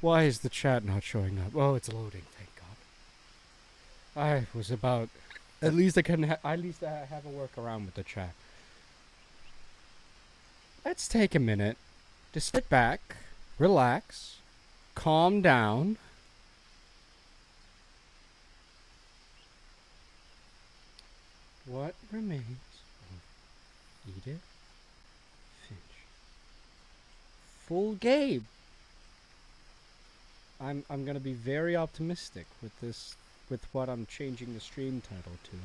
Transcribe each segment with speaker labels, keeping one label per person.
Speaker 1: Why is the chat not showing up? Oh, it's loading. Thank God. I was about. At least I can. At least I have a workaround with the chat. Let's take a minute to sit back, relax, calm down. What remains of Edith Finch? Full game. I'm gonna be very optimistic with this, with what I'm changing the stream title to.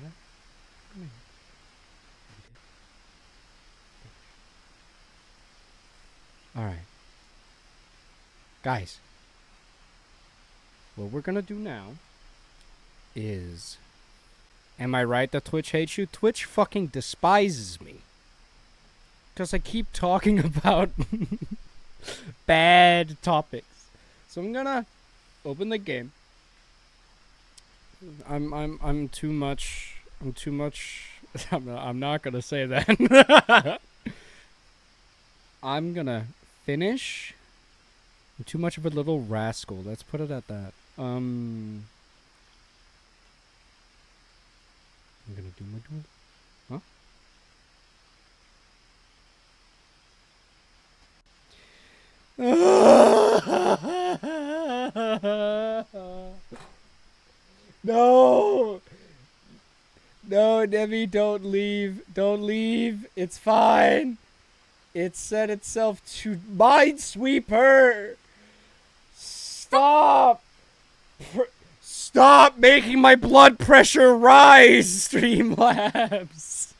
Speaker 1: What? All right, guys. What we're gonna do now is, am I right that Twitch hates you? Twitch fucking despises me. Because I keep talking about bad topics. So I'm gonna open the game. I'm too much. I'm not gonna say that. I'm gonna finish. I'm too much of a little rascal. Let's put it at that. I'm gonna do my duel. Huh? No! No, Debbie, don't leave. Don't leave. It's fine. It set itself to Minesweeper. Stop. Stop making my blood pressure rise, Streamlabs.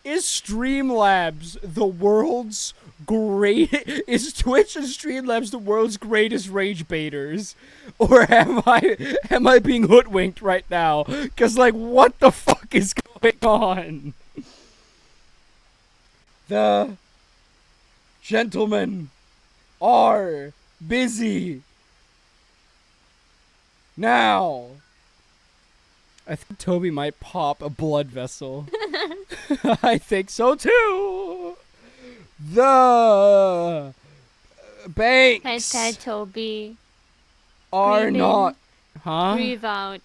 Speaker 1: Is Streamlabs the world's is Twitch and Streamlabs the world's greatest rage baiters? Or am I being hoodwinked right now? Cause like what the fuck is going on? The gentlemen are busy now. I think Toby might pop a blood vessel. I think so too. The banks
Speaker 2: Pet Toby.
Speaker 1: are
Speaker 2: Breathe
Speaker 1: not.
Speaker 2: in,
Speaker 1: Huh?
Speaker 2: breathe out.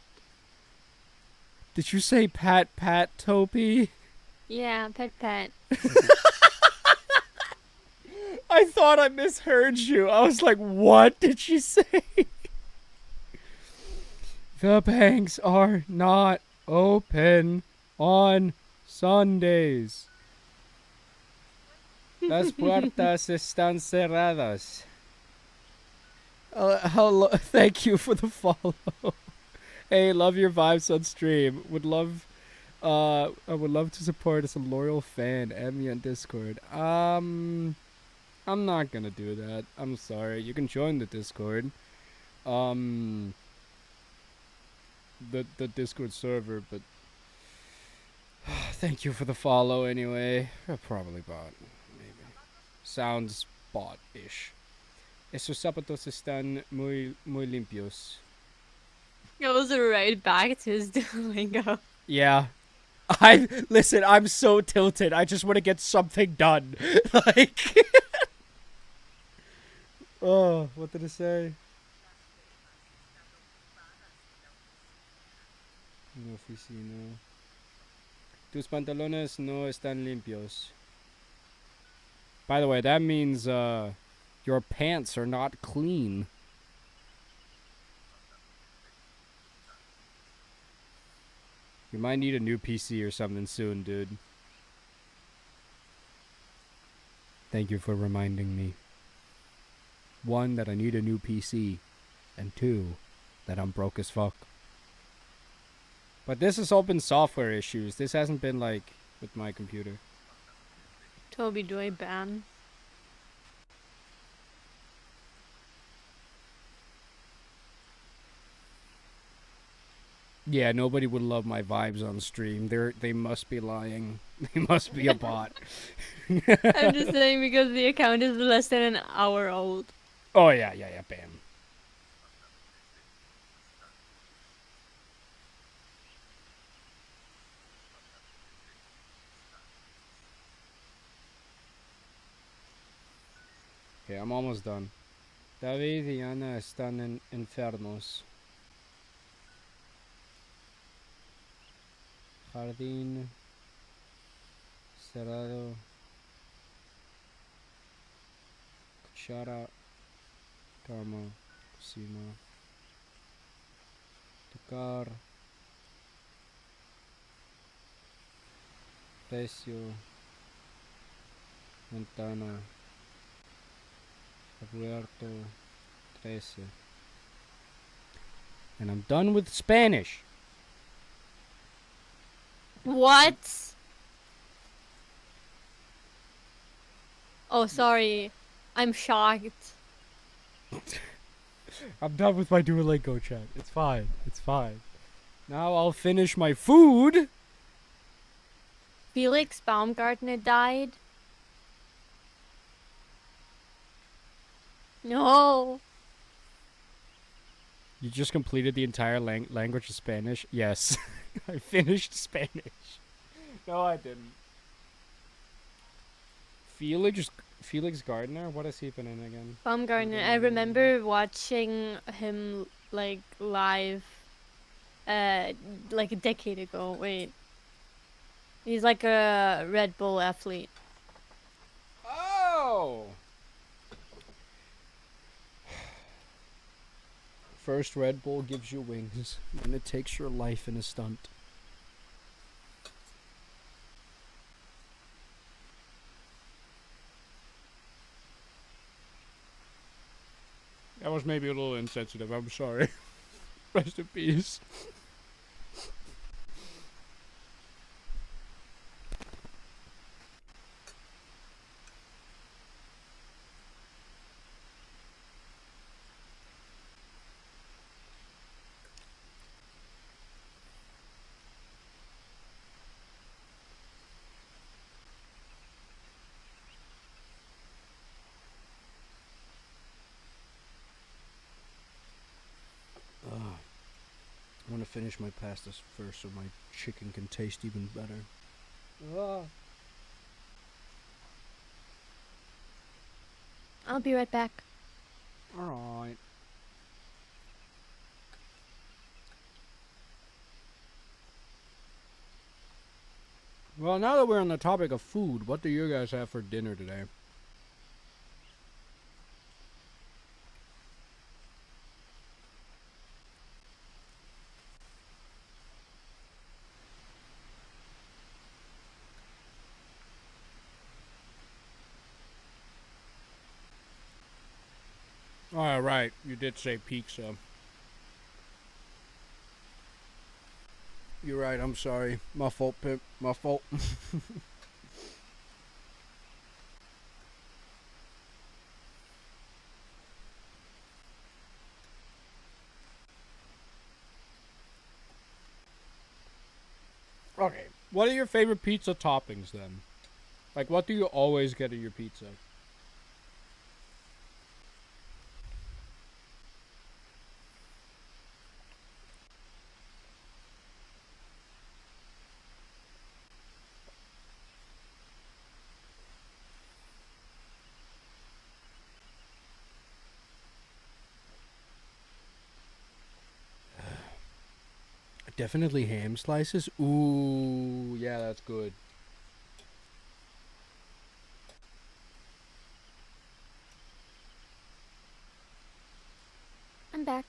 Speaker 1: Did you say pat Toby?
Speaker 2: Yeah, pet.
Speaker 1: I thought I misheard you. I was like, what did she say? The banks are not open on Sundays. Las puertas están cerradas. Hello, thank you for the follow. Hey, love your vibes on stream. I would love to support as a loyal fan. Add me on Discord. I'm not gonna do that. I'm sorry. You can join the Discord. The Discord server, but thank you for the follow anyway. Probably bot, maybe. Sounds bot-ish. Esos zapatos están muy limpios.
Speaker 2: Goes right back to his Duolingo.
Speaker 1: Yeah. Listen, I'm so tilted. I just want to get something done. Like oh, what did it say? No oficina. Tus pantalones no están limpios. By the way, that means your pants are not clean. You might need a new PC or something soon, dude. Thank you for reminding me. 1, that I need a new PC. And 2, that I'm broke as fuck. But this has all been software issues. This hasn't been like with my computer.
Speaker 2: Toby, do I ban?
Speaker 1: Yeah, nobody would love my vibes on stream. They must be lying. They must be a bot.
Speaker 2: I'm just saying because the account is less than an hour old.
Speaker 1: Oh yeah, bam. Okay, I'm almost done. David y Ana están enfermos. Jardín cerrado. Cuchara. Cama. Cocina. Tocar. Precio. Ventana. Abierto. 13. And I'm done with Spanish.
Speaker 2: What? Oh, sorry. I'm shocked.
Speaker 1: I'm done with my Duolingo chat. It's fine. It's fine. Now I'll finish my food.
Speaker 2: Felix Baumgartner died? No.
Speaker 1: You just completed the entire language of Spanish? Yes. I finished Spanish. No, I didn't. Felix Gardner? What has he been in again?
Speaker 2: Baumgartner. I remember watching him like live like a decade ago. Wait. He's like a Red Bull athlete.
Speaker 1: Oh! First Red Bull gives you wings, and it takes your life in a stunt. That was maybe a little insensitive. I'm sorry. Rest in peace. I want to finish my pasta first so my chicken can taste even better.
Speaker 2: I'll be right back.
Speaker 1: Alright. Well, now that we're on the topic of food, what do you guys have for dinner today? Oh, right. You did say pizza. You're right. I'm sorry. My fault, Pip. My fault. Okay. What are your favorite pizza toppings then? Like, what do you always get in your pizza? Definitely ham slices. Ooh, yeah, that's good.
Speaker 2: I'm back.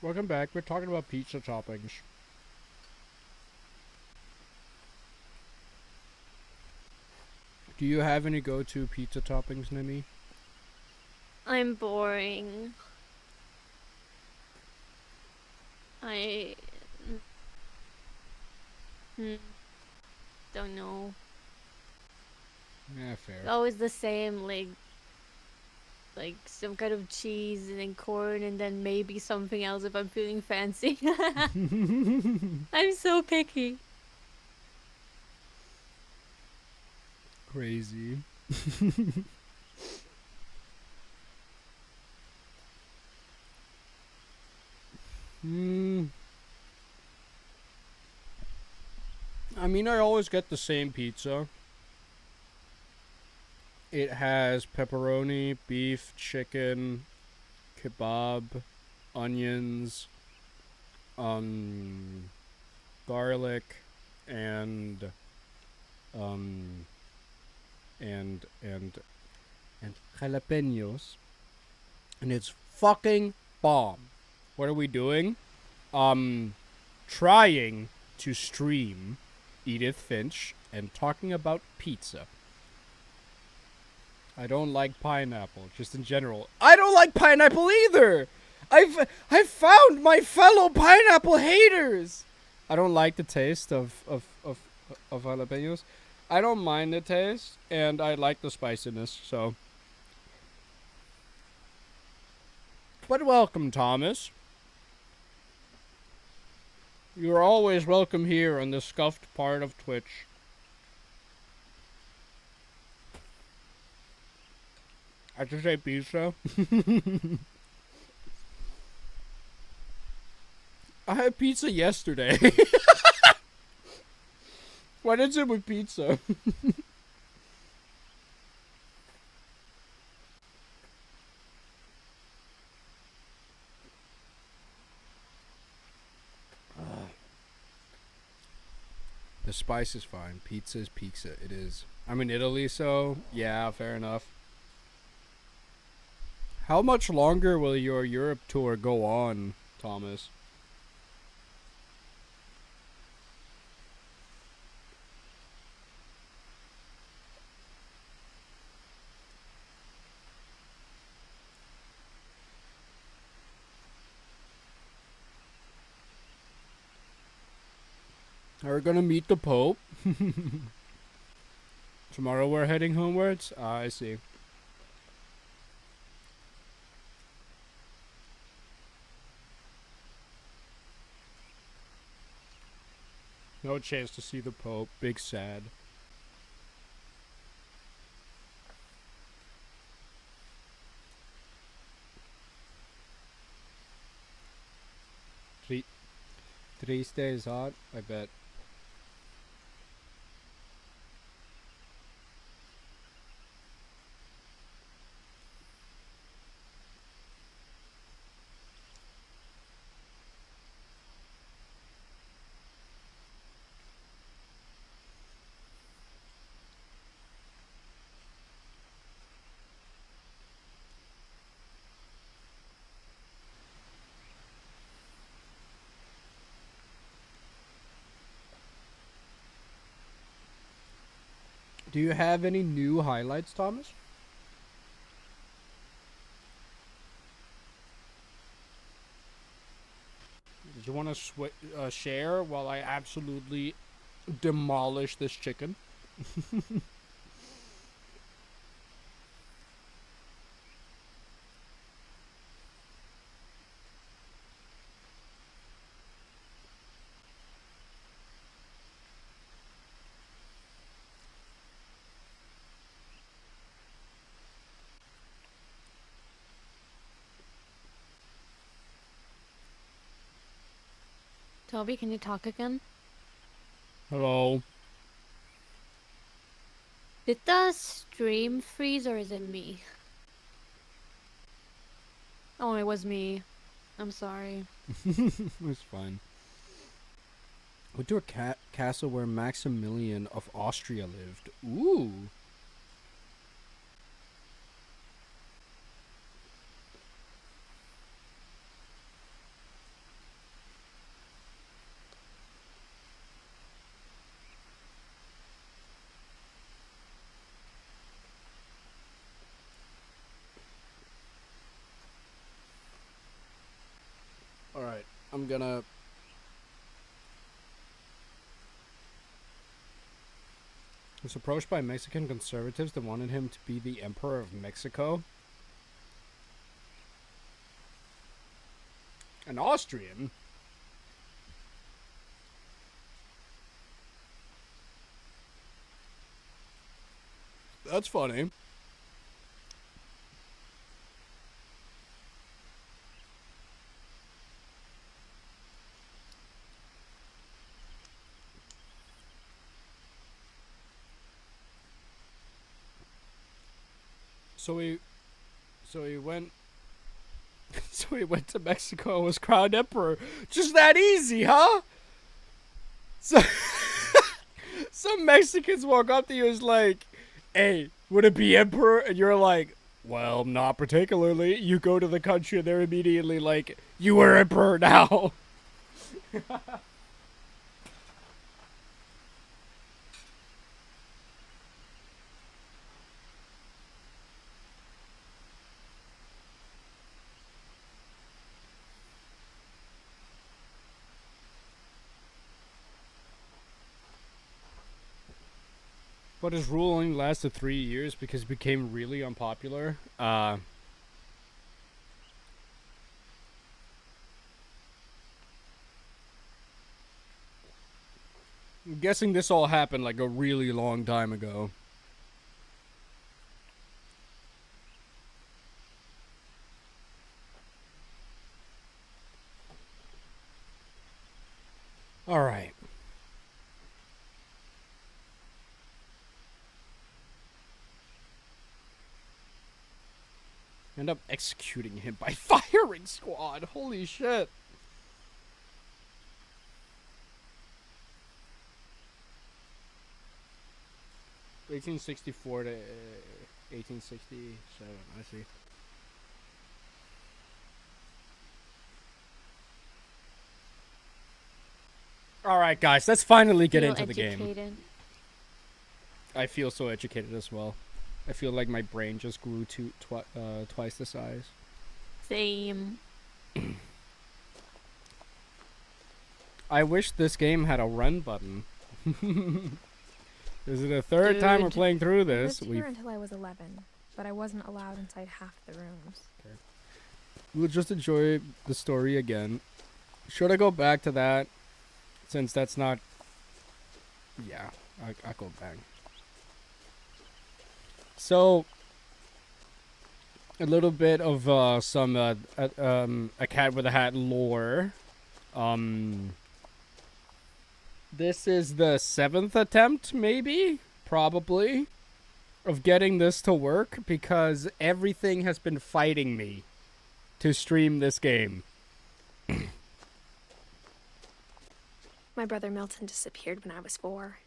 Speaker 1: Welcome back. We're talking about pizza toppings. Do you have any go-to pizza toppings, Nemi?
Speaker 2: I'm boring. I don't know.
Speaker 1: Yeah, fair.
Speaker 2: It's always the same, like some kind of cheese and then corn and then maybe something else if I'm feeling fancy. I'm so picky.
Speaker 1: Crazy. I mean, I always get the same pizza. It has pepperoni, beef, chicken, kebab, onions, um, garlic, and um, and and and jalapenos, and it's fucking bomb. What are we doing? Trying to stream Edith Finch and talking about pizza. I don't like pineapple, just in general. I don't like pineapple either. I've found my fellow pineapple haters. I don't like the taste of jalapenos. I don't mind the taste, and I like the spiciness. So, but welcome, Thomas. You're always welcome here on the scuffed part of Twitch. I just ate pizza. I had pizza yesterday. What is it with pizza? The spice is fine. Pizza is pizza. It is. I'm in Italy, so yeah, fair enough. How much longer will your Europe tour go on, Thomas? Are we gonna meet the Pope? Tomorrow we're heading homewards? Ah, I see. No chance to see the Pope. Big sad. Triste is hot, I bet. Do you have any new highlights, Thomas? Did you want to share while I absolutely demolish this chicken?
Speaker 2: Toby, can you talk again?
Speaker 1: Hello.
Speaker 2: Did the stream freeze or is it me? Oh, it was me. I'm sorry.
Speaker 1: It's fine. Went to a castle where Maximilian of Austria lived. Ooh. Alright, I'm gonna... He was approached by Mexican conservatives that wanted him to be the Emperor of Mexico. An Austrian? That's funny. So he went. So he went to Mexico and was crowned emperor. Just that easy, huh? So some Mexicans walk up to you and is like, "Hey, would it be emperor?" And you're like, "Well, not particularly." You go to the country and they're immediately like, "You are emperor now." But his rule only lasted 3 years because it became really unpopular. I'm guessing this all happened like a really long time ago. Alright. End up executing him by firing squad. Holy shit. (1864 to 1867). I see. Alright, guys, let's finally get into the game. I feel so educated as well. I feel like my brain just grew to twice the size.
Speaker 2: Same.
Speaker 1: I wish this game had a run button. This is the third time we're playing through this.
Speaker 3: I lived here until I was 11, but I wasn't allowed inside half the rooms.
Speaker 1: Okay. We'll just enjoy the story again. Should I go back to that? Since that's not... Yeah, I'll go back. So, a little bit of some A Cat with a Hat lore. This is the 7th attempt, maybe? Probably. Of getting this to work, because everything has been fighting me to stream this game.
Speaker 3: My brother Milton disappeared when I was 4.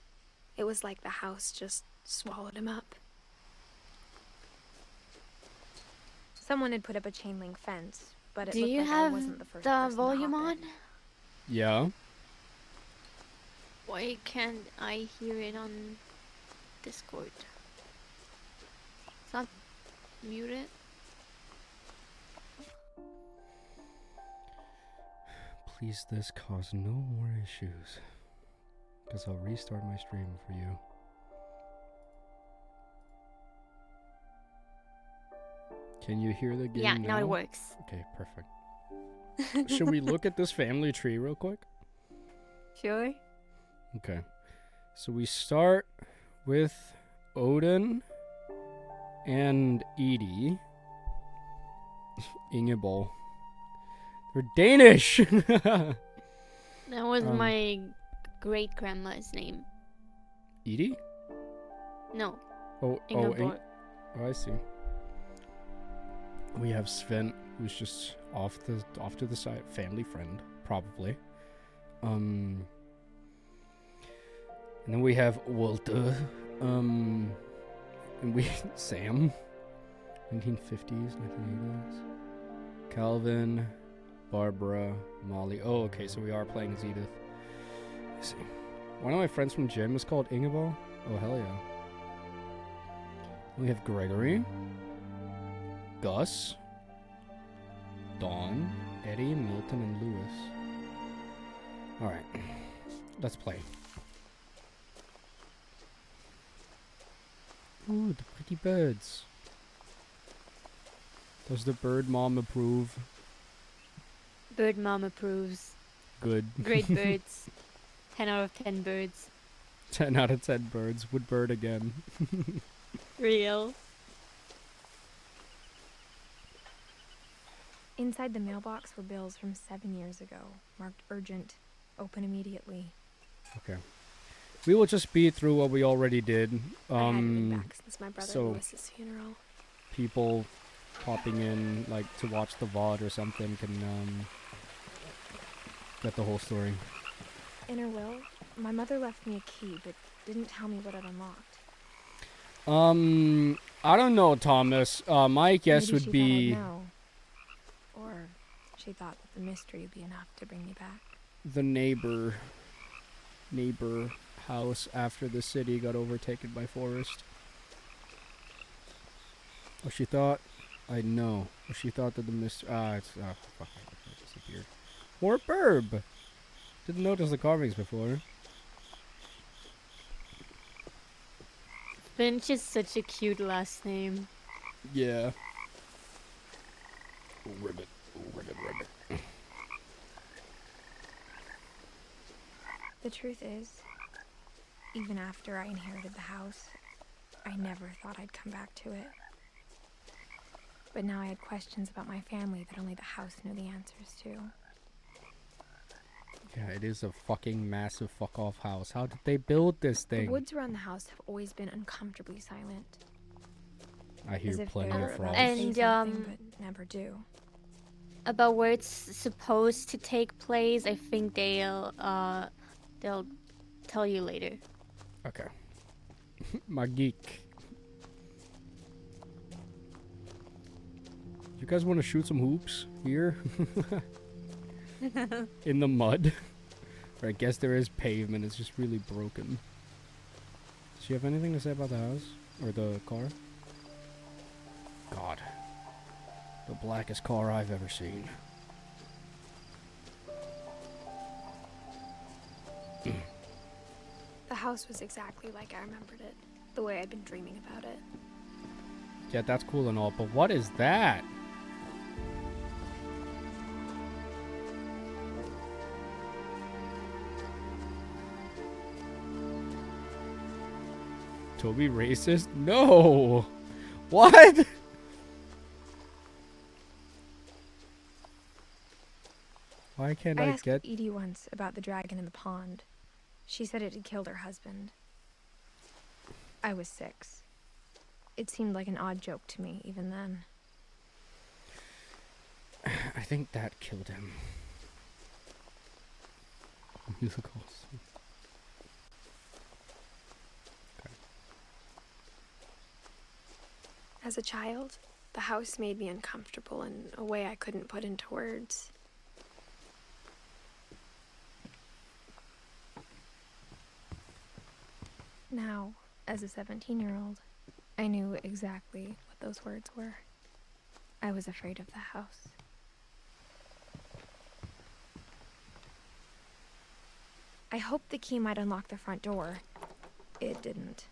Speaker 3: It was like the house just swallowed him up. Someone had put up a chain link fence, but it looked like I wasn't the first person to
Speaker 2: volume
Speaker 3: hop
Speaker 2: on?
Speaker 3: in.
Speaker 1: Yeah.
Speaker 2: Why can't I hear it on Discord? It's not muted.
Speaker 1: Please, this cause no more issues. Because I'll restart my stream for you. Can you hear the game
Speaker 2: Yeah,
Speaker 1: now?
Speaker 2: now it works.
Speaker 1: Okay, perfect. Should we look at this family tree real quick?
Speaker 2: Sure.
Speaker 1: Okay. So we start with Odin and Edie. Ingeborg. They're Danish!
Speaker 2: That was my great grandma's name.
Speaker 1: Edie?
Speaker 2: No.
Speaker 1: Oh, I see. We have Sven, who's just off to the side, family friend, probably. And then we have Walter, and we Sam, 1950s, 1980s. Calvin, Barbara, Molly. Oh, okay, so we are playing as Edith. Let's see. One of my friends from gym is called Ingeborg. Oh, hell yeah. We have Gregory, Gus, Dawn, Eddie, Milton, and Lewis. Alright, let's play. Ooh, the pretty birds. Does the bird mom approve?
Speaker 2: Bird mom approves.
Speaker 1: Good.
Speaker 2: Great birds. 10 out of 10 birds.
Speaker 1: 10 out of 10 birds. Would bird again.
Speaker 2: Real.
Speaker 3: Inside the mailbox were bills from 7 years ago, marked urgent, open immediately.
Speaker 1: Okay. We will just beat through what we already did.
Speaker 3: I hadn't been back since my brother Lewis's funeral.
Speaker 1: people popping in, like, to watch the VOD or something can, get the whole story.
Speaker 3: In her will, my mother left me a key, but didn't tell me what it unlocked.
Speaker 1: I don't know, Thomas. My guess
Speaker 3: Maybe
Speaker 1: would
Speaker 3: she
Speaker 1: be
Speaker 3: thought I'd know. Or she thought that the mystery would be enough to bring me back.
Speaker 1: the neighbor house after the city got overtaken by forest. Or she thought, I know. Or she thought that the mystery. Fuck, it disappeared. More burb. Didn't notice the carvings before.
Speaker 2: Finch is such a cute last name.
Speaker 1: Yeah. Ribbit.
Speaker 3: The truth is, even after I inherited the house, I never thought I'd come back to it. But now I had questions about my family that only the house knew the answers to.
Speaker 1: Yeah, it is a fucking massive fuck-off house. How did they build this
Speaker 3: The
Speaker 1: thing?
Speaker 3: woods around the house have always been uncomfortably silent.
Speaker 1: I hear
Speaker 3: As if
Speaker 1: plenty
Speaker 3: they're
Speaker 1: of
Speaker 3: about
Speaker 1: frogs.
Speaker 3: to say
Speaker 2: And,
Speaker 3: something, but never do.
Speaker 2: About where it's supposed to take place, I think they'll tell you later.
Speaker 1: Okay. My geek. You guys want to shoot some hoops here? In the mud? Or I guess there is pavement, it's just really broken. Does she have anything to say about the house? Or the car? God. The blackest car I've ever seen.
Speaker 3: The house was exactly like I remembered it, the way I'd been dreaming about it.
Speaker 1: Yeah, that's cool and all, but what is that? Toby racist? No! What? Why can't
Speaker 3: I
Speaker 1: I
Speaker 3: asked
Speaker 1: get...
Speaker 3: Edie once about the dragon in the pond. She said it had killed her husband. I was 6. It seemed like an odd joke to me, even then.
Speaker 1: I think that killed him. Musicals. Okay.
Speaker 3: As a child, the house made me uncomfortable in a way I couldn't put into words. Now, as a 17-year-old, I knew exactly what those words were. I was afraid of the house. I hoped the key might unlock the front door. It didn't.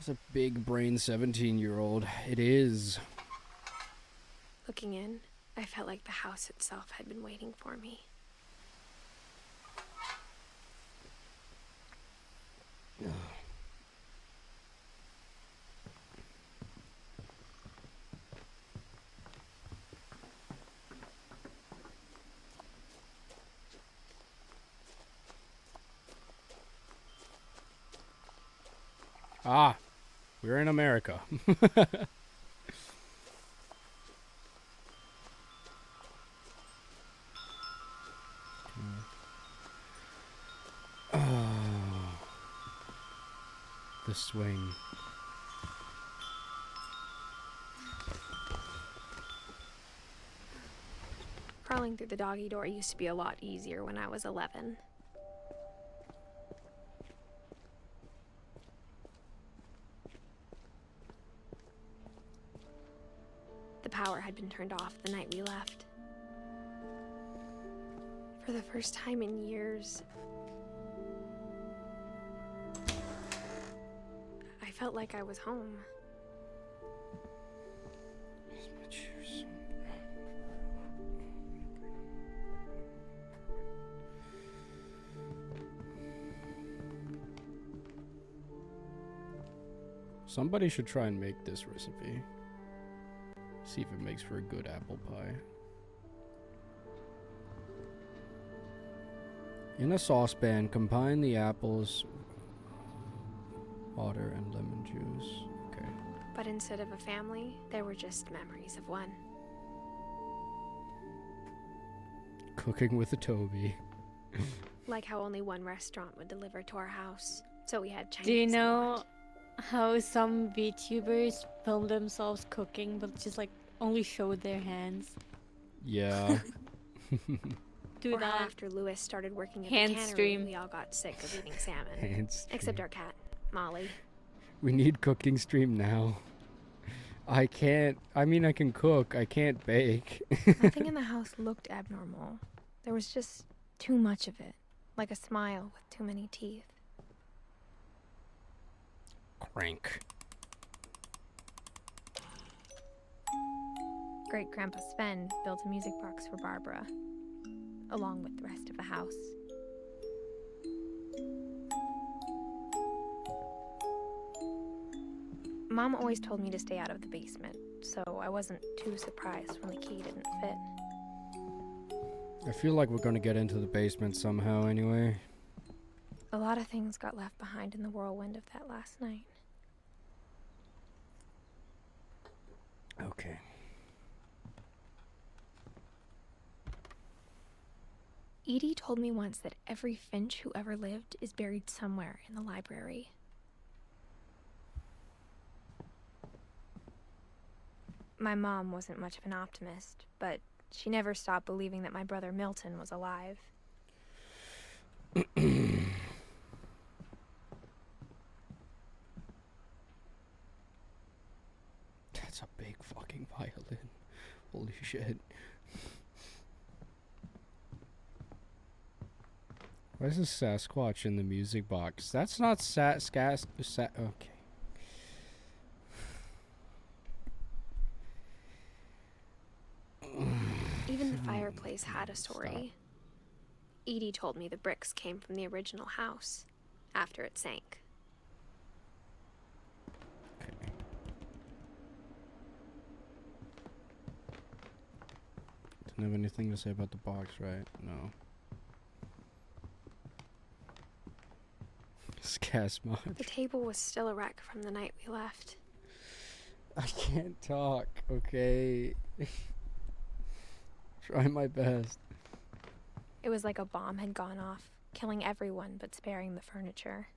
Speaker 1: It's a big brain 17-year-old. It is.
Speaker 3: Looking in, I felt like the house itself had been waiting for me.
Speaker 1: Ah, we're in America. Oh, the swing.
Speaker 3: Crawling through the doggy door used to be a lot easier when I was 11. The power had been turned off the night we left. For the first time in years, I felt like I was home.
Speaker 1: Somebody should try and make this recipe. See if it makes for a good apple pie. In a saucepan, combine the apples, water, and lemon juice. Okay.
Speaker 3: But instead of a family, there were just memories of one.
Speaker 1: Cooking with a Toby.
Speaker 3: Like how only one restaurant would deliver to our house, so we had Chinese.
Speaker 2: Do you
Speaker 3: a
Speaker 2: know
Speaker 3: lot.
Speaker 2: how some VTubers film themselves cooking, but just like only show their hands?
Speaker 1: Yeah.
Speaker 2: Do
Speaker 3: Or how
Speaker 2: that.
Speaker 3: after Lewis started working at
Speaker 2: Hand
Speaker 3: the cannery,
Speaker 2: stream.
Speaker 3: we all got sick of eating salmon.
Speaker 1: Hands.
Speaker 3: Except our cat, Molly.
Speaker 1: We need cooking stream now. I can't. I mean, I can cook. I can't bake.
Speaker 3: Nothing in the house looked abnormal. There was just too much of it. Like a smile with too many teeth.
Speaker 1: Crank.
Speaker 3: Great Grandpa Sven built a music box for Barbara, along with the rest of the house. Mom always told me to stay out of the basement, so I wasn't too surprised when the key didn't fit.
Speaker 1: I feel like we're gonna get into the basement somehow anyway.
Speaker 3: A lot of things got left behind in the whirlwind of that last night.
Speaker 1: Okay.
Speaker 3: Edie told me once that every Finch who ever lived is buried somewhere in the library. My mom wasn't much of an optimist, but she never stopped believing that my brother Milton was alive.
Speaker 1: That's a big fucking violin. Holy shit. Why is this Sasquatch in the music box? That's not okay.
Speaker 3: Even the fireplace had a story. Edie told me the bricks came from the original house, after it sank.
Speaker 1: Okay. Didn't have anything to say about the box, right? No. Scasmod.
Speaker 3: The table was still a wreck from the night we left.
Speaker 1: I can't talk, okay? Try my best.
Speaker 3: It was like a bomb had gone off, killing everyone but sparing the furniture.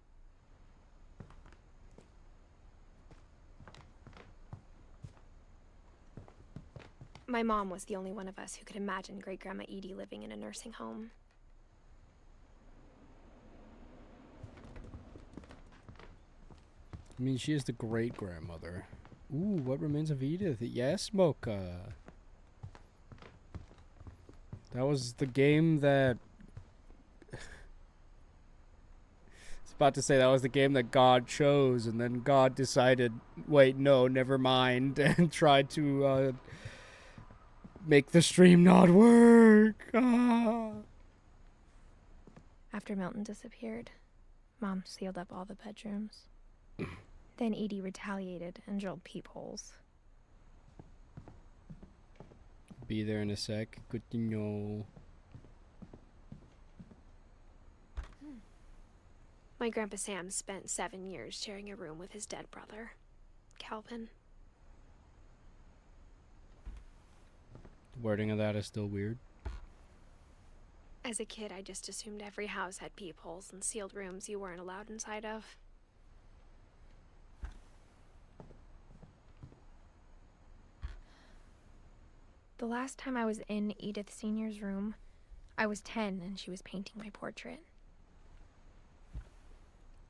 Speaker 3: My mom was the only one of us who could imagine Great-Grandma Edie living in a nursing home.
Speaker 1: I mean, she is the great-grandmother. Ooh, what remains of Edith? Yes, Mocha. That was the game that... I was about to say that was the game that God chose, and then God decided, wait, no, never mind, and tried to make the stream not work. Ah.
Speaker 3: After Milton disappeared, Mom sealed up all the bedrooms. Then Edie retaliated and drilled peepholes.
Speaker 1: Be there in a sec. Good to know.
Speaker 3: My Grandpa Sam spent 7 years sharing a room with his dead brother, Calvin.
Speaker 1: The wording of that is still weird.
Speaker 3: As a kid, I just assumed every house had peepholes and sealed rooms you weren't allowed inside of. The last time I was in Edith Sr.'s room, I was 10 and she was painting my portrait.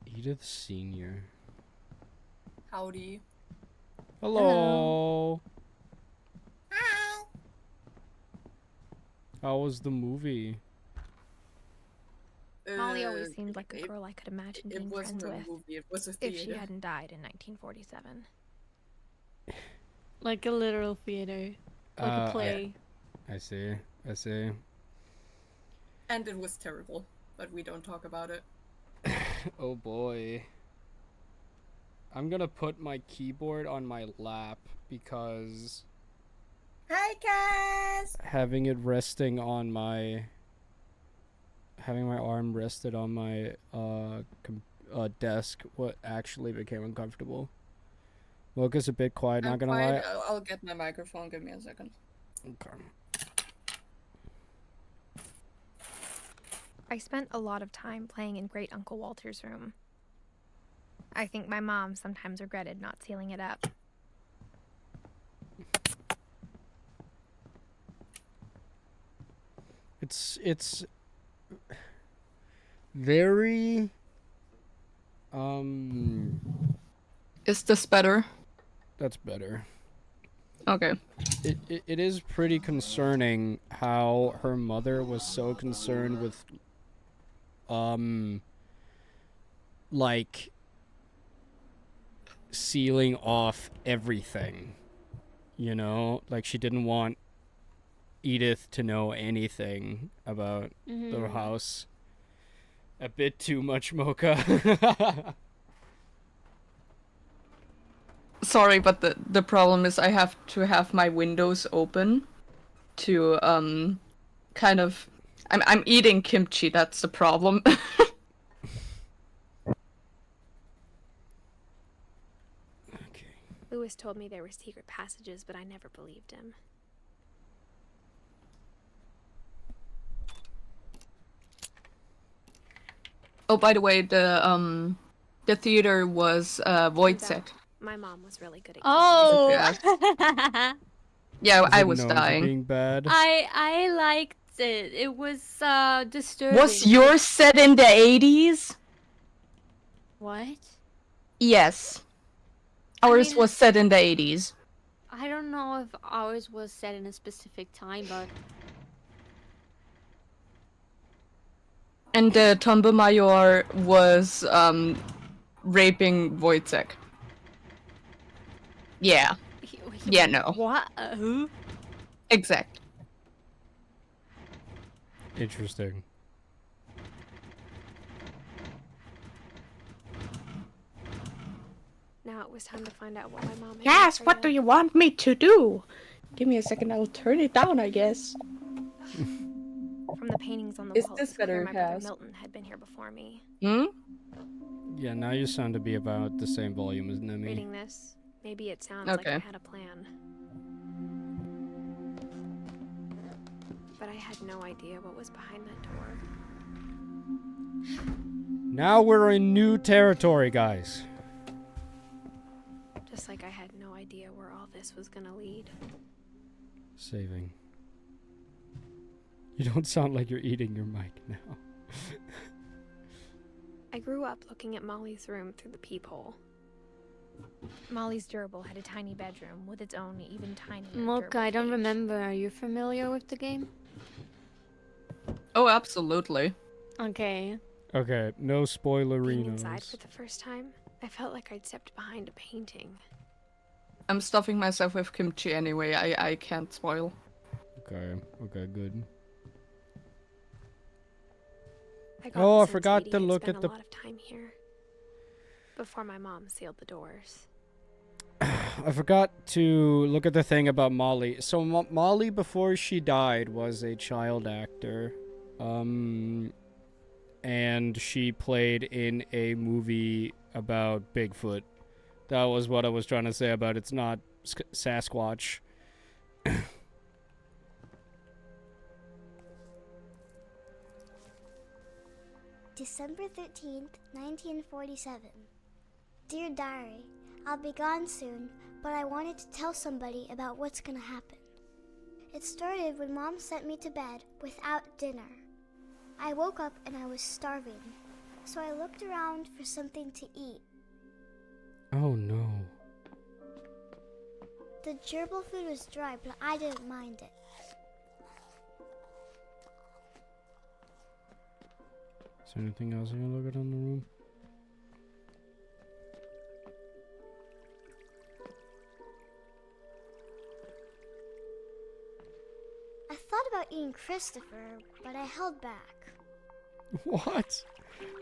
Speaker 1: Edith Sr.
Speaker 4: Howdy.
Speaker 1: Hello.
Speaker 4: Hi.
Speaker 1: How was the movie?
Speaker 3: Molly always seemed like a girl I could imagine
Speaker 4: It
Speaker 3: being
Speaker 4: wasn't
Speaker 3: friends
Speaker 4: a
Speaker 3: with,
Speaker 4: movie, it was a
Speaker 3: if
Speaker 4: theater.
Speaker 3: she hadn't died in 1947.
Speaker 2: Like a literal theater. Like a play.
Speaker 1: I see. I see.
Speaker 4: And it was terrible, but we don't talk about it.
Speaker 1: Oh boy. I'm gonna put my keyboard on my lap because
Speaker 4: Hi, Cass!
Speaker 1: having it resting on my arm rested on my desk what actually became uncomfortable. Mocha's a bit quiet, not
Speaker 4: I'm
Speaker 1: gonna
Speaker 4: quiet.
Speaker 1: lie.
Speaker 4: I'll get my microphone. Give me a second.
Speaker 1: Okay.
Speaker 3: I spent a lot of time playing in Great Uncle Walter's room. I think my mom sometimes regretted not sealing it up.
Speaker 1: It's very
Speaker 5: Is this better?
Speaker 1: that's better.
Speaker 5: Okay.
Speaker 1: It is pretty concerning how her mother was so concerned with like sealing off everything. You know, like she didn't want Edith to know anything about the house. A bit too much, Mocha.
Speaker 5: Sorry, but the problem is I have to have my windows open to kind of I'm eating kimchi, that's the problem.
Speaker 1: Okay.
Speaker 3: Lewis told me there were secret passages, but I never believed him.
Speaker 5: Oh, by the way, the theater was Wojciech.
Speaker 3: My mom was really good at
Speaker 2: Oh.
Speaker 5: Yeah, I
Speaker 1: Is it
Speaker 5: was
Speaker 1: known for
Speaker 5: dying.
Speaker 1: being bad?
Speaker 2: I liked it. It was disturbing.
Speaker 5: Was yours set in the 80s?
Speaker 2: What?
Speaker 5: Yes.
Speaker 2: I
Speaker 5: Ours
Speaker 2: mean-
Speaker 5: was set in the 80s.
Speaker 2: I don't know if ours was set in a specific time, but
Speaker 5: And the Tomba Mayor was raping Wojciech. Yeah, Yeah, no.
Speaker 2: What? Who?
Speaker 5: exact.
Speaker 1: Interesting.
Speaker 3: Now it was time to find out what my mom had
Speaker 5: Yes,
Speaker 3: been
Speaker 5: what
Speaker 3: afraid
Speaker 5: do
Speaker 3: of.
Speaker 5: you want me to do? Give me a second, I'll turn it down, I guess.
Speaker 3: From the paintings on the
Speaker 5: Is
Speaker 3: walls,
Speaker 5: this
Speaker 3: it's clear
Speaker 5: better,
Speaker 3: my brother
Speaker 5: Cass?
Speaker 3: Milton had been here before me.
Speaker 5: Hmm?
Speaker 1: Yeah, now you sound to be about the same volume as Nemi.
Speaker 3: Reading this, maybe it sounds like I
Speaker 5: Okay.
Speaker 3: had a plan. But I had no idea what was behind that door.
Speaker 1: Now we're in new territory, guys.
Speaker 3: Just like I had no idea where all this was gonna lead.
Speaker 1: Saving. You don't sound like you're eating your mic now.
Speaker 3: I grew up looking at Molly's room through the peephole. Molly's gerbil had a tiny bedroom with its own even tinier
Speaker 2: Mocha,
Speaker 3: gerbil
Speaker 2: I don't
Speaker 3: cage.
Speaker 2: remember. Are you familiar with the game?
Speaker 5: Oh, absolutely.
Speaker 2: Okay.
Speaker 1: Okay, no
Speaker 3: Being
Speaker 1: spoilerinos.
Speaker 3: inside for the first time, I felt like I'd stepped behind a painting.
Speaker 5: I'm stuffing myself with kimchi anyway, I can't spoil.
Speaker 1: Okay, good.
Speaker 3: I got
Speaker 1: Oh,
Speaker 3: the
Speaker 1: I
Speaker 3: sense
Speaker 1: forgot
Speaker 3: Edie
Speaker 1: to
Speaker 3: had
Speaker 1: look
Speaker 3: spent
Speaker 1: at
Speaker 3: a
Speaker 1: the-
Speaker 3: lot of time here before my mom sealed the doors.
Speaker 1: I forgot to look at the thing about Molly. So Molly, before she died, was a child actor. And she played in a movie about Bigfoot. That was what I was trying to say about it's not Sasquatch.
Speaker 6: December 13th, 1947. Dear Diary, I'll be gone soon, but I wanted to tell somebody about what's gonna happen. It started when Mom sent me to bed without dinner. I woke up and I was starving, so I looked around for something to eat.
Speaker 1: Oh no.
Speaker 6: The gerbil food was dry, but I didn't mind it.
Speaker 1: Is there anything else you can look at in the room?
Speaker 6: I thought about eating Christopher, but I held back.
Speaker 1: What?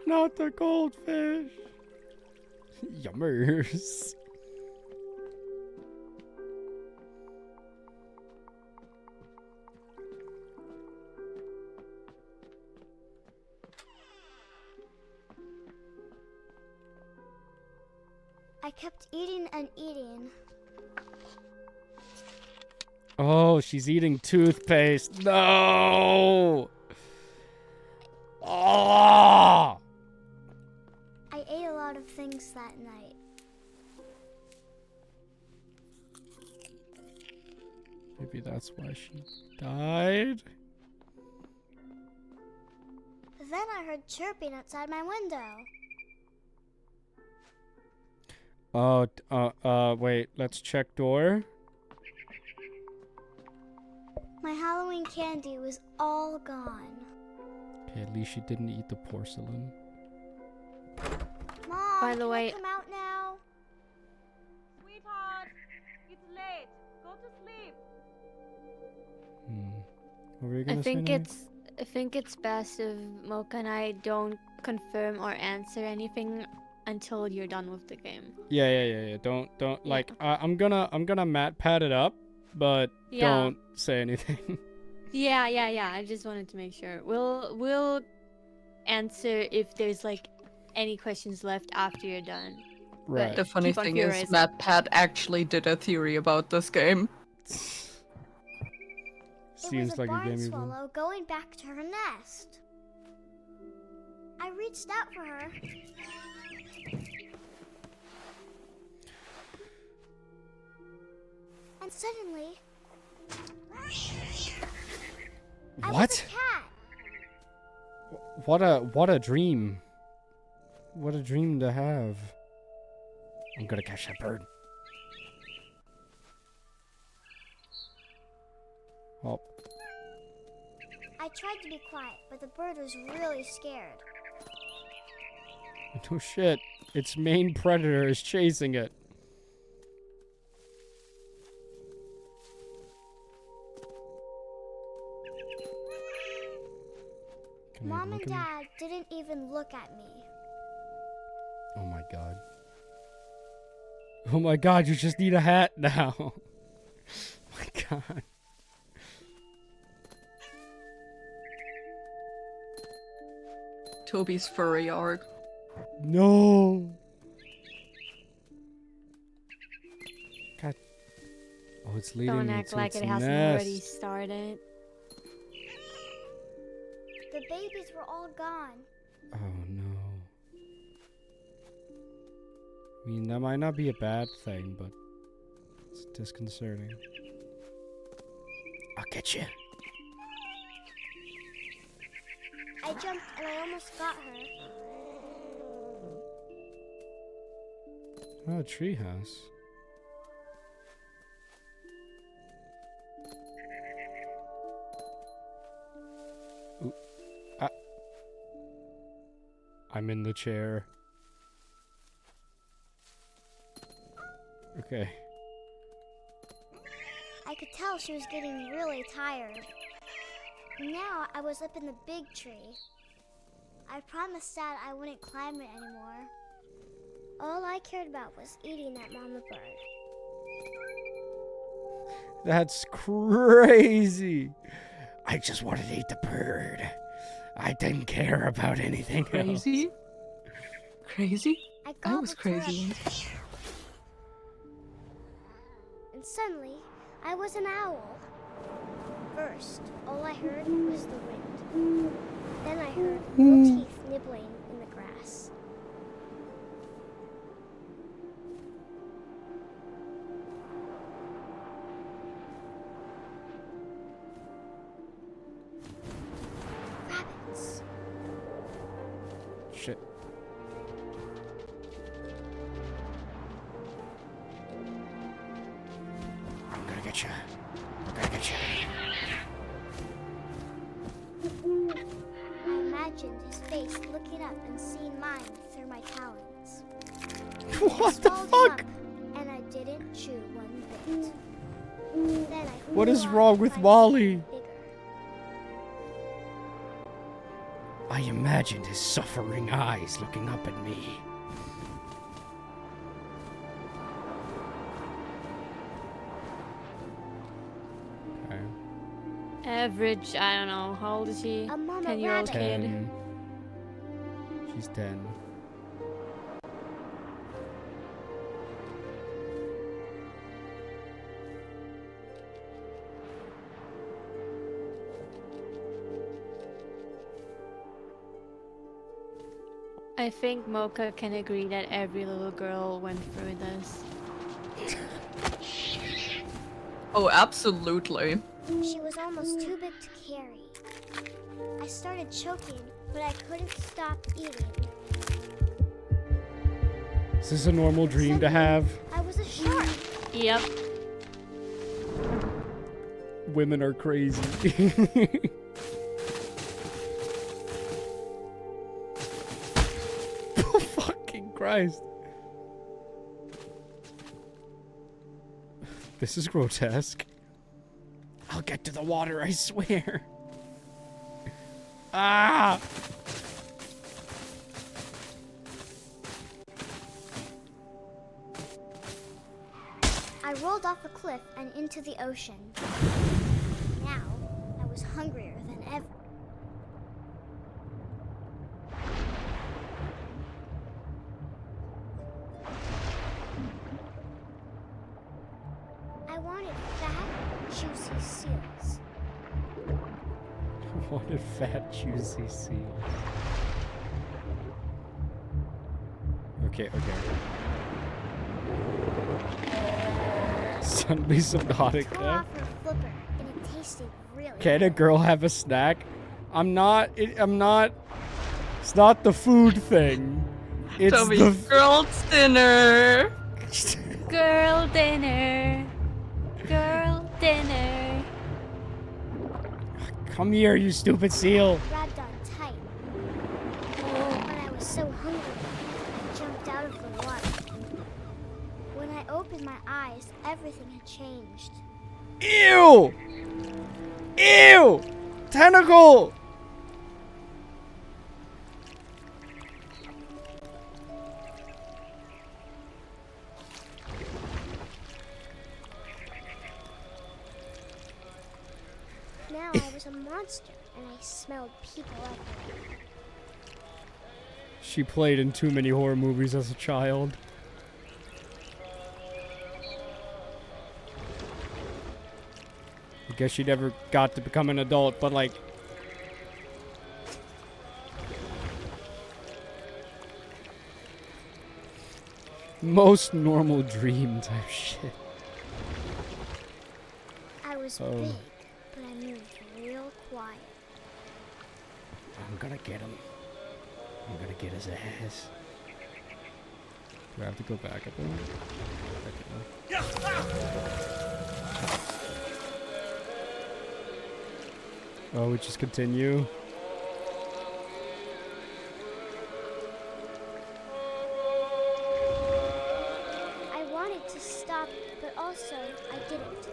Speaker 1: Not the goldfish. Yummers.
Speaker 6: I kept eating and eating.
Speaker 1: Oh, she's eating toothpaste. No. Oh.
Speaker 6: I ate a lot of things that night.
Speaker 1: Maybe that's why she died.
Speaker 6: Then I heard chirping outside my window.
Speaker 1: Oh, wait. Let's check door.
Speaker 6: My Halloween candy was all gone.
Speaker 1: Okay, at least she didn't eat the porcelain.
Speaker 6: Mom,
Speaker 2: By the
Speaker 6: can
Speaker 2: way-
Speaker 6: I come out now?
Speaker 7: Sweetheart, it's late. Go to sleep.
Speaker 1: What were you gonna say?
Speaker 2: I think it's best if Mocha and I don't confirm or answer anything until you're done with the game.
Speaker 1: Yeah. Don't like. I'm gonna mat pad it up, but
Speaker 2: Yeah.
Speaker 1: don't say anything.
Speaker 2: Yeah. I just wanted to make sure. We'll answer if there's like any questions left after you're done.
Speaker 1: Right.
Speaker 5: The funny
Speaker 2: Keep on
Speaker 5: thing is,
Speaker 2: theorizing.
Speaker 5: Matt Pat actually did a theory about this game.
Speaker 1: Seems
Speaker 6: it was a
Speaker 1: like
Speaker 6: barn
Speaker 1: a game you've
Speaker 6: swallow going back to her nest. I reached out for her. And suddenly, I was
Speaker 1: What?
Speaker 6: a cat.
Speaker 1: What a dream. What a dream to have. I'm gonna catch that bird. Oh,
Speaker 6: I tried to be quiet, but the bird was really scared.
Speaker 1: no shit. Its main predator is chasing it. Can I
Speaker 6: Mom
Speaker 1: look
Speaker 6: and
Speaker 1: at him?
Speaker 6: Dad didn't even look at me.
Speaker 1: Oh my god. Oh my god, you just need a hat now. Oh my god.
Speaker 5: Toby's furry arc.
Speaker 1: No. God. Oh, it's leading
Speaker 2: Don't
Speaker 1: me
Speaker 2: act
Speaker 1: to
Speaker 2: like
Speaker 1: its
Speaker 2: it hasn't already
Speaker 1: nest.
Speaker 2: started.
Speaker 6: The babies were all gone.
Speaker 1: Oh no. I mean, that might not be a bad thing, but it's disconcerting. I'll get you.
Speaker 6: I jumped and I almost got her.
Speaker 1: Oh, a treehouse. Ooh. Ah. I'm in the chair. Okay.
Speaker 6: I could tell she was getting really tired. Now I was up in the big tree. I promised Dad I wouldn't climb it anymore. All I cared about was eating that mama bird.
Speaker 1: That's crazy. I just wanted to eat the bird. I didn't care about anything else.
Speaker 5: Crazy? Crazy?
Speaker 6: I
Speaker 5: I
Speaker 6: gobbled
Speaker 5: was
Speaker 6: her
Speaker 5: crazy.
Speaker 6: up, and suddenly I was an owl. First, all I heard was the wind. Then I heard little teeth nibbling in the grass. Rabbits.
Speaker 1: Shit. I'm gonna get you. I'm gonna get you.
Speaker 6: I imagined his face looking up and seeing mine through my talons.
Speaker 1: What the
Speaker 6: Swallowed him
Speaker 1: fuck?
Speaker 6: up, and I didn't chew one bit. Then I
Speaker 1: What
Speaker 6: flew
Speaker 1: is
Speaker 6: off
Speaker 1: wrong
Speaker 6: to
Speaker 1: with
Speaker 6: find
Speaker 1: Wally?
Speaker 6: something bigger.
Speaker 1: I imagined his suffering eyes looking up at me.
Speaker 2: Average, I don't know. How old is he?
Speaker 6: A mama
Speaker 2: 10-year-old
Speaker 6: rabbit.
Speaker 2: kid.
Speaker 1: 10. She's 10.
Speaker 2: I think Mocha can agree that every little girl went through this.
Speaker 5: Oh, absolutely.
Speaker 6: She was almost too big to carry. I started choking, but I couldn't stop eating.
Speaker 1: Is this a normal dream to have?
Speaker 6: I was a shark.
Speaker 2: Yep.
Speaker 1: Women are crazy. Fucking Christ. This is grotesque. I'll get to the water, I swear. Ah!
Speaker 6: I rolled off a cliff and into the ocean. Now, I was hungrier than ever. I wanted fat, juicy seals.
Speaker 1: What a fat, juicy seal. Okay, okay. Suddenly
Speaker 6: Tore
Speaker 1: Subnautica.
Speaker 6: off her flipper, and it tasted really
Speaker 1: Can a
Speaker 6: good.
Speaker 1: girl have a snack? I'm not. It's not the food thing. It's
Speaker 5: Toby,
Speaker 1: the.
Speaker 5: girls' dinner.
Speaker 2: Girl dinner. Girl dinner.
Speaker 1: Come here, you stupid seal.
Speaker 6: Grabbed on tight. When I was so hungry, I jumped out of the water. When I opened my eyes, everything had changed.
Speaker 1: Ew! Ew! Tentacle!
Speaker 6: Now I was a monster, and I smelled people everywhere.
Speaker 1: She played in too many horror movies as a child. I guess she never got to become an adult, but like... most normal dream type shit.
Speaker 6: I was
Speaker 1: Oh.
Speaker 6: big, but I moved real quiet.
Speaker 1: I'm gonna get him. I'm gonna get his ass. Do I have to go back at them? Oh, we just continue.
Speaker 6: I wanted to stop, but also I didn't.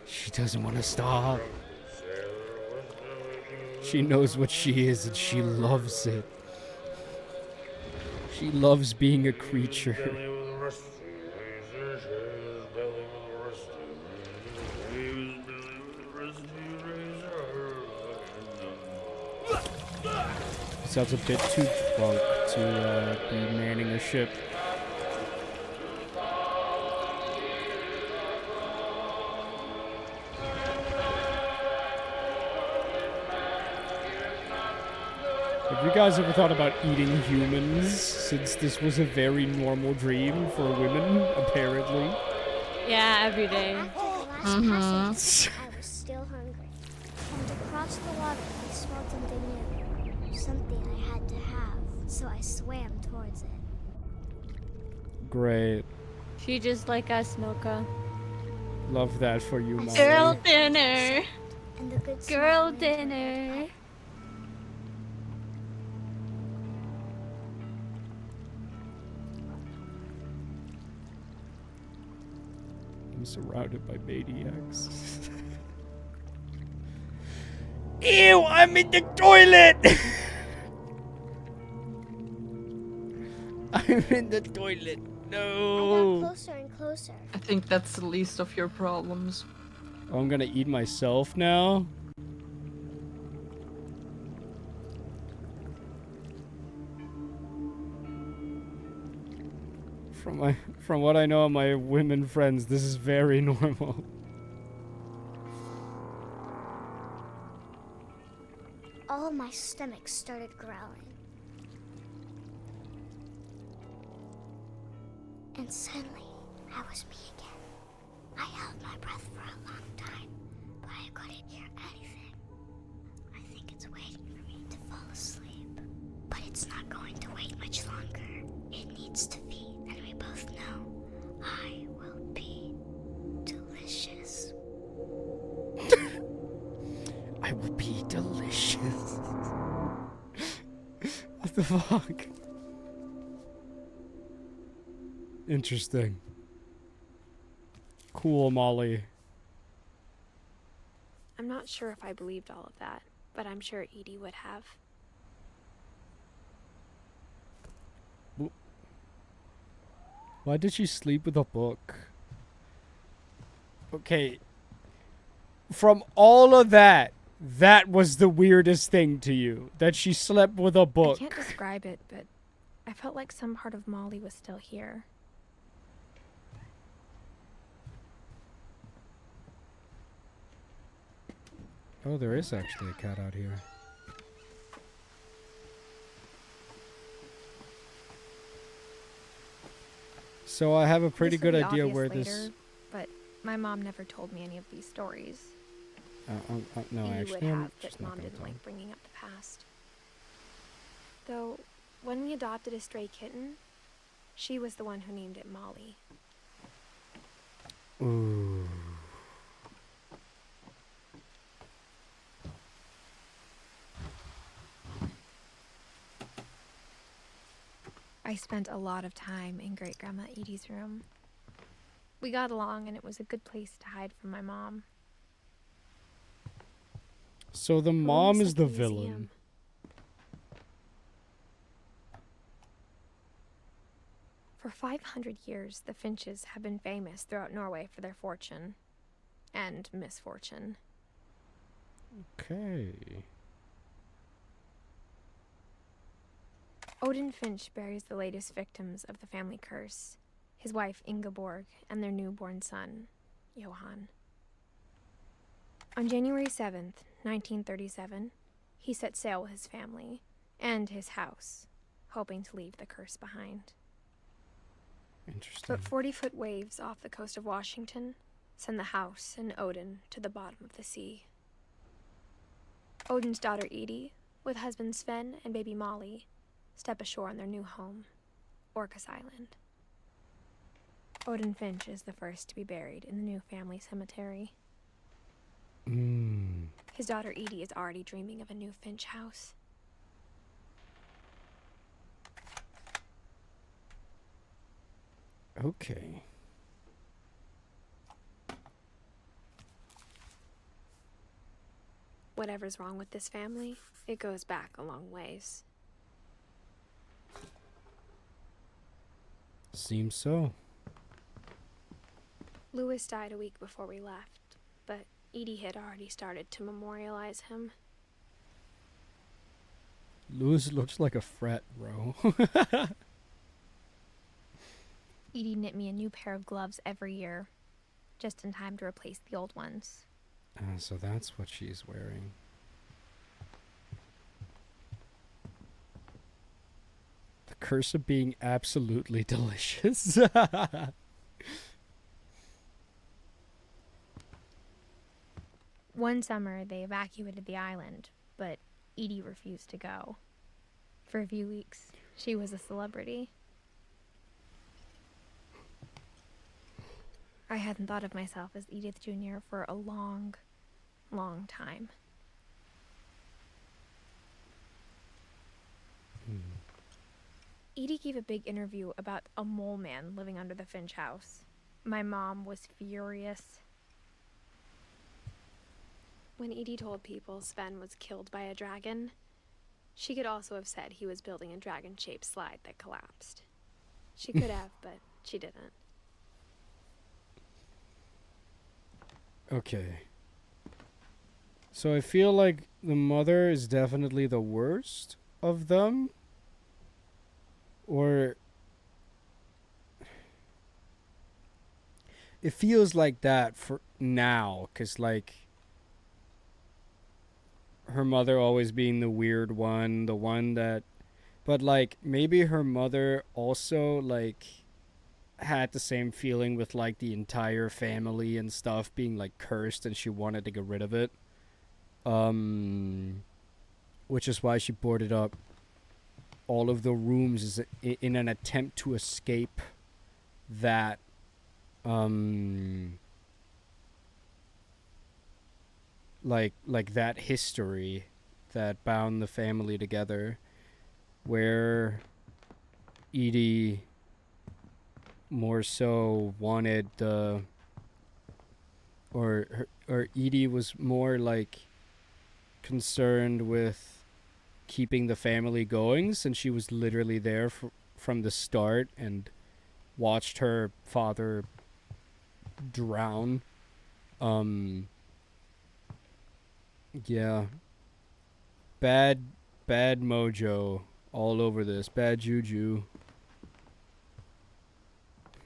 Speaker 1: She doesn't want to stop. She knows what she is and she loves it. She loves being a creature. Sounds a bit too drunk to be manning a ship. Have you guys ever thought about eating humans, since this was a very normal dream for women, apparently?
Speaker 2: Yeah, every day.
Speaker 6: After the last passage, I was still hungry. And across the water, I smelled something new. Something I had to have, so I swam towards it.
Speaker 1: Great.
Speaker 2: She just like us, Mocha.
Speaker 1: Love that for you, Molly.
Speaker 2: Girl dinner.
Speaker 6: And the good smell
Speaker 2: Girl
Speaker 6: made her
Speaker 2: dinner.
Speaker 1: I'm surrounded by maniacs. Ew, I'm in the toilet! I'm in the toilet.
Speaker 6: I got
Speaker 1: No.
Speaker 6: closer and closer.
Speaker 5: I think that's the least of your problems.
Speaker 1: Oh, I'm gonna eat myself now? From what I know of my women friends, this is very normal.
Speaker 6: All my stomach started growling. And suddenly, I was me again. I held my breath for a long time, but I couldn't hear anything. I think it's waiting for me to fall asleep. But it's not going to wait much longer. It needs to feed, and we both know I will be delicious.
Speaker 1: I will be delicious. What the fuck? Interesting. Cool, Molly.
Speaker 3: I'm not sure if I believed all of that, but I'm sure Edie would have.
Speaker 1: Why did she sleep with a book? Okay. From all of that, that was the weirdest thing to you. That she slept with a book.
Speaker 3: I can't describe it, but I felt like some part of Molly was still here.
Speaker 1: Oh, there is actually a cat out here. So I have a pretty
Speaker 3: This will
Speaker 1: good
Speaker 3: be
Speaker 1: idea
Speaker 3: obvious
Speaker 1: where
Speaker 3: later,
Speaker 1: this...
Speaker 3: But my mom never told me any of these stories.
Speaker 1: no,
Speaker 3: Edie
Speaker 1: actually,
Speaker 3: would
Speaker 1: I'm
Speaker 3: have,
Speaker 1: just
Speaker 3: but
Speaker 1: not
Speaker 3: Mom
Speaker 1: gonna
Speaker 3: didn't
Speaker 1: tell.
Speaker 3: like bringing up the past. Though, when we adopted a stray kitten, she was the one who named it Molly.
Speaker 1: Ooh.
Speaker 3: I spent a lot of time in Great Grandma Edie's room. We got along, and it was a good place to hide from my mom.
Speaker 1: So the
Speaker 3: Her room
Speaker 1: mom
Speaker 3: was
Speaker 1: is
Speaker 3: like
Speaker 1: the
Speaker 3: a
Speaker 1: villain.
Speaker 3: museum. For 500 years, the Finches have been famous throughout Norway for their fortune and misfortune.
Speaker 1: Okay.
Speaker 3: Odin Finch buries the latest victims of the family curse, his wife Ingeborg and their newborn son, Johan. On January 7th, 1937, he set sail with his family and his house, hoping to leave the curse behind.
Speaker 1: Interesting.
Speaker 3: But 40-foot waves off the coast of Washington send the house and Odin to the bottom of the sea. Odin's daughter Edie, with husband Sven and baby Molly, step ashore on their new home, Orcas Island. Odin Finch is the first to be buried in the new family cemetery. His daughter Edie is already dreaming of a new Finch house.
Speaker 1: Okay.
Speaker 3: Whatever's wrong with this family, it goes back a long ways.
Speaker 1: Seems so.
Speaker 3: Louis died a week before we left, but Edie had already started to memorialize him.
Speaker 1: Louis looks like a frat, bro.
Speaker 3: Edie knit me a new pair of gloves every year, just in time to replace the old ones.
Speaker 1: So that's what she's wearing. The curse of being absolutely delicious.
Speaker 3: One summer, they evacuated the island, but Edie refused to go. For a few weeks, she was a celebrity. I hadn't thought of myself as Edith Jr. for a long, long time. Edie gave a big interview about a mole man living under the Finch house. My mom was furious. When Edie told people Sven was killed by a dragon, she could also have said he was building a dragon-shaped slide that collapsed. She could have, but she didn't.
Speaker 1: Okay. So I feel like the mother is definitely the worst of them. Or it feels like that for now, cause like her mother always being the weird one, the one that, but like maybe her mother also like had the same feeling with like the entire family and stuff being like cursed, and she wanted to get rid of it. Which is why she boarded up all of the rooms in an attempt to escape that like that history that bound the family together, where Edie more so wanted or Edie was more like concerned with keeping the family going, since she was literally there from the start and watched her father drown. Yeah. Bad mojo all over this. Bad juju.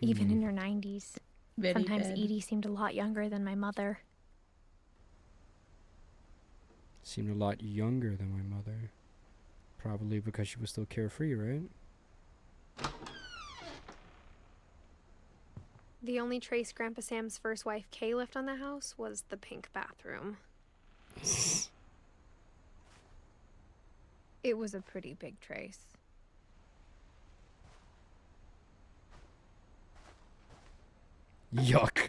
Speaker 3: Even in her 90s.
Speaker 5: Very
Speaker 3: Sometimes
Speaker 5: bad.
Speaker 3: Edie seemed a lot younger than my mother.
Speaker 1: Seemed a lot younger than my mother. Probably because she was still carefree, right?
Speaker 3: The only trace Grandpa Sam's first wife, Kay, left on the house was the pink bathroom. It was a pretty big trace.
Speaker 1: Yuck.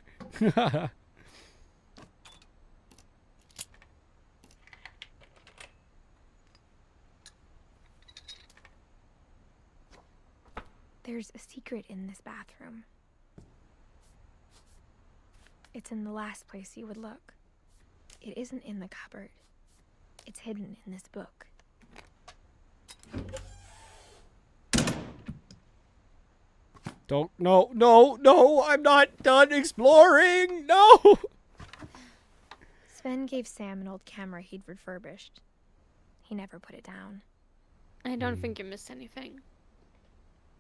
Speaker 3: There's a secret in this bathroom. It's in the last place you would look. It isn't in the cupboard. It's hidden in this book.
Speaker 1: Don't, no, I'm not done exploring, no!
Speaker 3: Sven gave Sam an old camera he'd refurbished. He never put it down.
Speaker 2: I don't think you missed anything.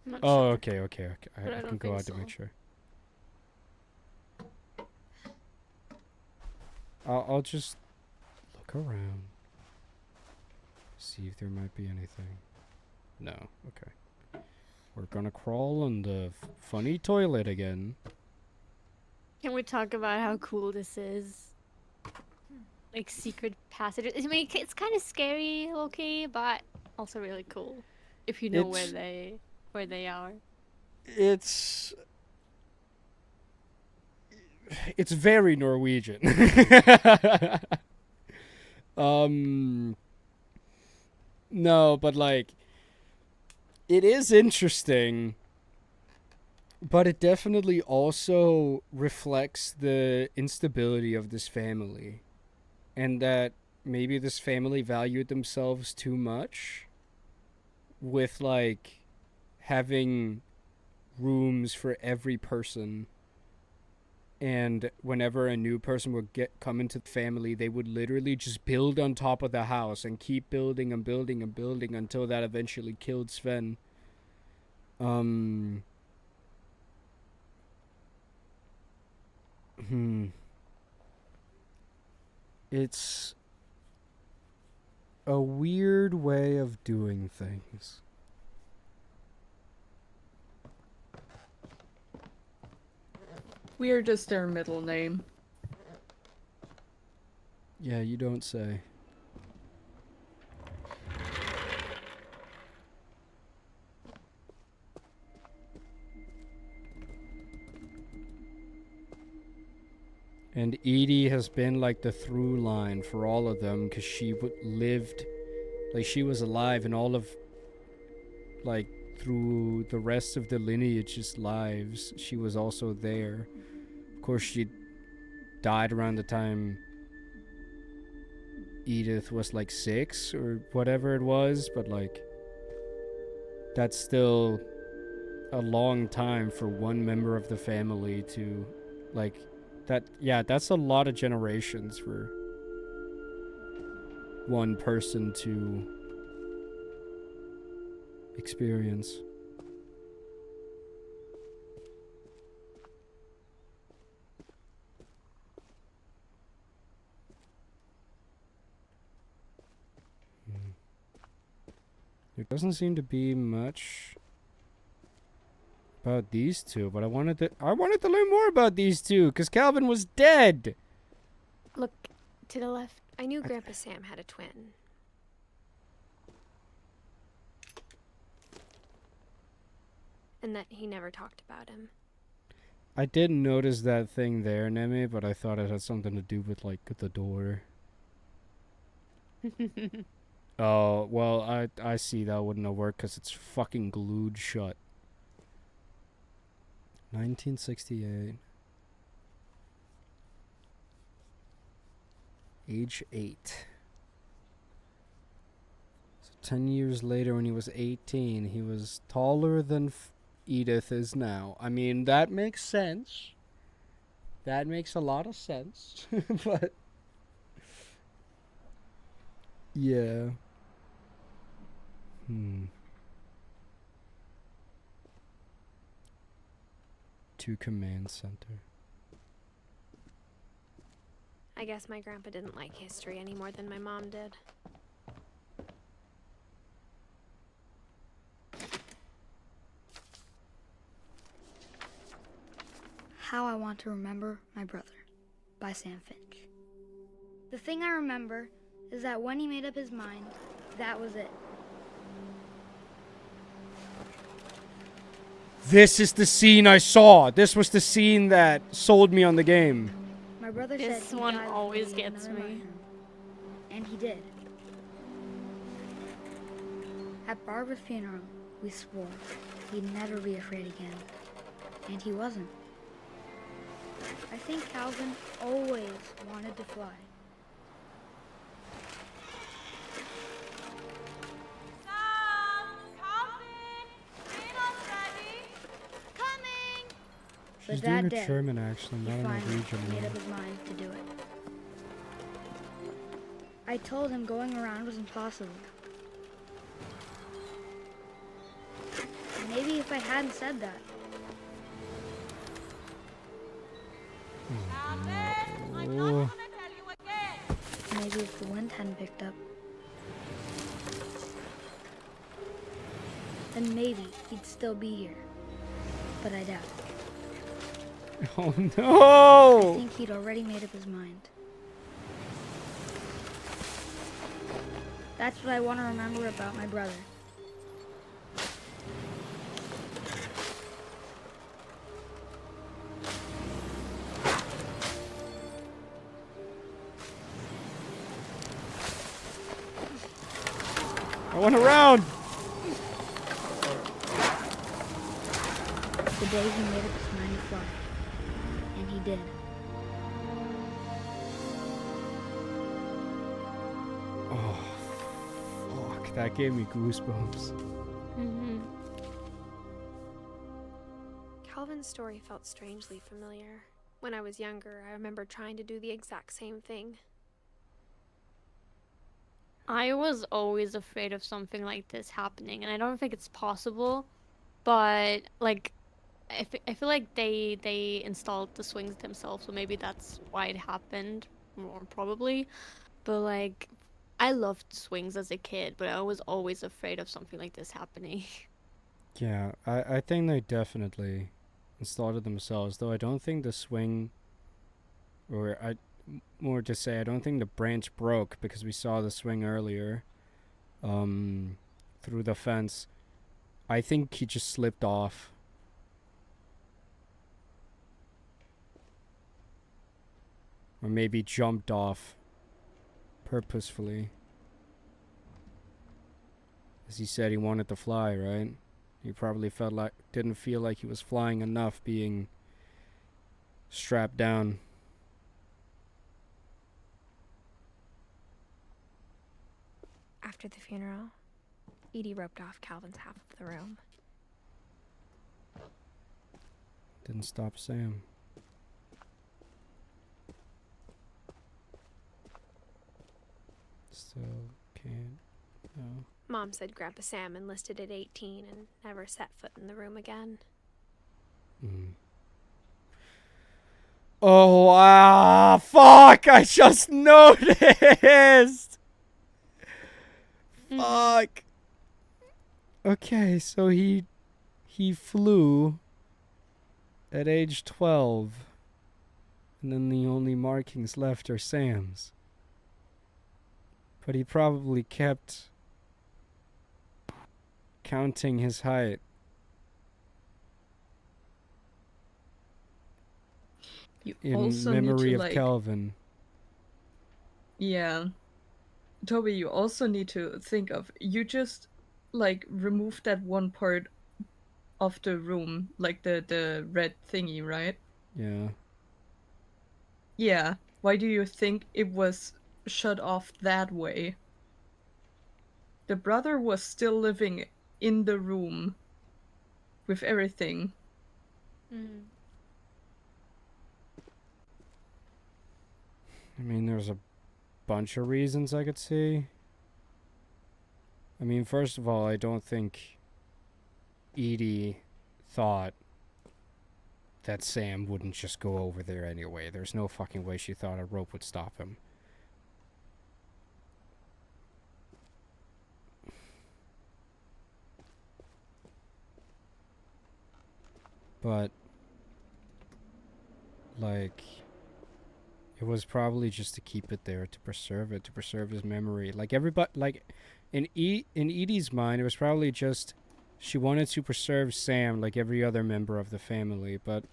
Speaker 2: I'm not
Speaker 1: Oh,
Speaker 2: sure.
Speaker 1: okay.
Speaker 2: But I
Speaker 1: I can
Speaker 2: don't
Speaker 1: go
Speaker 2: think
Speaker 1: out to make
Speaker 2: so.
Speaker 1: sure. I'll just look around. See if there might be anything. No, okay. We're gonna crawl on the funny toilet again.
Speaker 2: Can we talk about how cool this is? Like secret passages. I mean, it's kind of scary, okay, but also really cool if you know where they are.
Speaker 1: It's very Norwegian. No, but like it is interesting, but it definitely also reflects the instability of this family, and that maybe this family valued themselves too much with like having rooms for every person, and whenever a new person would come into the family, they would literally just build on top of the house and keep building and building and building until that eventually killed Sven. It's a weird way of doing things.
Speaker 5: Weird is their middle name.
Speaker 1: Yeah, you don't say. And Edie has been like the through line for all of them, because she lived, like she was alive in all of, like through the rest of the lineage's lives. She was also there. Of course, she died around the time Edith was like 6 or whatever it was, but like that's still a long time for one member of the family to like that's a lot of generations for one person to experience. There doesn't seem to be much about these two, but I wanted to learn more about these two because Calvin was dead.
Speaker 2: Look to the left.
Speaker 3: I knew Grandpa Sam had a twin. And that he never talked about him.
Speaker 1: I didn't notice that thing there, Nemi, but I thought it had something to do with like the door. Oh, well, I see that wouldn't have worked because it's fucking glued shut. 1968. Age 8. So 10 years later when he was 18, he was taller than Edith is now. I mean, that makes sense. That makes a lot of sense. But yeah. To command center.
Speaker 3: I guess my grandpa didn't like history any more than my mom did.
Speaker 8: How I Want to Remember My Brother by Sam Finch. The thing I remember is that when he made up his mind, that was it.
Speaker 1: This is the scene I saw. This was the scene that sold me on the game.
Speaker 8: My brother said
Speaker 2: This
Speaker 8: he'd
Speaker 2: one
Speaker 8: die before
Speaker 2: always
Speaker 8: he ate
Speaker 2: gets
Speaker 8: another
Speaker 2: me.
Speaker 8: mushroom. And he did. At Barbara's funeral, we swore he'd never be afraid again. And he wasn't. I think Calvin always wanted to fly.
Speaker 7: Sam! Calvin! Dinner's ready!
Speaker 8: Coming!
Speaker 1: She's
Speaker 8: But that
Speaker 1: doing a
Speaker 8: day,
Speaker 1: German accent,
Speaker 8: he
Speaker 1: not a
Speaker 8: finally
Speaker 1: Norwegian
Speaker 8: made
Speaker 1: one.
Speaker 8: up his mind to do it. I told him going around was impossible. Maybe if I hadn't said that,
Speaker 7: Calvin! I'm not
Speaker 1: Oh.
Speaker 7: gonna tell you again!
Speaker 8: maybe if the wind hadn't picked up, then maybe he'd still be here. But I doubt it.
Speaker 1: Oh
Speaker 8: I
Speaker 1: no!
Speaker 8: think he'd already made up his mind. That's what I want to remember about my brother.
Speaker 1: I went around!
Speaker 8: The day he made up his mind to fly. And he did.
Speaker 1: Oh, fuck. That gave me goosebumps.
Speaker 3: Calvin's story felt strangely familiar. When I was younger, I remember trying to do the exact same thing.
Speaker 2: I was always afraid of something like this happening, and I don't think it's possible, but like I feel like they installed the swings themselves, so maybe that's why it happened, more probably. But like I loved swings as a kid, but I was always afraid of something like this happening.
Speaker 1: Yeah, I think they definitely installed it themselves, though I don't think the swing, or more to say, I don't think the branch broke because we saw the swing earlier through the fence. I think he just slipped off. Or maybe jumped off purposefully. As he said, he wanted to fly, right? He probably didn't feel like he was flying enough being strapped down.
Speaker 3: After the funeral, Edie roped off Calvin's half of the room.
Speaker 1: Didn't stop Sam. so can't. No.
Speaker 3: Mom said Grandpa Sam enlisted at 18 and never set foot in the room again.
Speaker 1: Oh wow! Fuck! I just noticed. Fuck. Okay, so he flew at age 12, and then the only markings left are Sam's. But he probably kept counting his height.
Speaker 5: You
Speaker 1: In
Speaker 5: also
Speaker 1: memory
Speaker 5: need to,
Speaker 1: of
Speaker 5: like,
Speaker 1: Calvin.
Speaker 5: Yeah. Toby, you also need to think of, you just, like, remove that one part of the room, like the red thingy, right?
Speaker 1: Yeah.
Speaker 5: Yeah. Why do you think it was shut off that way? The brother was still living in the room with everything.
Speaker 1: I mean, there's a bunch of reasons I could see. I mean, first of all, I don't think Edie thought that Sam wouldn't just go over there anyway. There's no fucking way she thought a rope would stop him. But, like, it was probably just to keep it there, to preserve it, to preserve his memory. Like, everybody, like, in Edie's mind, it was probably just she wanted to preserve Sam like every other member of the family. But,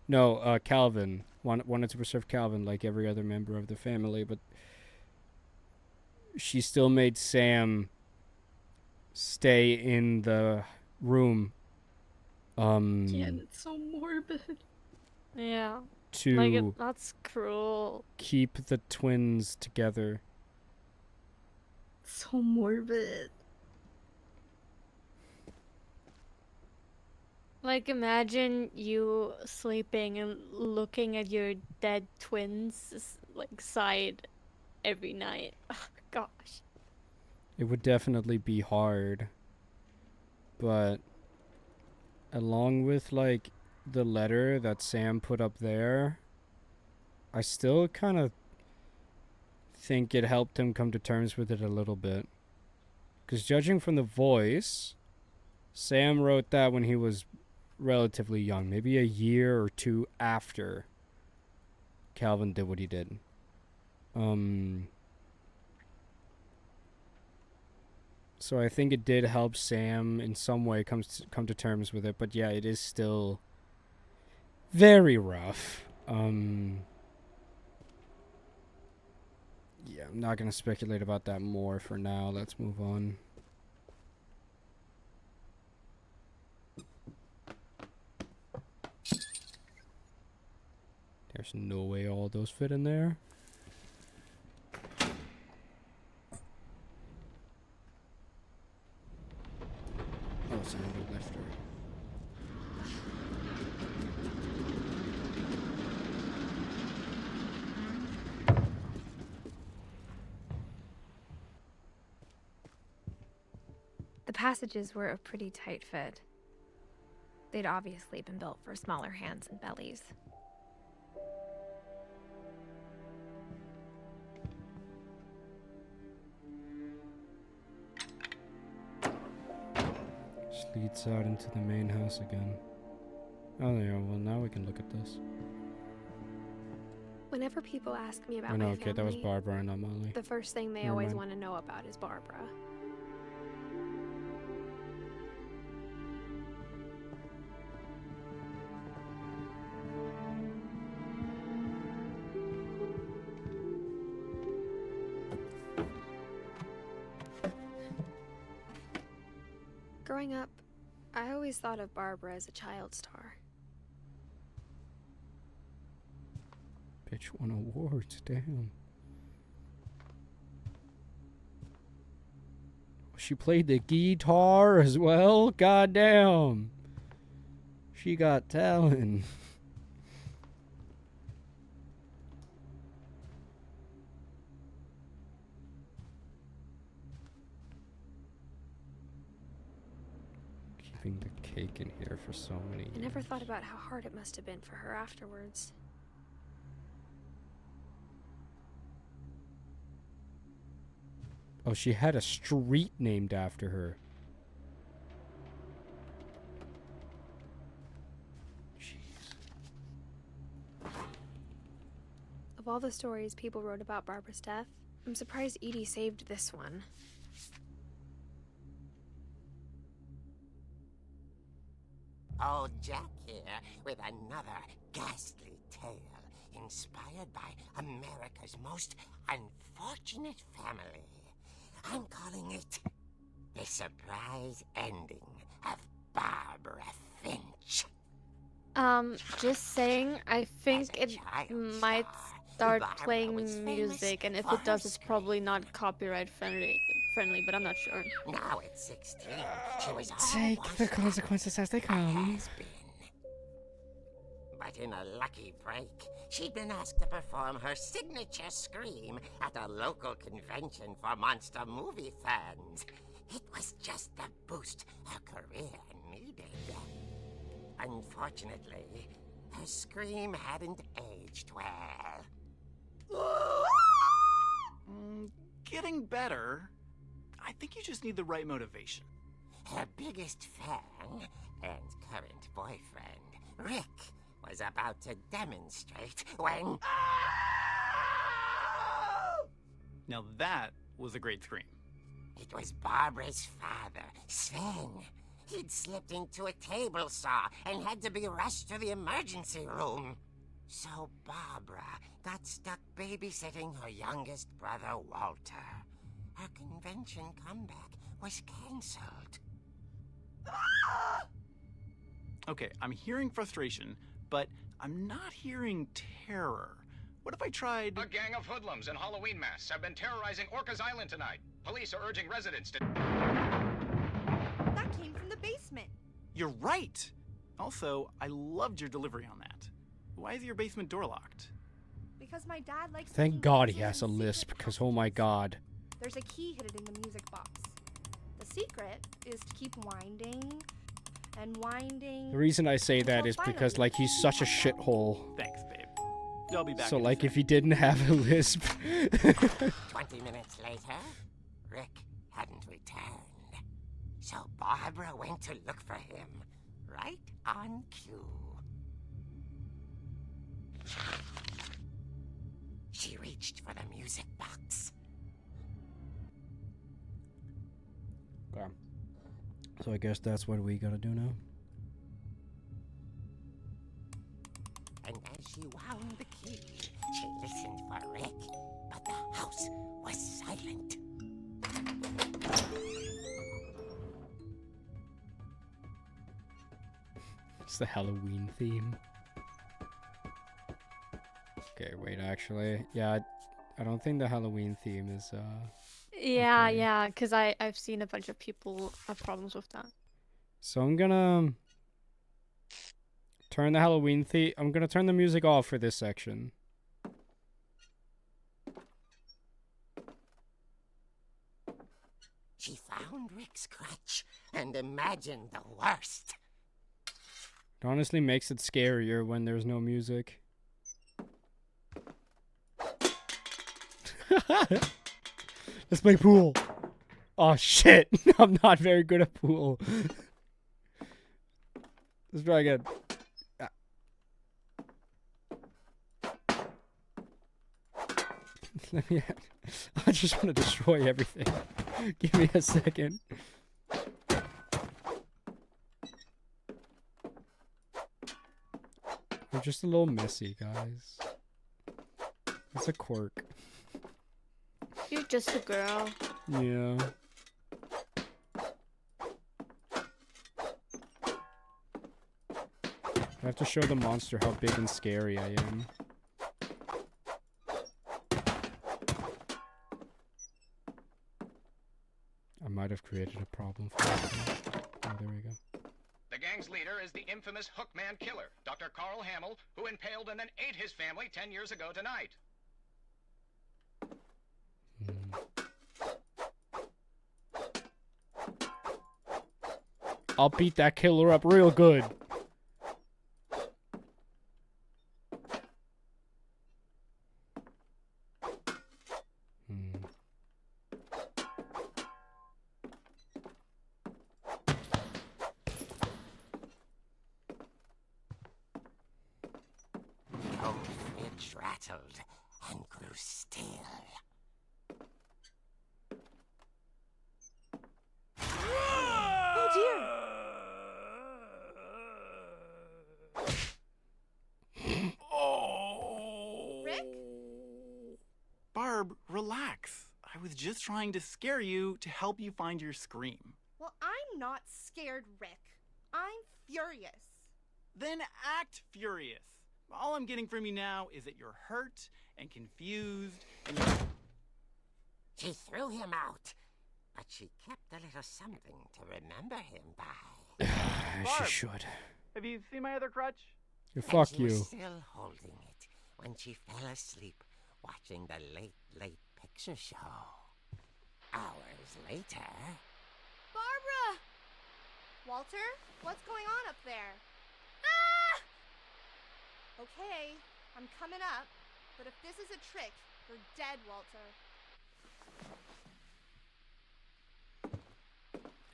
Speaker 1: no, Calvin. Wanted to preserve Calvin like every other member of the family. But she still made Sam stay in the room.
Speaker 5: Yeah, and it's so morbid.
Speaker 2: Yeah.
Speaker 1: To
Speaker 2: Like, that's cruel.
Speaker 1: keep the twins together.
Speaker 5: So morbid.
Speaker 2: Like, imagine you sleeping and looking at your dead twins, like, side every night. Oh, gosh.
Speaker 1: It would definitely be hard. But along with, like, the letter that Sam put up there, I still kind of think it helped him come to terms with it a little bit. Because judging from the voice, Sam wrote that when he was relatively young, maybe a year or two after Calvin did what he did. So I think it did help Sam in some way come to terms with it, but yeah, it is still very rough. Yeah, I'm not gonna speculate about that more for now. Let's move on. There's no way all those fit in there. Oh, it's another lifter.
Speaker 3: The passages were a pretty tight fit. They'd obviously been built for smaller hands and bellies.
Speaker 1: Just leads out into the main house again. Oh, yeah, well, now we can look at this.
Speaker 3: Whenever people ask me about
Speaker 1: Oh, no,
Speaker 3: my
Speaker 1: okay,
Speaker 3: family,
Speaker 1: that was Barbara and not Molly.
Speaker 3: the first thing they
Speaker 1: Never
Speaker 3: always
Speaker 1: mind.
Speaker 3: want to know about is Barbara. Growing up, I always thought of Barbara as a child star.
Speaker 1: Bitch won awards, damn. She played the guitar as well? Goddamn. She got talent. leaving the cake in here for so many years.
Speaker 3: I never thought about how hard it must have been for her afterwards.
Speaker 1: Oh, she had a street named after her.
Speaker 3: Of all the stories people wrote about Barbara's death, I'm surprised Edie saved this one.
Speaker 9: Old Jack here with another ghastly tale inspired by America's most unfortunate family. I'm calling it The Surprise Ending of Barbara Finch.
Speaker 2: Just saying, I think
Speaker 9: As a
Speaker 2: it
Speaker 9: child
Speaker 2: might
Speaker 9: star,
Speaker 2: start
Speaker 9: Barbara
Speaker 2: playing
Speaker 9: was famous
Speaker 2: music, and if
Speaker 9: for
Speaker 2: it
Speaker 9: her
Speaker 2: does, it's
Speaker 9: scream.
Speaker 2: probably not copyright friendly, but I'm not sure.
Speaker 9: Now at 16, she was all
Speaker 1: Take the
Speaker 9: washed up.
Speaker 1: consequences as they come.
Speaker 9: Has been. But in a lucky break, she'd been asked to perform her signature scream at a local convention for monster movie fans. It was just the boost her career needed. Unfortunately, her scream hadn't aged well.
Speaker 10: Getting better. I think you just need the right motivation.
Speaker 9: Her biggest fan and current boyfriend, Rick, was about to demonstrate when...
Speaker 10: Now that was a great scream.
Speaker 9: It was Barbara's father, Sven. He'd slipped into a table saw and had to be rushed to the emergency room. So Barbara got stuck babysitting her youngest brother, Walter. Her convention comeback was cancelled.
Speaker 10: Okay, I'm hearing frustration, but I'm not hearing terror. What if I tried...
Speaker 11: A gang of hoodlums in Halloween masks have been terrorizing Orcas Island tonight. Police are urging residents to...
Speaker 7: That came from the basement.
Speaker 10: You're right! Also, I loved your delivery on that. Why is your basement door locked?
Speaker 7: Because my dad likes
Speaker 1: Thank
Speaker 7: making
Speaker 1: God he
Speaker 7: noises
Speaker 1: has a
Speaker 7: in secret
Speaker 1: lisp, because oh my
Speaker 7: passages.
Speaker 1: God.
Speaker 7: There's a key hidden in the music box. The secret is to keep winding and winding.
Speaker 1: The reason I say that
Speaker 7: until
Speaker 1: is because,
Speaker 7: finally
Speaker 1: like, he's such a shithole.
Speaker 10: Thanks, babe. I'll be back
Speaker 1: So,
Speaker 10: in a
Speaker 1: like,
Speaker 10: sec.
Speaker 1: if he didn't have a lisp...
Speaker 9: 20 minutes later, Rick hadn't returned. So Barbara went to look for him, right on cue. She reached for the music box.
Speaker 1: Okay. So I guess that's what we gotta do now.
Speaker 9: And as she wound the key, she listened for Rick, but the house was silent.
Speaker 1: It's the Halloween theme. Okay, wait, actually, yeah, I don't think the Halloween theme is,
Speaker 2: Yeah,
Speaker 1: Okay.
Speaker 2: yeah, because I've seen a bunch of people have problems with that.
Speaker 1: So I'm gonna turn the Halloween theme. I'm gonna turn the music off for this section.
Speaker 9: She found Rick's crutch and imagined the worst.
Speaker 1: It honestly makes it scarier when there's no music. Let's play pool. Oh shit, I'm not very good at pool. Let's try again. Ah. Let me. I just want to destroy everything. Give me a second. We're just a little messy, guys. It's a quirk.
Speaker 2: You're just a girl.
Speaker 1: Yeah. I have to show the monster how big and scary I am. I might have created a problem for myself. Oh, there we go.
Speaker 11: The gang's leader is the infamous Hookman Killer, Dr. Carl Hamill, who impaled and then ate his family 10 years ago tonight.
Speaker 1: I'll beat that killer up real good.
Speaker 9: The old fridge rattled and grew still.
Speaker 7: Oh dear! Rick?
Speaker 10: Barb, relax. I was just trying to scare you to help you find your scream.
Speaker 7: Well, I'm not scared, Rick. I'm furious.
Speaker 10: Then act furious. All I'm getting from you now is that you're hurt and confused and you're...
Speaker 9: She threw him out, but she kept a little something to remember him by.
Speaker 1: She should.
Speaker 10: Have you seen my other crutch?
Speaker 1: Fuck
Speaker 9: and she
Speaker 1: you.
Speaker 9: was still holding it when she fell asleep watching the late picture show. Hours later...
Speaker 7: Barbara! Walter, what's going on up there? Ah! Okay, I'm coming up, but if this is a trick, you're dead, Walter.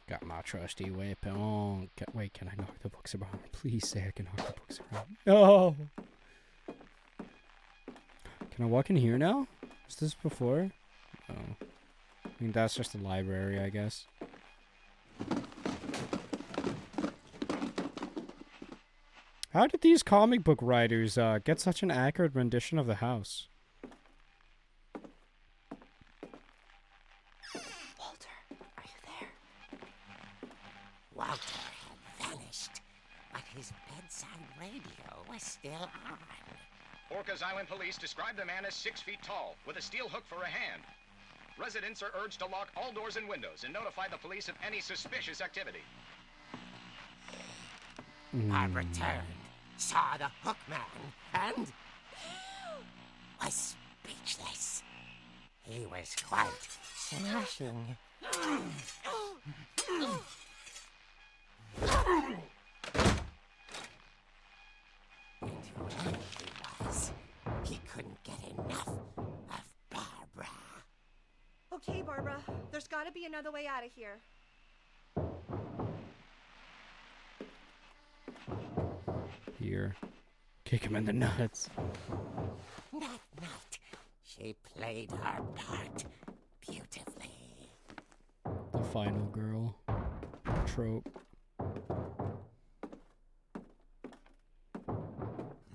Speaker 1: Got my trusty weapon. Wait, can I knock the books around? Please say I can knock the books around. No! Can I walk in here now? Was this before? Oh. I mean, that's just a library, I guess. How did these comic book writers get such an accurate rendition of the house?
Speaker 9: Walter, are you there? Walter had vanished, but his bedside radio was still on.
Speaker 11: Orcas Island police describe the man as 6 feet tall, with a steel hook for a hand. Residents are urged to lock all doors and windows and notify the police of any suspicious activity.
Speaker 9: Barbara turned, saw the hook man, and was speechless. He was quite smashing. And whoever he was, he couldn't get enough of Barbara.
Speaker 7: Okay, Barbara, there's gotta be another way out of here.
Speaker 1: Here. Kick him in the nuts.
Speaker 9: That night, she played her part beautifully.
Speaker 1: The final girl. Trope.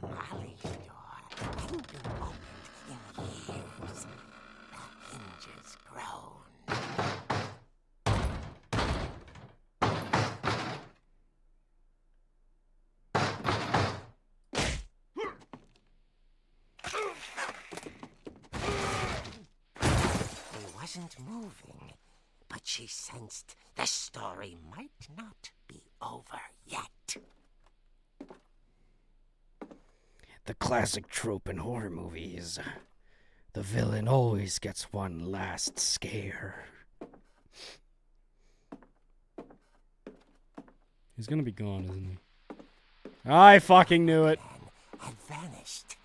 Speaker 9: Molly's door hadn't been opened in years. The hinges groaned. He wasn't moving, but she sensed the story might not be over yet.
Speaker 1: The classic trope in horror movies. The villain always gets one last scare. He's gonna be gone, isn't he? I fucking knew it.
Speaker 9: Had vanished.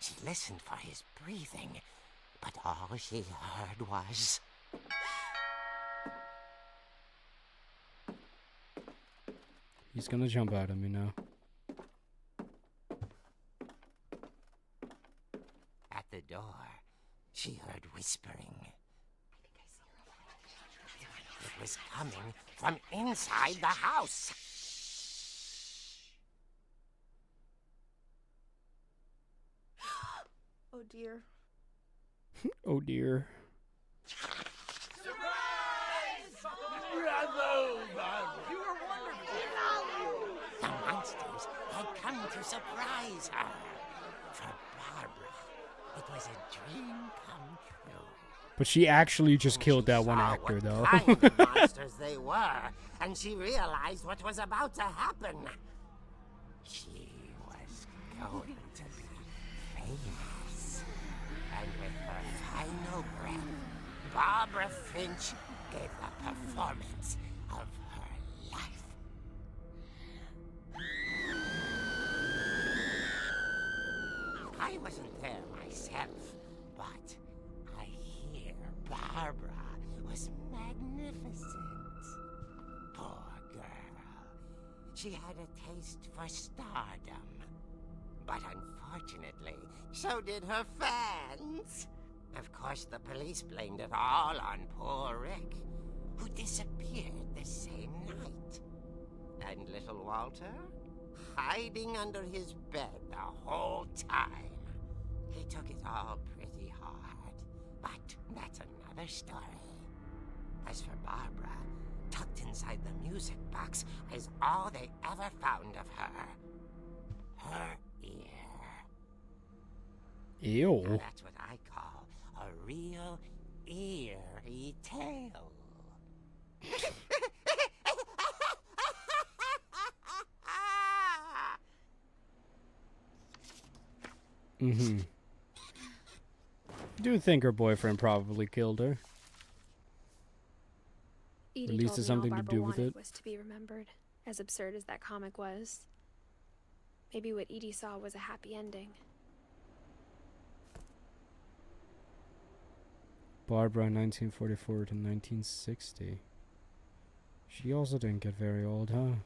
Speaker 9: She listened for his breathing, but all she heard was...
Speaker 1: He's gonna jump out at me now.
Speaker 9: At the door, she heard whispering. It was coming from inside the house.
Speaker 7: Oh dear.
Speaker 1: Oh dear.
Speaker 9: The monsters had come to surprise her. For Barbara, it was a dream come true.
Speaker 1: But she actually just killed that one
Speaker 9: Saw
Speaker 1: actor,
Speaker 9: what
Speaker 1: though.
Speaker 9: kind of monsters they were, and she realized what was about to happen. She was going to be famous. And with her final breath, Barbara Finch gave the performance of her life. she had a taste for stardom. But unfortunately, so did her fans. Of course, the police blamed it all on poor Rick, who disappeared the same night. And little Walter? Hiding under his bed the whole time. He took it all pretty hard. But that's another story. As for Barbara, tucked inside the music box is all they ever found of her. Her ear.
Speaker 1: Ew.
Speaker 9: Now that's what I call a real eerie tale.
Speaker 1: Mm-hmm. I do think her boyfriend probably killed her.
Speaker 3: Edie
Speaker 1: At least
Speaker 3: told
Speaker 1: it's
Speaker 3: me all
Speaker 1: something to
Speaker 3: Barbara
Speaker 1: do with
Speaker 3: wanted
Speaker 1: it.
Speaker 3: was to be remembered, as absurd as that comic was. Maybe what Edie saw was a happy ending.
Speaker 1: Barbara, 1944 to 1960. She also didn't get very old, huh?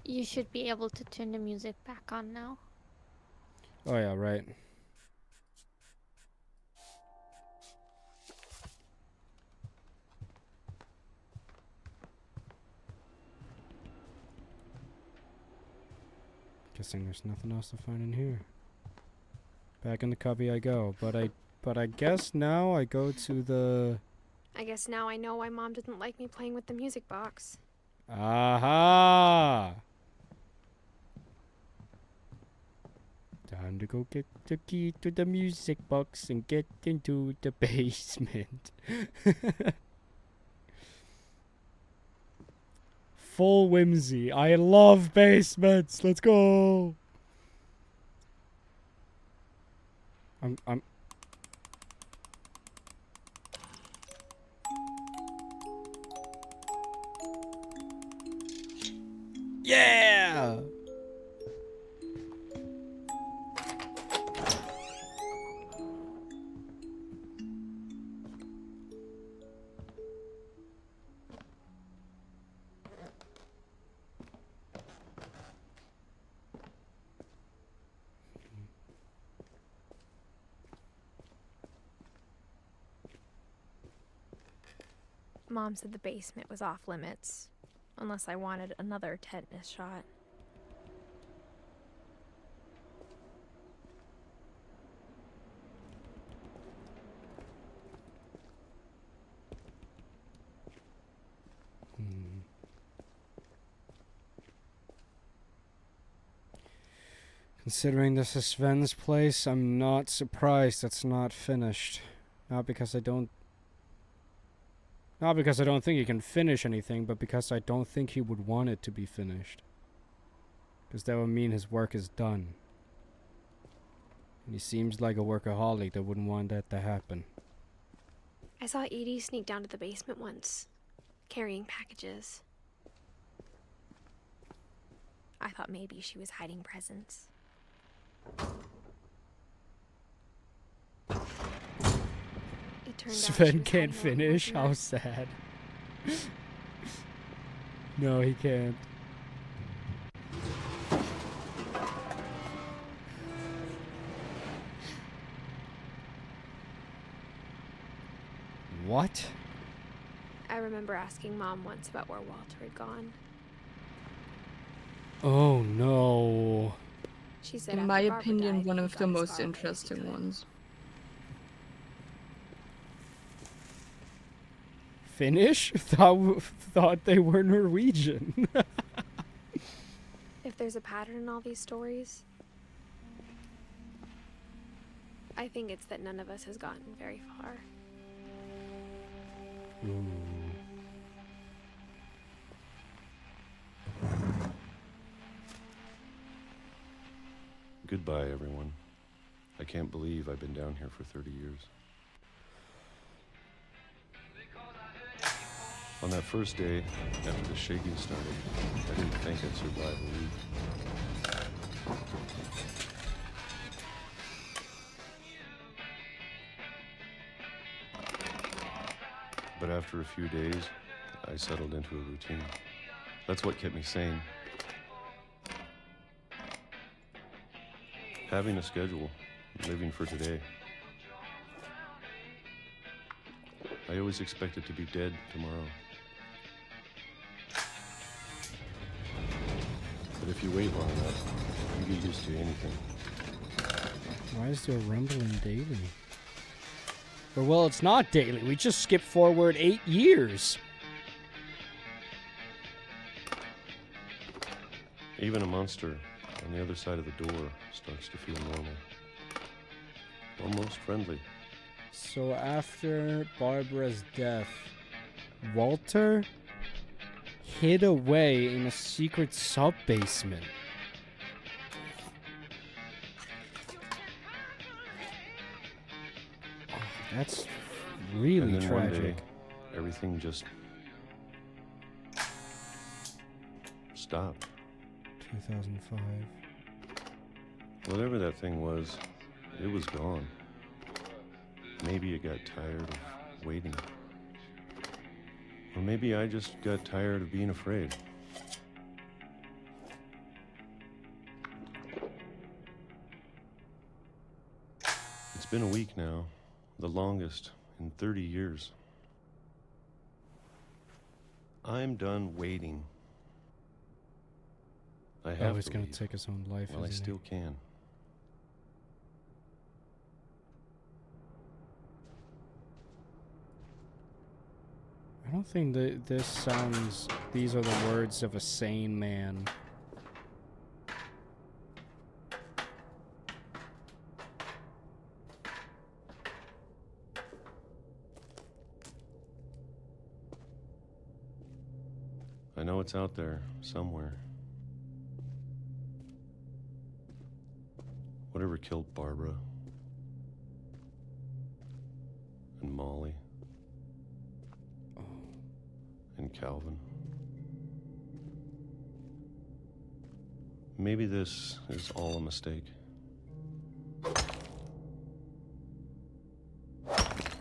Speaker 2: You should be able to turn the music back on now.
Speaker 1: Oh yeah, right. Guessing there's nothing else to find in here. Back in the cubby I go, but I guess now I go to the...
Speaker 3: I guess now I know why Mom didn't like me playing with the music box.
Speaker 1: Aha! Time to go get the key to the music box and get into the basement. Full whimsy. I love basements. Let's go. I'm Yeah!
Speaker 3: Mom said the basement was off limits, unless I wanted another tetanus shot.
Speaker 1: Considering this is Sven's place, I'm not surprised it's not finished. Not because I don't think he can finish anything, but because I don't think he would want it to be finished. Because that would mean his work is done. And he seems like a workaholic that wouldn't want that to happen.
Speaker 3: I saw Edie sneak down to the basement once, carrying packages. I thought maybe she was hiding presents. It turned out she
Speaker 1: Sven
Speaker 3: was
Speaker 1: can't
Speaker 3: hiding
Speaker 1: finish?
Speaker 3: more
Speaker 1: How sad. No, he can't. What?
Speaker 3: I remember asking Mom once about where Walter had gone.
Speaker 1: Oh no.
Speaker 3: She said
Speaker 5: In
Speaker 3: after
Speaker 5: my
Speaker 3: Barbara
Speaker 5: opinion,
Speaker 3: died,
Speaker 5: one
Speaker 3: he
Speaker 5: of
Speaker 3: got
Speaker 5: the
Speaker 3: as
Speaker 5: most
Speaker 3: far away as he
Speaker 5: interesting
Speaker 3: could.
Speaker 5: ones.
Speaker 1: Finnish? Thought they were Norwegian.
Speaker 3: If there's a pattern in all these stories, I think it's that none of us has gotten very far.
Speaker 12: Goodbye, everyone. I can't believe I've been down here for 30 years. On that first day, after the shaking started, I didn't think I'd survive a week. But after a few days, I settled into a routine. That's what kept me sane. Having a schedule, living for today. I always expected to be dead tomorrow. But if you wait long enough, you get used to anything.
Speaker 1: Why is there rumbling daily? Or, well, it's not daily. We just skipped forward 8 years.
Speaker 12: Even a monster on the other side of the door starts to feel normal. Almost friendly.
Speaker 1: So after Barbara's death, Walter hid away in a secret sub-basement. Oh, that's really
Speaker 12: and then
Speaker 1: tragic.
Speaker 12: One day, everything just stopped.
Speaker 1: 2005.
Speaker 12: Whatever that thing was, it was gone. Maybe it got tired of waiting. Or maybe I just got tired of being afraid. It's been a week now, the longest in 30 years. I'm done waiting. I have
Speaker 1: Oh, he's
Speaker 12: to
Speaker 1: gonna
Speaker 12: leave
Speaker 1: take his own life,
Speaker 12: while I
Speaker 1: isn't he?
Speaker 12: still can.
Speaker 1: I don't think that this sounds... These are the words of a sane man.
Speaker 12: I know it's out there, somewhere. Whatever killed Barbara. And Molly. And Calvin. Maybe this is all a mistake.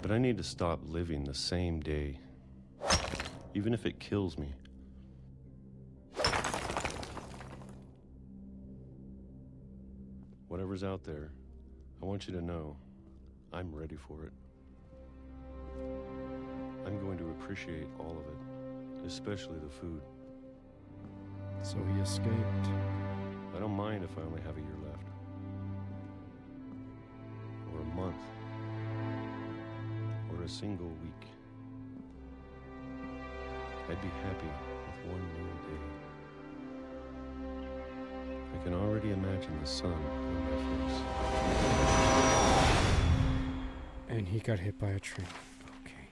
Speaker 12: But I need to stop living the same day. Even if it kills me. Whatever's out there, I want you to know I'm ready for it. I'm going to appreciate all of it, especially the food.
Speaker 1: So he escaped.
Speaker 12: I don't mind if I only have a year left. Or a month. Or a single week. I'd be happy with one new day. I can already imagine the sun on my face.
Speaker 1: And he got hit by a train. Okay.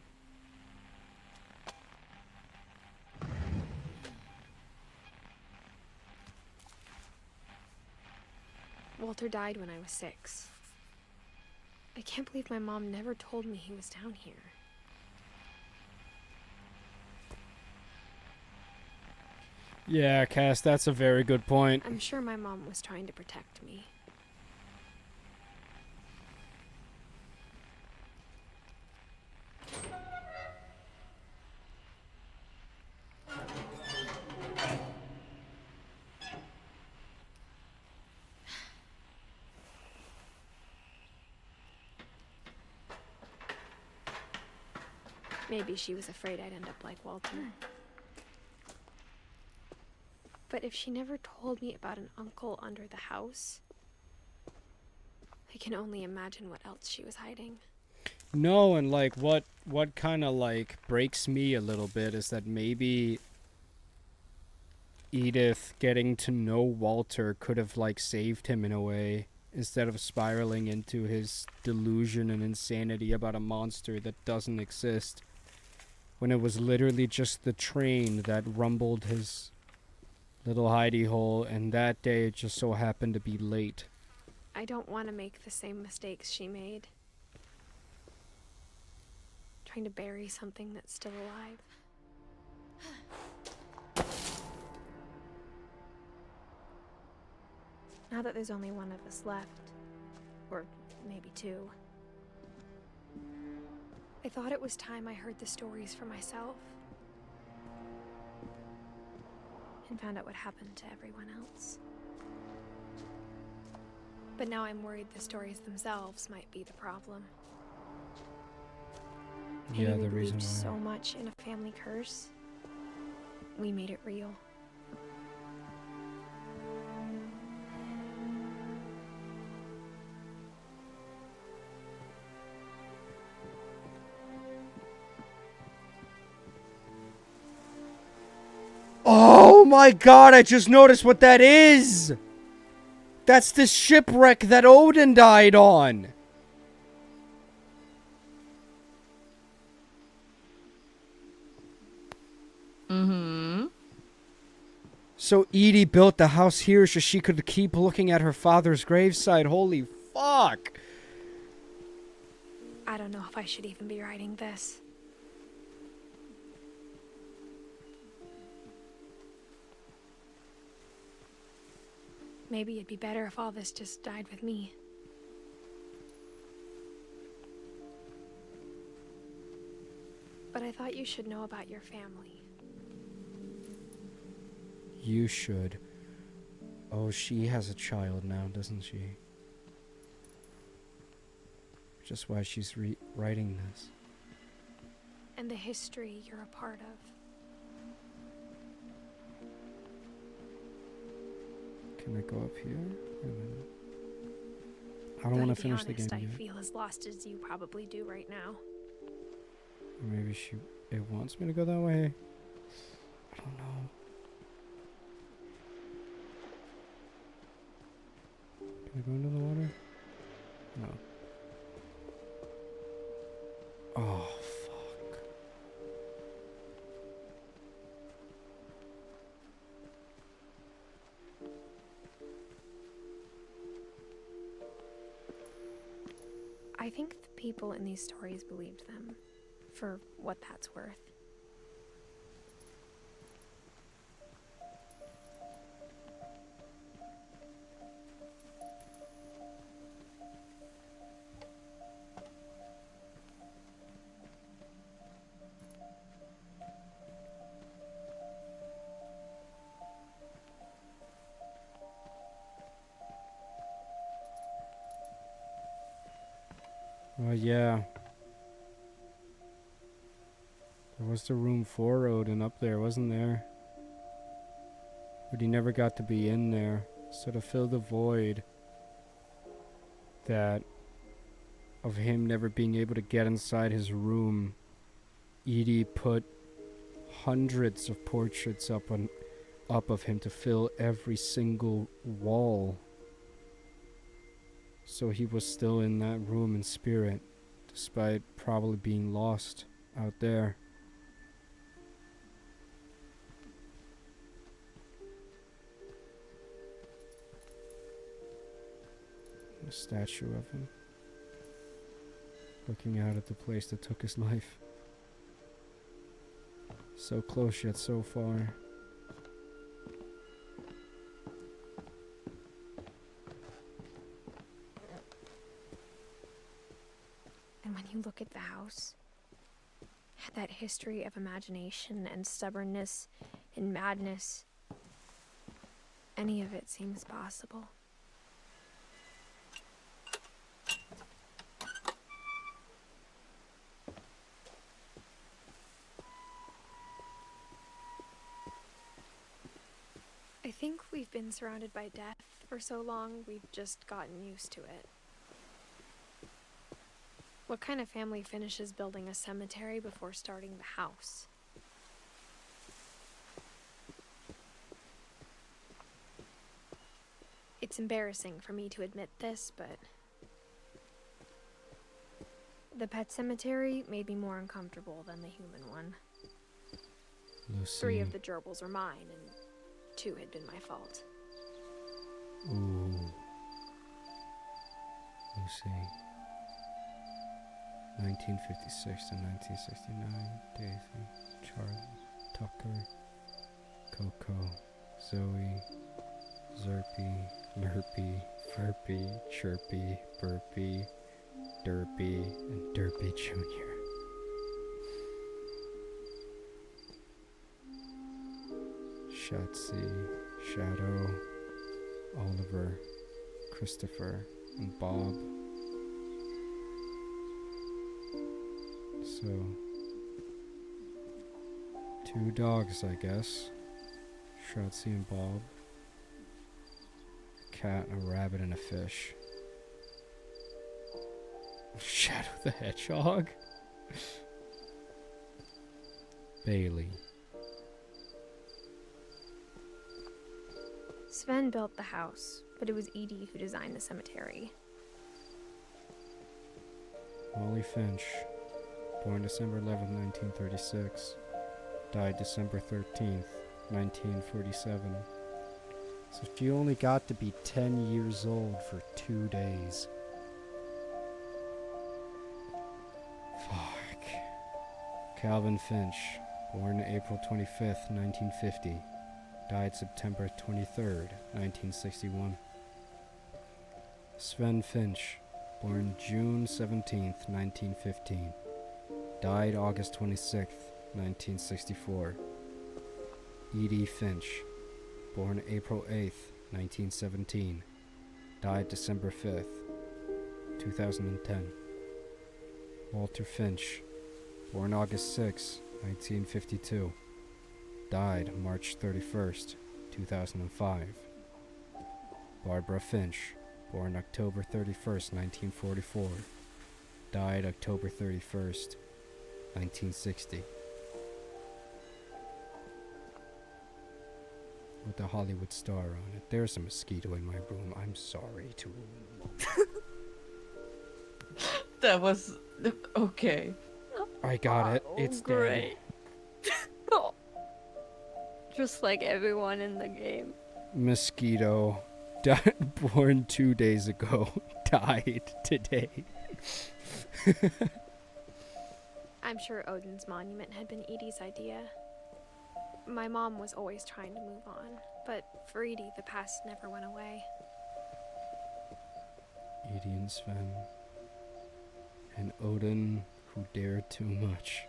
Speaker 3: Walter died when I was 6. I can't believe my mom never told me he was down here.
Speaker 1: Yeah, Cass, that's a very good point.
Speaker 3: I'm sure my mom was trying to protect me. Maybe she was afraid I'd end up like Walter. But if she never told me about an uncle under the house, I can only imagine what else she was hiding.
Speaker 1: No, and like what kind of like breaks me a little bit is that maybe Edith getting to know Walter could have like saved him in a way instead of spiraling into his delusion and insanity about a monster that doesn't exist when it was literally just the train that rumbled his little hidey hole, and that day it just so happened to be late.
Speaker 3: I don't want to make the same mistakes she made. Trying to bury something that's still alive. Now that there's only one of us left, or maybe 2, I thought it was time I heard the stories for myself. and found out what happened to everyone else. But now I'm worried the stories themselves might be the problem.
Speaker 1: Yeah,
Speaker 3: Maybe
Speaker 1: the
Speaker 3: we
Speaker 1: reason
Speaker 3: believed
Speaker 1: why.
Speaker 3: so much in a family curse, we made it real.
Speaker 1: Oh my god, I just noticed what that is! That's the shipwreck that Odin died on!
Speaker 5: Mm-hmm.
Speaker 1: So Edie built the house here so she could keep looking at her father's gravesite. Holy fuck!
Speaker 3: I don't know if I should even be writing this. Maybe it'd be better if all this just died with me. But I thought you should know about your family.
Speaker 1: You should. Oh, she has a child now, doesn't she? Just why she's writing this.
Speaker 3: And the history you're a part of.
Speaker 1: Can I go up here? Wait a minute. I don't want to finish the game
Speaker 3: I
Speaker 1: yet.
Speaker 3: feel as lost as you probably do right now.
Speaker 1: Or maybe it wants me to go that way. I don't know. Can I go into the water? No. Oh, fuck.
Speaker 3: I think the people in these stories believed them, for what that's worth.
Speaker 1: Well, yeah. There was the room for Odin up there, wasn't there? But he never got to be in there. So to fill the void that of him never being able to get inside his room, Edie put hundreds of portraits up of him to fill every single wall. So he was still in that room in spirit, despite probably being lost out there. A statue of him, looking out at the place that took his life. So close yet so far.
Speaker 3: And when you look at the house, that history of imagination and stubbornness and madness, any of it seems possible. I think we've been surrounded by death for so long, we've just gotten used to it. What kind of family finishes building a cemetery before starting the house? It's embarrassing for me to admit this, but the pet cemetery made me more uncomfortable than the human one.
Speaker 1: Lucy.
Speaker 3: 3 of the gerbils were mine, and 2 had been my fault.
Speaker 1: Ooh. Lucy. 1956 to 1969. Daisy. Charlie. Tucker. Coco. Zoe. Zerpy. Lurpy. Furpy. Chirpy. Burpy. Derpy. And Derpy Jr. Shatsy, Shadow, Oliver, Christopher, and Bob. So, 2 dogs, I guess. Shatsy and Bob. A cat, a rabbit, and a fish. Shadow the Hedgehog? Bailey.
Speaker 3: Sven built the house, but it was Edie who designed the cemetery.
Speaker 1: Molly Finch. Born December 11th, 1936. Died December 13th, 1947. So she only got to be 10 years old for 2 days. Fuck. Calvin Finch. Born April 25th, 1950. Died September 23rd, 1961. Sven Finch. Born June 17th, 1915. Died August 26th, 1964. Edie Finch. Born April 8th, 1917. Died December 5th, 2010. Walter Finch. Born August 6th, 1952. Died March 31st, 2005. Barbara Finch. Born October 31st, 1944. Died October 31st, 1960. With the Hollywood star on it. There's a mosquito in my room. I'm sorry to...
Speaker 5: That was... okay.
Speaker 1: I got it. It's
Speaker 2: great. Just like everyone in the game.
Speaker 1: Mosquito. Born 2 days ago. Died today.
Speaker 3: I'm sure Odin's monument had been Edie's idea. My mom was always trying to move on, but for Edie, the past never went away.
Speaker 1: Edie and Sven. And Odin, who dared too much.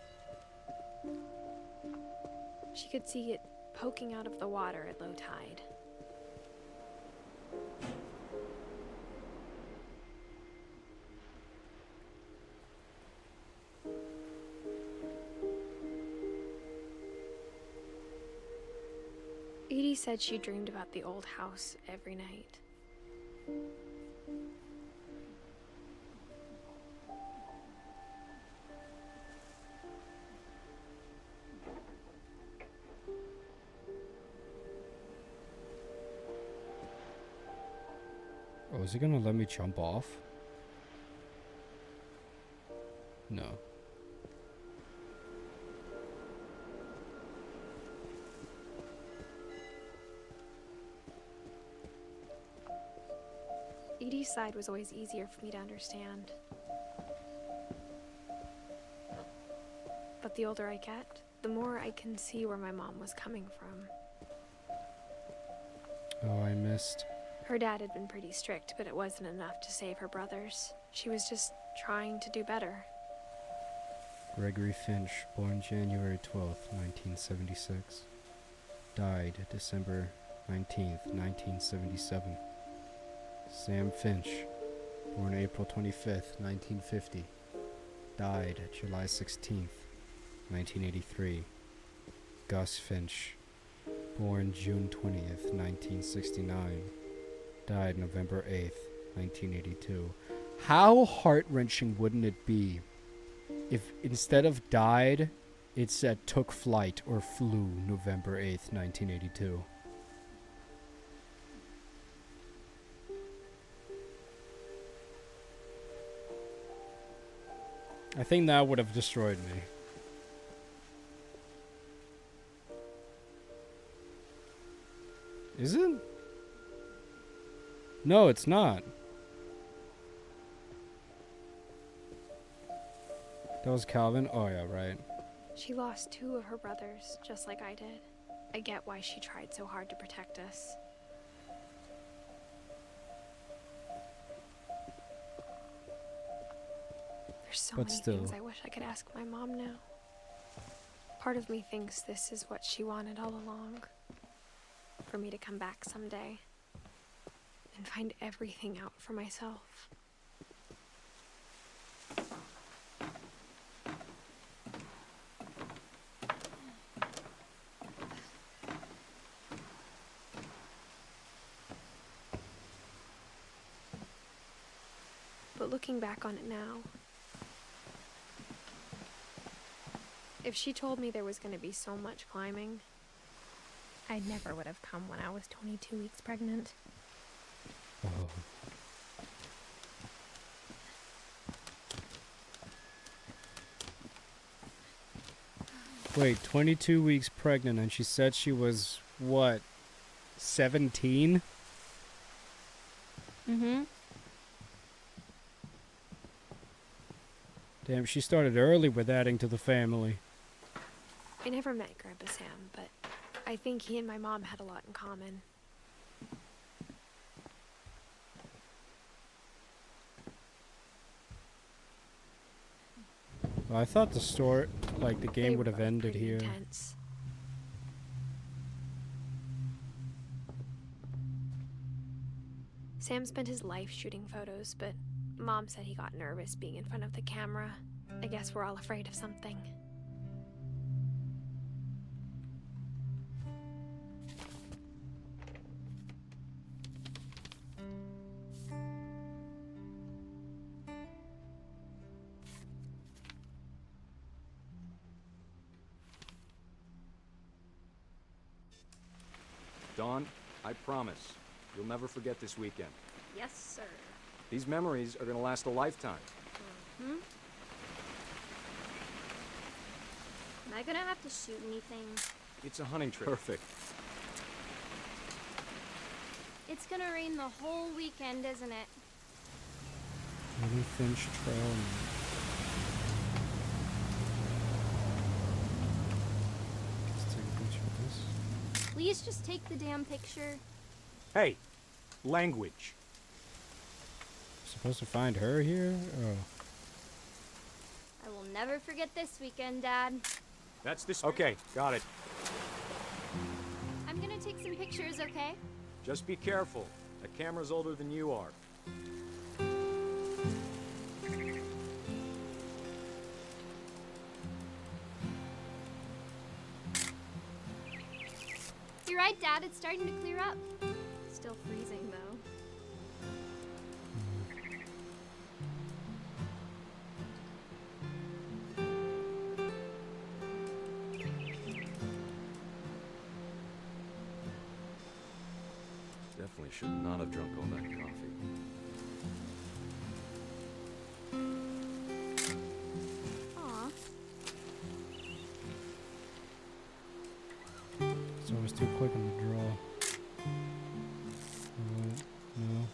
Speaker 3: She could see it poking out of the water at low tide. Edie said she dreamed about the old house every night.
Speaker 1: Oh, is it gonna let me jump off? No.
Speaker 3: Edie's side was always easier for me to understand. But the older I get, the more I can see where my mom was coming from.
Speaker 1: Oh, I missed.
Speaker 3: Her dad had been pretty strict, but it wasn't enough to save her brothers. She was just trying to do better.
Speaker 1: Gregory Finch, born January 12th, 1976. Died December 19th, 1977. Sam Finch, born April 25th, 1950. Died July 16th, 1983. Gus Finch, born June 20th, 1969. Died November 8th, 1982. How heart-wrenching wouldn't it be if instead of died, it said took flight or flew November 8th, 1982? I think that would have destroyed me. Is it? No, it's not. That was Calvin? Oh yeah, right.
Speaker 3: She lost 2 of her brothers, just like I did. I get why she tried so hard to protect us. There's so many things I wish I could ask my mom now. Part of me thinks this is what she wanted all along. for me to come back someday and find everything out for myself. But looking back on it now, if she told me there was going to be so much climbing, I never would have come when I was 22 weeks pregnant.
Speaker 1: Oh. Wait, 22 weeks pregnant, and she said she was, what, 17?
Speaker 2: Mm-hmm.
Speaker 1: Damn, she started early with adding to the family.
Speaker 3: I never met Grandpa Sam, but I think he and my mom had a lot in common.
Speaker 1: Well, I thought the story, like the
Speaker 3: They
Speaker 1: game
Speaker 3: were
Speaker 1: would have
Speaker 3: both
Speaker 1: ended
Speaker 3: pretty
Speaker 1: here.
Speaker 3: intense. Sam spent his life shooting photos, but Mom said he got nervous being in front of the camera. I guess we're all afraid of something.
Speaker 13: Dawn, I promise, you'll never forget this weekend.
Speaker 2: Yes, sir.
Speaker 13: These memories are gonna last a lifetime.
Speaker 2: Hmm? Am I gonna have to shoot anything?
Speaker 13: It's a hunting trip. Perfect.
Speaker 2: It's gonna rain the whole weekend, isn't it?
Speaker 1: Edith Finch Trail. Let's take a picture of this.
Speaker 2: Please just take the damn picture.
Speaker 13: Hey, language.
Speaker 1: Supposed to find her here? Oh.
Speaker 2: I will never forget this weekend, Dad.
Speaker 13: That's this. Okay, got it.
Speaker 2: I'm gonna take some pictures, okay?
Speaker 13: Just be careful. That camera's older than you are.
Speaker 2: You're right, Dad. It's starting to clear up. Still freezing, though.
Speaker 12: Definitely should not have drunk all that coffee.
Speaker 2: Aw.
Speaker 1: It's always too quick on the draw. No.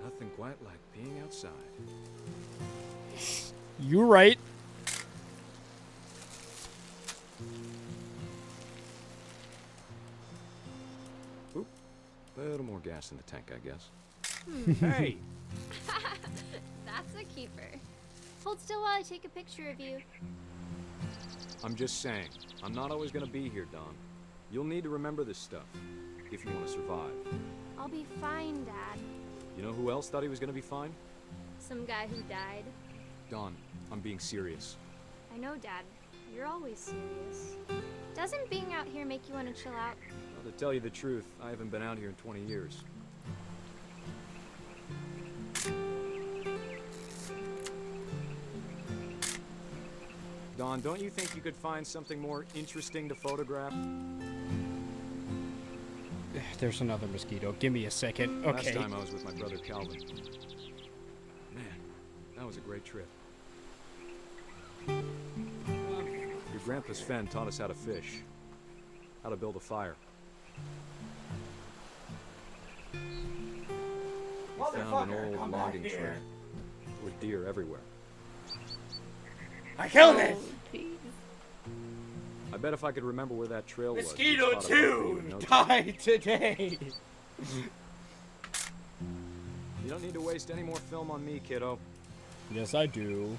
Speaker 13: Nothing quite like being outside.
Speaker 1: You're right.
Speaker 13: Oop. A little more gas in the tank, I guess.
Speaker 2: Hey! That's a keeper. Hold still while I take a picture of you.
Speaker 13: I'm just saying, I'm not always gonna be here, Dawn. You'll need to remember this stuff, if you want to survive.
Speaker 2: I'll be fine, Dad.
Speaker 13: You know who else thought he was gonna be fine?
Speaker 2: Some guy who died.
Speaker 13: Dawn, I'm being serious.
Speaker 2: I know, Dad. You're always serious. Doesn't being out here make you want to chill out?
Speaker 13: Well, to tell you the truth, I haven't been out here in 20 years. Dawn, don't you think you could find something more interesting to photograph?
Speaker 1: There's another mosquito. Give me a second. Okay.
Speaker 13: Last time I was with my brother Calvin. Man, that was a great trip. Your grandpa's Fen taught us how to fish, how to build a fire. We found an old logging trail with deer everywhere.
Speaker 14: I killed it!
Speaker 13: I bet if I could remember where that trail was.
Speaker 14: Mosquito
Speaker 13: we'd spot it for you
Speaker 14: 2
Speaker 13: in no time.
Speaker 14: died today!
Speaker 13: You don't need to waste any more film on me, kiddo.
Speaker 1: Yes, I do.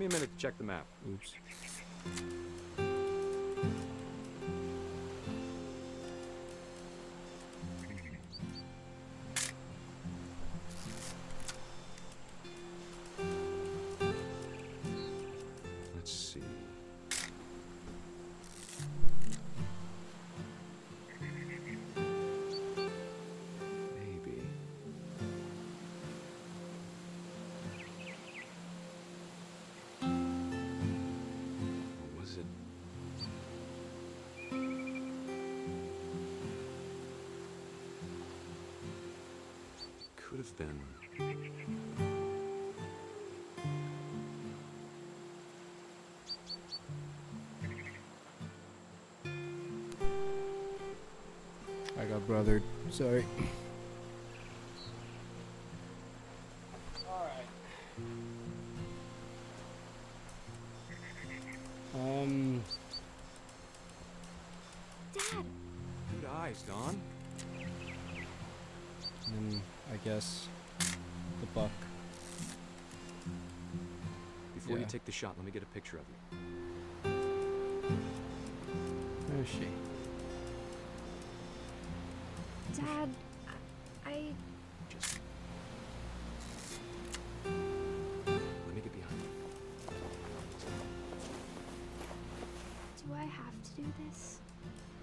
Speaker 13: me a minute to check the map.
Speaker 1: Oops.
Speaker 13: Let's see. Maybe. Or was it? Could have been.
Speaker 1: I got brothered. Sorry. Alright.
Speaker 3: Dad!
Speaker 13: Good eyes, Don.
Speaker 1: And I guess the buck.
Speaker 13: Before you
Speaker 1: Yeah.
Speaker 13: take the shot, let me get a picture of you.
Speaker 1: Where is she?
Speaker 3: Dad, I...
Speaker 13: Just... Let me get behind you.
Speaker 3: Do I have to do this?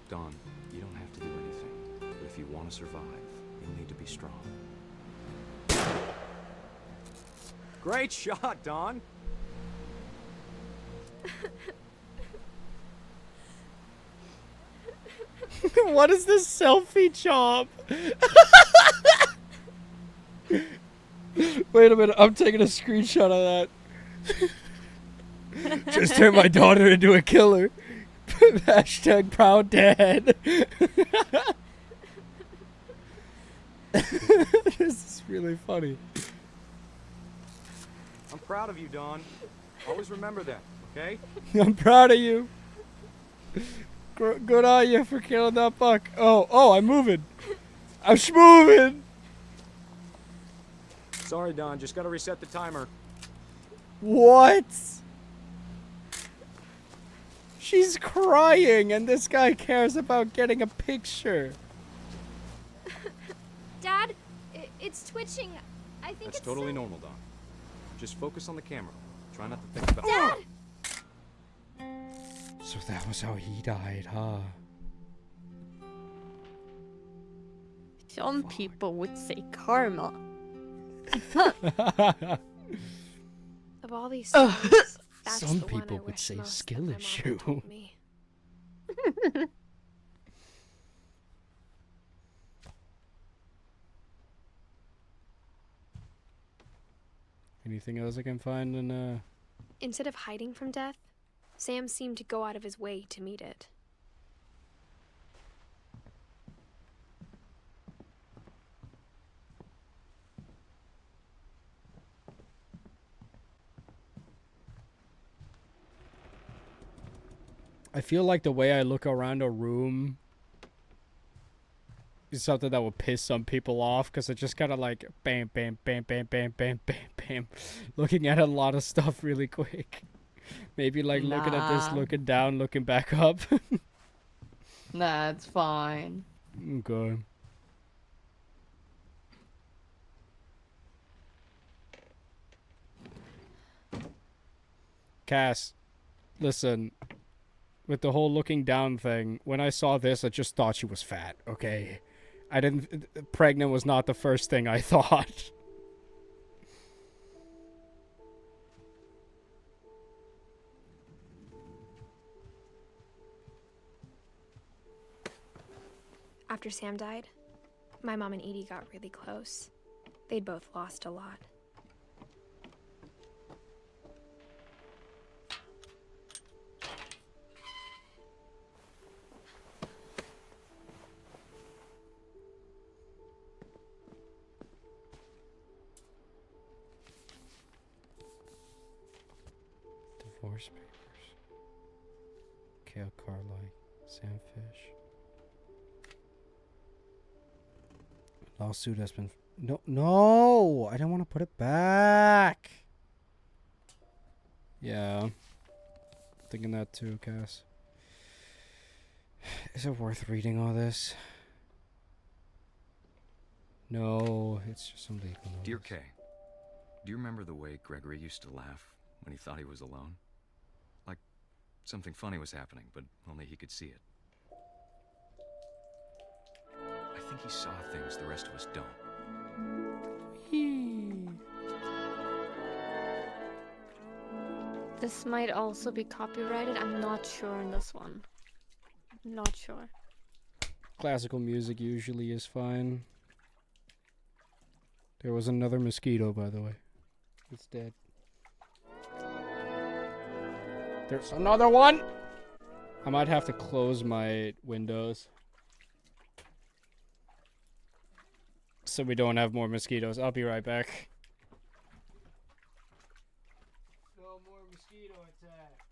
Speaker 13: Don, you don't have to do anything. But if you want to survive, you'll need to be strong. Great shot, Don!
Speaker 1: What is this selfie job? Wait a minute, I'm taking a screenshot of that. Just turned my daughter into a killer. Hashtag proud dad. This is really funny.
Speaker 13: I'm proud of you, Don. Always remember that, okay?
Speaker 1: I'm proud of you. Good on you for killing that buck. Oh, I'm moving. I'm moving.
Speaker 13: Sorry, Don. Just gotta reset the timer.
Speaker 1: What? She's crying, and this guy cares about getting a picture.
Speaker 3: Dad, it's twitching. I think
Speaker 13: That's
Speaker 3: it's
Speaker 13: totally normal, Don. Just focus on the camera. Try not to think about
Speaker 3: Dad!
Speaker 1: So that was how he died, huh?
Speaker 2: Some people would say karma.
Speaker 3: Of all these
Speaker 2: Ugh.
Speaker 3: stories, that's
Speaker 1: Some
Speaker 3: the one I
Speaker 1: people would
Speaker 3: wish
Speaker 1: say
Speaker 3: most
Speaker 1: skill
Speaker 3: that my mom
Speaker 1: issue.
Speaker 3: had told me.
Speaker 1: Anything else I can find in
Speaker 3: Instead of hiding from death, Sam seemed to go out of his way to meet it.
Speaker 1: I feel like the way I look around a room is something that will piss some people off, because it's just kind of like bam, bam, bam, bam, bam, bam, bam, bam, looking at a lot of stuff really quick. Maybe like looking at this,
Speaker 5: Nah.
Speaker 1: looking down, looking back up.
Speaker 5: Nah, it's fine.
Speaker 1: Okay. Cass, listen. With the whole looking down thing, when I saw this, I just thought she was fat, okay? I didn't... Pregnant was not the first thing I thought.
Speaker 3: After Sam died, my mom and Edie got really close. They'd both lost a lot.
Speaker 1: Divorce papers. Kale Carlike. Sam Fish. Lawsuit has been... No! I don't want to put it back! Yeah. Thinking that too, Cass. Is it worth reading all this? No, it's just some legal notice.
Speaker 14: Dear Kay, do you remember the way Gregory used to laugh when he thought he was alone? Like something funny was happening, but only he could see it. I think he saw things the rest of us don't.
Speaker 2: This might also be copyrighted. I'm not sure on this one. Not sure.
Speaker 1: Classical music usually is fine. There was another mosquito, by the way. It's dead. There's another one! I might have to close my windows, so we don't have more mosquitoes. I'll be right back. No more mosquito attacks.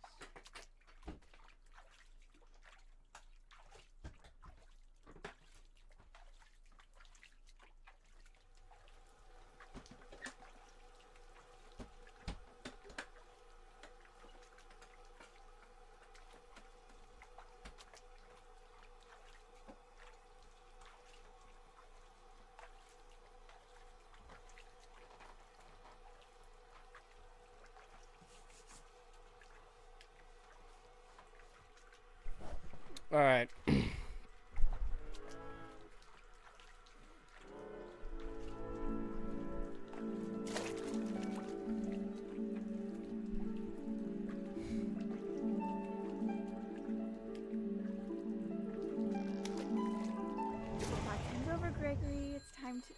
Speaker 1: All right.
Speaker 15: Time's over, Gregory. It's time to.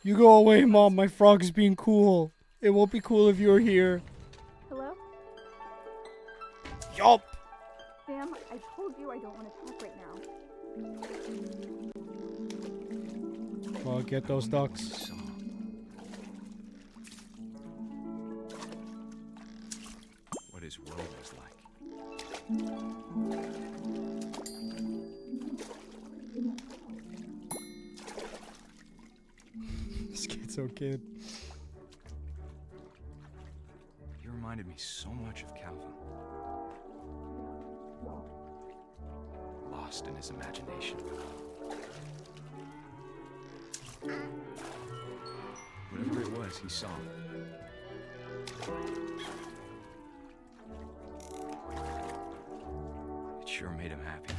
Speaker 1: You go away, Mom. My frog is being cool. It won't be cool if you're here.
Speaker 15: Hello?
Speaker 1: Yup.
Speaker 15: Sam, I told you I don't want to talk right now.
Speaker 1: Well, get those ducks.
Speaker 14: What his world was like.
Speaker 1: Schizo kid.
Speaker 14: He reminded me so much of Calvin. Lost in his imagination. Whatever it was, he saw. It sure made him happy.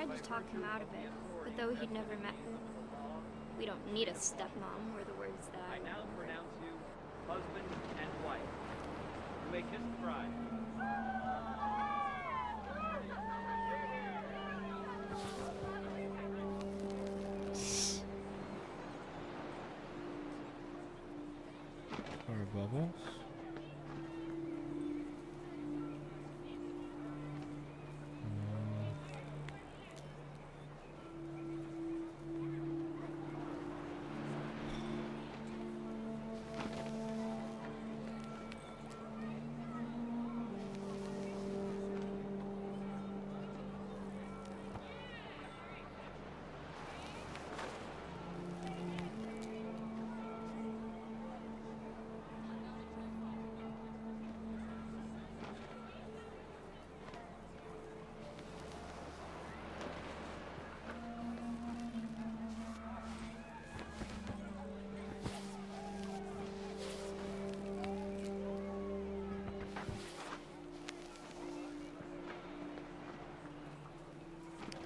Speaker 3: tried to talk him out of it, but though he'd never met her, we don't need a stepmom were the words that
Speaker 16: I now pronounce you husband and wife. You may kiss the bride.
Speaker 1: Or bubbles.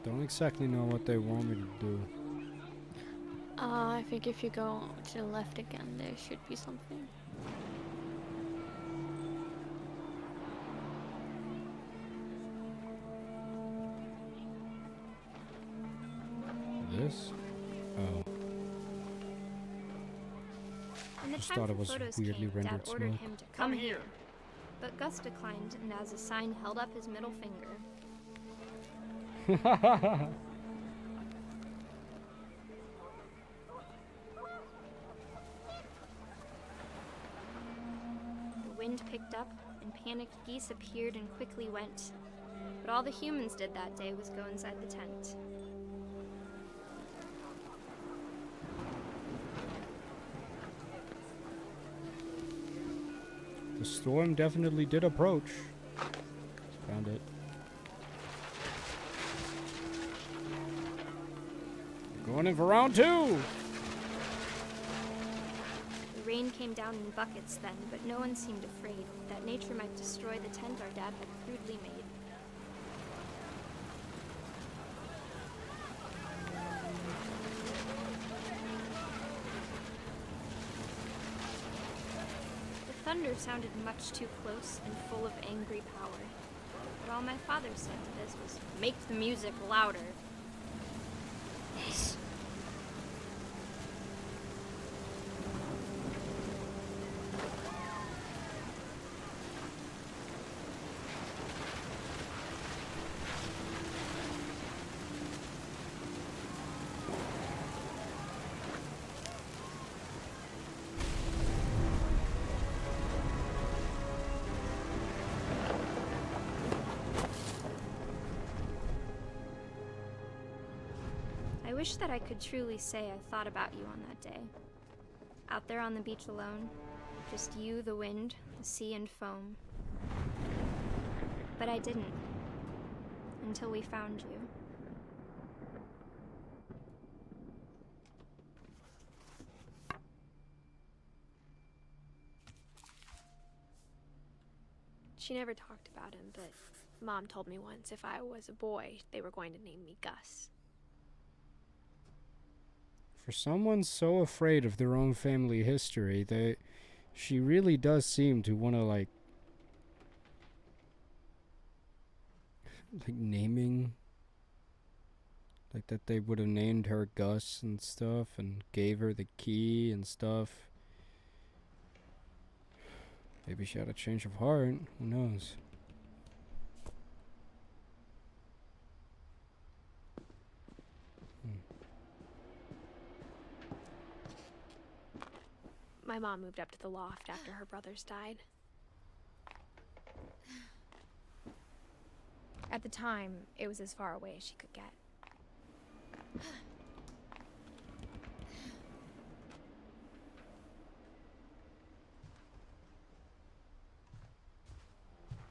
Speaker 1: Don't exactly know what they want me to do.
Speaker 2: I think if you go to the left again, there should be something.
Speaker 1: This? Oh.
Speaker 3: When the
Speaker 1: Just
Speaker 3: time
Speaker 1: thought
Speaker 3: for
Speaker 1: it was
Speaker 3: photos
Speaker 1: weirdly
Speaker 3: came, Dad
Speaker 1: rendered
Speaker 3: ordered
Speaker 1: smooth.
Speaker 3: him to come here. But Gus declined and as a sign held up his middle finger. The wind picked up and panicked geese appeared and quickly went. But all the humans did that day was go inside the tent.
Speaker 1: The storm definitely did approach. Found it. We're going in for round 2!
Speaker 3: The rain came down in buckets then, but no one seemed afraid that nature might destroy the tent our dad had crudely made. The thunder sounded much too close and full of angry power. But all my father said to this was, "Make the music louder." I wish that I could truly say I thought about you on that day. Out there on the beach alone, just you, the wind, the sea, and foam. But I didn't. Until we found you.
Speaker 15: She never talked about him, but Mom told me once if I was a boy, they were going to name me Gus.
Speaker 1: For someone so afraid of their own family history, she really does seem to want to like naming, like that they would have named her Gus and stuff and gave her the key and stuff. Maybe she had a change of heart, who knows.
Speaker 15: My mom moved up to the loft after her brothers died.
Speaker 3: At the time, it was as far away as she could get.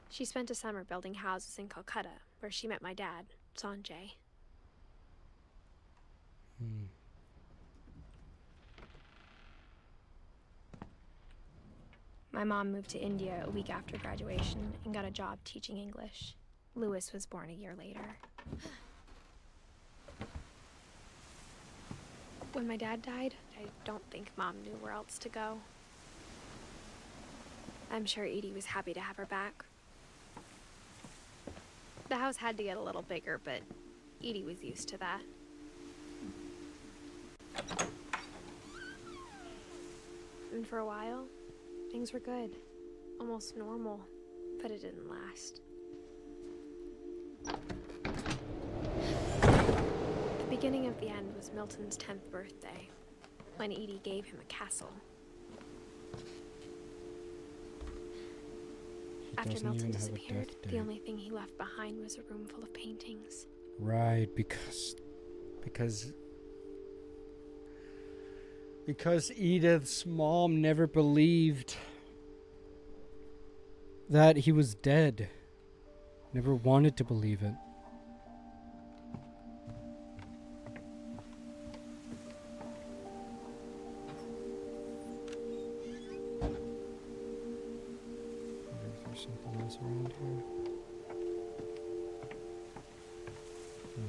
Speaker 15: She spent a summer building houses in Calcutta, where she met my dad, Sanjay. My mom moved to India a week after graduation and got a job teaching English. Louis was born a year later. When my dad died, I don't think Mom knew where else to go. I'm sure Edie was happy to have her back. The house had to get a little bigger, but Edie was used to that. And for a while, things were good. Almost normal, but it didn't last. The beginning of the end was Milton's 10th birthday, when Edie gave him a castle. After Milton disappeared, the only thing he left behind was a room full of paintings.
Speaker 1: Right, because Edith's mom never believed that he was dead. Never wanted to believe it. Something else around here? No.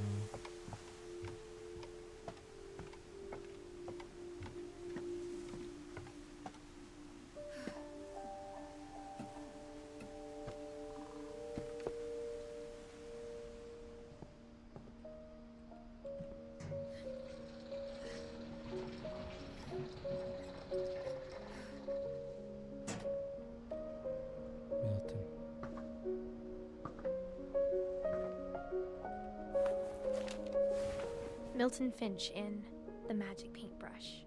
Speaker 15: Milton Finch in The Magic Paintbrush.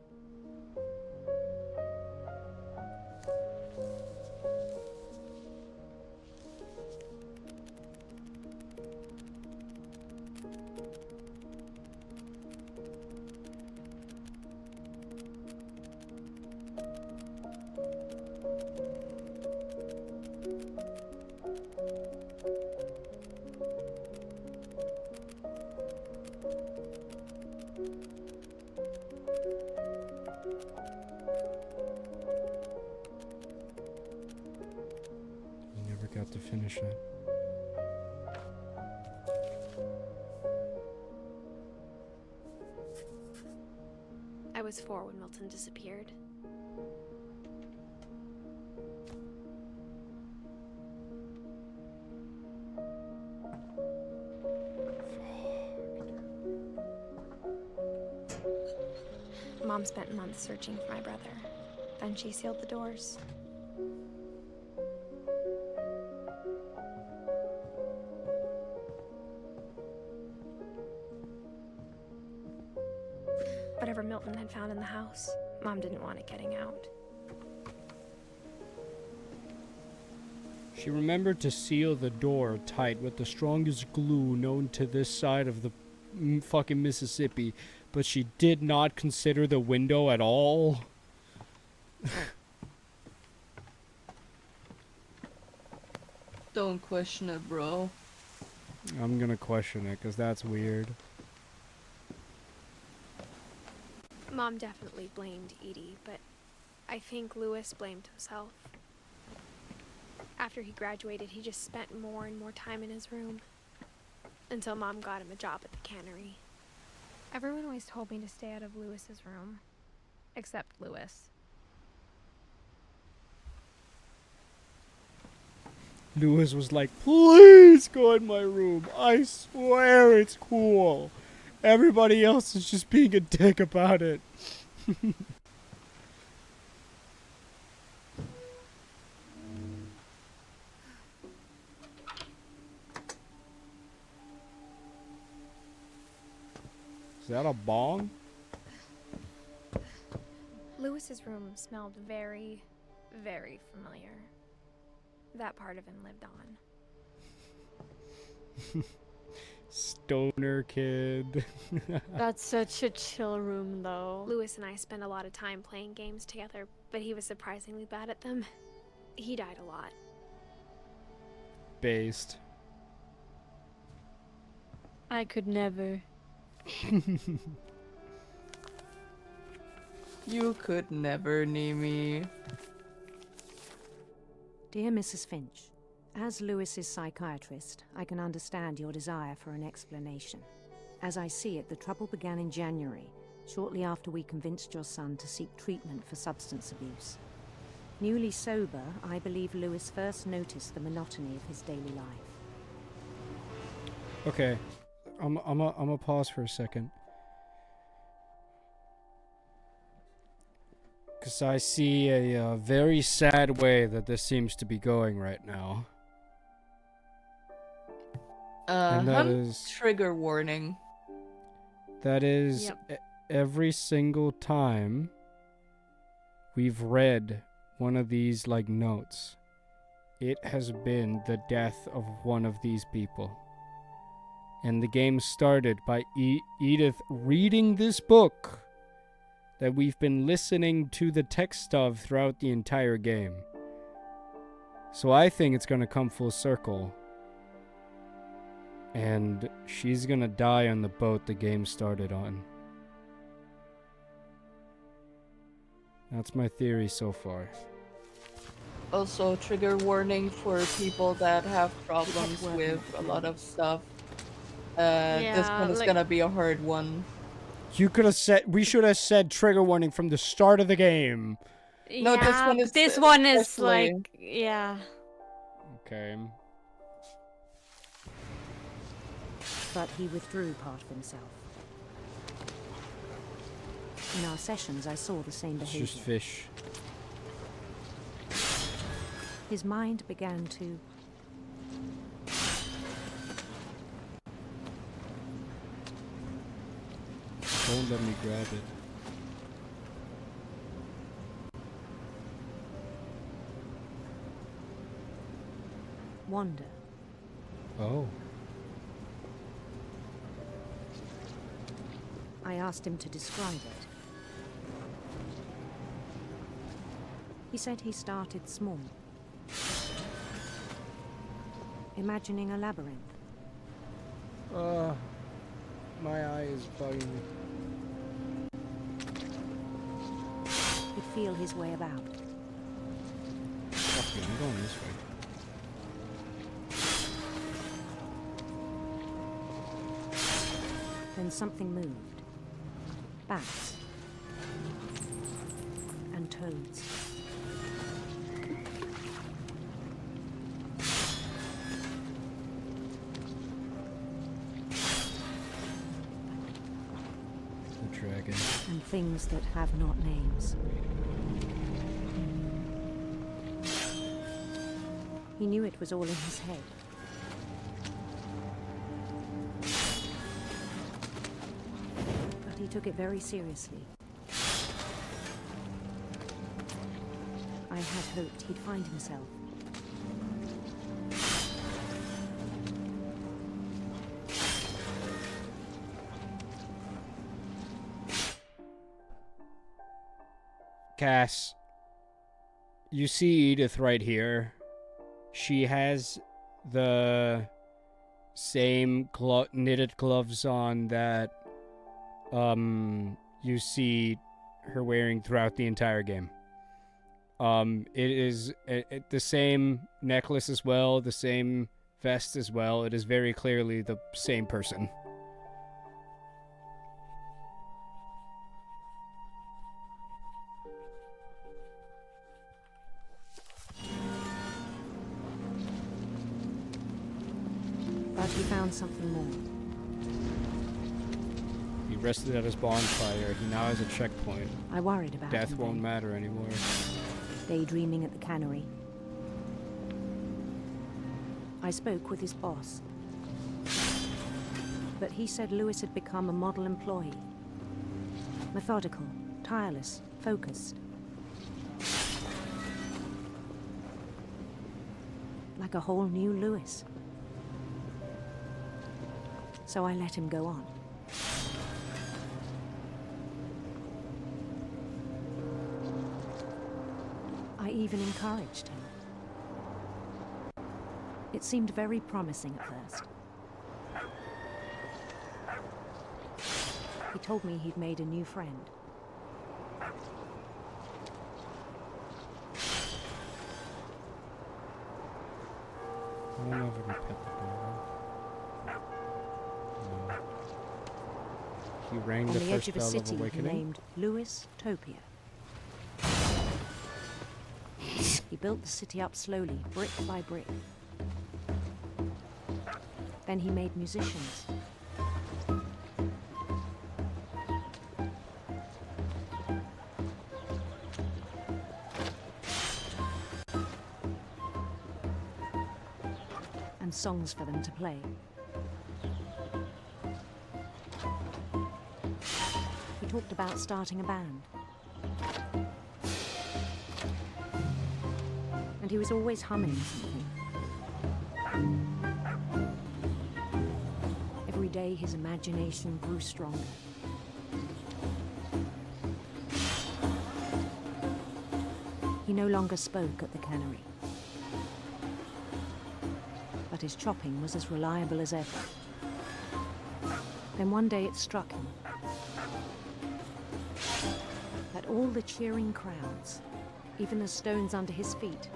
Speaker 15: Got to finish it. I was 4 when Milton disappeared. Mom spent months searching for my brother. Then she sealed the doors. Whatever Milton had found in the house, Mom didn't want it getting out.
Speaker 1: She remembered to seal the door tight with the strongest glue known to this side of the fucking Mississippi, but she did not consider the window at all.
Speaker 5: Don't question it, bro.
Speaker 1: I'm gonna question it, because that's weird.
Speaker 15: Mom definitely blamed Edie, but I think Lewis blamed himself. After he graduated, he just spent more and more time in his room. Until Mom got him a job at the cannery.
Speaker 3: Everyone always told me to stay out of Lewis's room. Except Lewis.
Speaker 1: Lewis was like, please go in my room. I swear it's cool. Everybody else is just being a dick about it. Is that a bong?
Speaker 3: Lewis's room smelled very, very familiar. That part of him lived on.
Speaker 1: Stoner kid.
Speaker 2: That's such a chill room, though.
Speaker 15: Lewis and I spent a lot of time playing games together, but he was surprisingly bad at them. He died a lot.
Speaker 1: Based.
Speaker 2: I could never.
Speaker 5: You could never, Nimi.
Speaker 17: Dear Mrs. Finch, as Lewis's psychiatrist, I can understand your desire for an explanation. As I see it, the trouble began in January, shortly after we convinced your son to seek treatment for substance abuse. Newly sober, I believe Lewis first noticed the monotony of his daily life.
Speaker 1: Okay, I'm a pause for a second. Because I see a very sad way that this seems to be going right now. And that is...
Speaker 5: Trigger warning.
Speaker 1: That is every single time we've read one of these, like, notes, it has been the death of one of these people. And the game started by Edith reading this book that we've been listening to the text of throughout the entire game. So I think it's gonna come full circle. And she's gonna die on the boat the game started on. That's my theory so far.
Speaker 5: Also, trigger warning for people that have problems with a lot of stuff. This one is gonna be a hard one.
Speaker 1: You could have said... We should have said trigger warning from the start of the game.
Speaker 5: No, this one is
Speaker 2: like... Yeah.
Speaker 1: Okay.
Speaker 17: But he withdrew part of himself. In our sessions, I saw the same behavior.
Speaker 1: It's just fish.
Speaker 17: His mind began to...
Speaker 1: Don't let me grab it.
Speaker 17: wander.
Speaker 1: Oh.
Speaker 17: I asked him to describe it. He said he started small, imagining a labyrinth.
Speaker 1: My eye is bugging me.
Speaker 17: He'd feel his way about.
Speaker 1: Okay, I'm going this way.
Speaker 17: Then something moved. Bats. And toads.
Speaker 1: The dragon.
Speaker 17: And things that have not names. He knew it was all in his head. But he took it very seriously. I had hoped he'd find himself.
Speaker 1: Cass, you see Edith right here. She has the same knitted gloves on that you see her wearing throughout the entire game. It is the same necklace as well, the same vest as well. It is very clearly the same person.
Speaker 17: But he found something more.
Speaker 1: He rested at his bonfire. He now has a checkpoint.
Speaker 17: I worried about
Speaker 1: Death
Speaker 17: him
Speaker 1: won't
Speaker 17: then.
Speaker 1: matter anymore.
Speaker 17: Daydreaming at the cannery. I spoke with his boss. But he said Lewis had become a model employee. Methodical, tireless, focused. Like a whole new Lewis. So I let him go on. I even encouraged him. It seemed very promising at first. He told me he'd made a new friend.
Speaker 1: I don't know if I can pet the dog. No. He rang
Speaker 17: on
Speaker 1: the
Speaker 17: the
Speaker 1: first
Speaker 17: edge of a
Speaker 1: bell
Speaker 17: city
Speaker 1: of awakening.
Speaker 17: named Louis Topia. He built the city up slowly, brick by brick. Then he made musicians. And songs for them to play. He talked about starting a band. And he was always humming something. Every day his imagination grew stronger. He no longer spoke at the cannery. But his chopping was as reliable as ever. Then one day it struck him that all the cheering crowds, even the stones under his feet,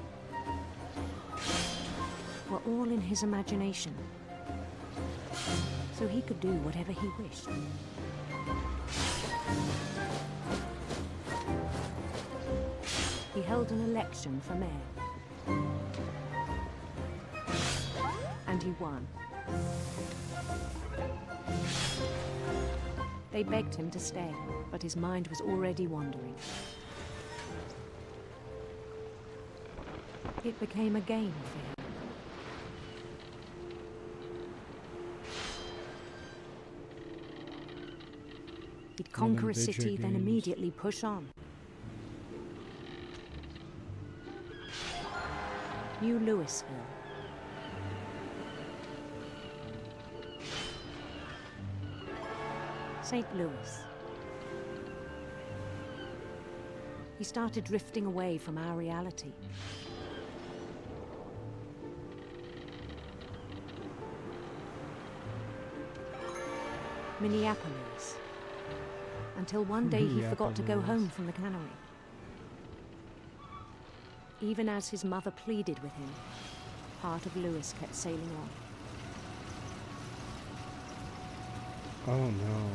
Speaker 17: were all in his imagination, so he could do whatever he wished. He held an election for mayor, and he won. They begged him to stay, but his mind was already wandering. It became a game for him. He'd conquer a city, then immediately push on. New Louisville. St. Louis. He started drifting away from our reality. Minneapolis. Until one day he forgot to go home from the cannery. Even as his mother pleaded with him, part of Louis kept sailing on.
Speaker 1: Oh no.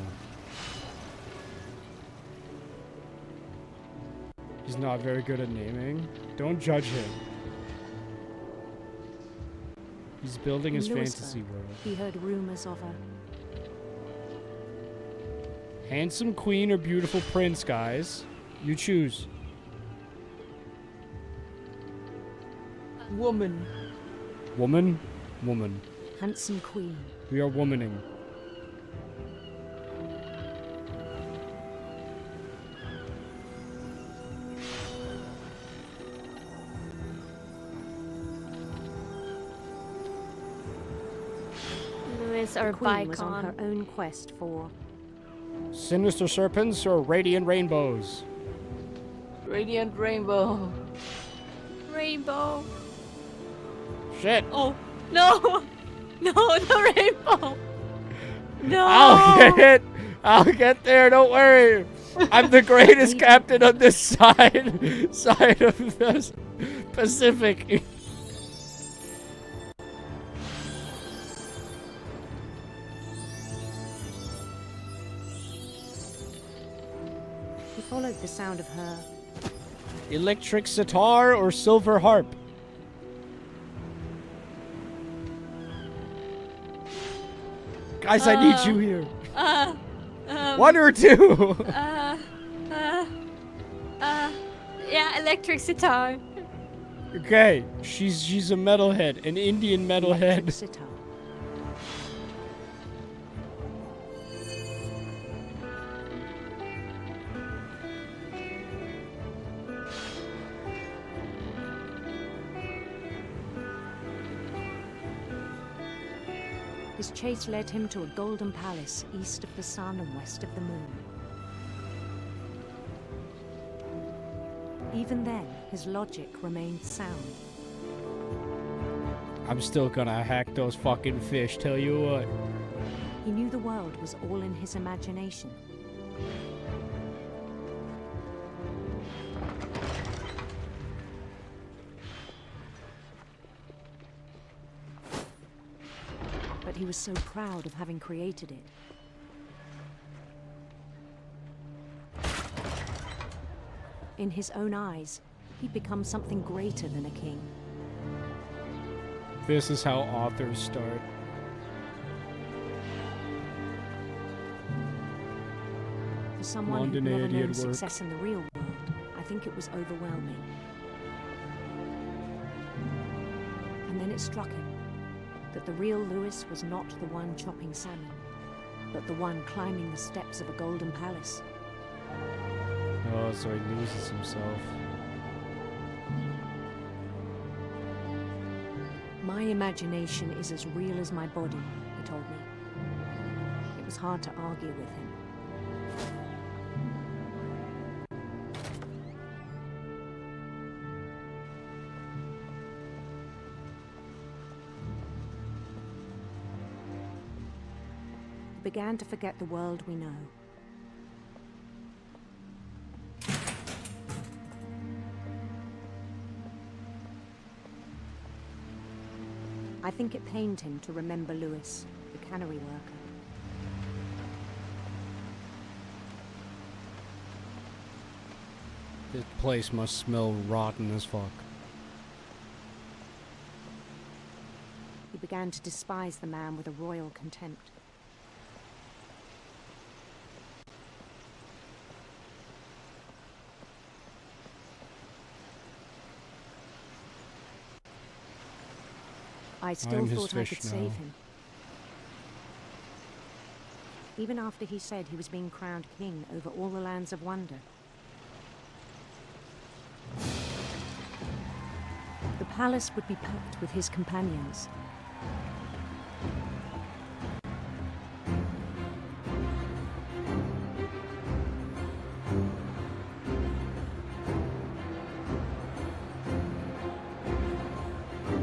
Speaker 1: He's not very good at naming. Don't judge him. He's building his fantasy world.
Speaker 17: He heard rumors of a
Speaker 1: handsome queen or beautiful prince, guys. You choose.
Speaker 5: Woman.
Speaker 1: Woman? Woman.
Speaker 17: handsome queen.
Speaker 1: We are womaning.
Speaker 2: Louis or
Speaker 17: The queen was on her
Speaker 2: Bicon.
Speaker 17: own quest for
Speaker 1: Sinister serpents or radiant rainbows?
Speaker 5: Radiant rainbow.
Speaker 2: Rainbow.
Speaker 1: Shit.
Speaker 2: Oh, no. No, the rainbow. No.
Speaker 1: I'll get it. I'll get there. Don't worry. I'm the greatest captain on this side of the Pacific.
Speaker 17: He followed the sound of her
Speaker 1: Electric sitar or silver harp? Guys, I need you here. One or two?
Speaker 2: Yeah, electric sitar.
Speaker 1: Okay, she's a metalhead, an Indian metalhead.
Speaker 17: sitar. His chase led him to a golden palace east of the sun and west of the moon. Even then, his logic remained sound.
Speaker 1: I'm still gonna hack those fucking fish, tell you what.
Speaker 17: He knew the world was all in his imagination. But he was so proud of having created it. In his own eyes, he'd become something greater than a king.
Speaker 1: This is how authors start.
Speaker 17: For someone who'd never known success in the real world, I think it was overwhelming. And then it struck him that the real Lewis was not the one chopping salmon, but the one climbing the steps of a golden palace.
Speaker 1: Oh, so he loses himself.
Speaker 17: My imagination is as real as my body, he told me. It was hard to argue with him. We began to forget the world we know. I think it pained him to remember Lewis, the cannery worker.
Speaker 1: This place must smell rotten as fuck.
Speaker 17: He began to despise the man with a royal contempt. I still thought I could save him. Even after he said he was being crowned king over all the lands of wonder. The palace would be packed with his companions.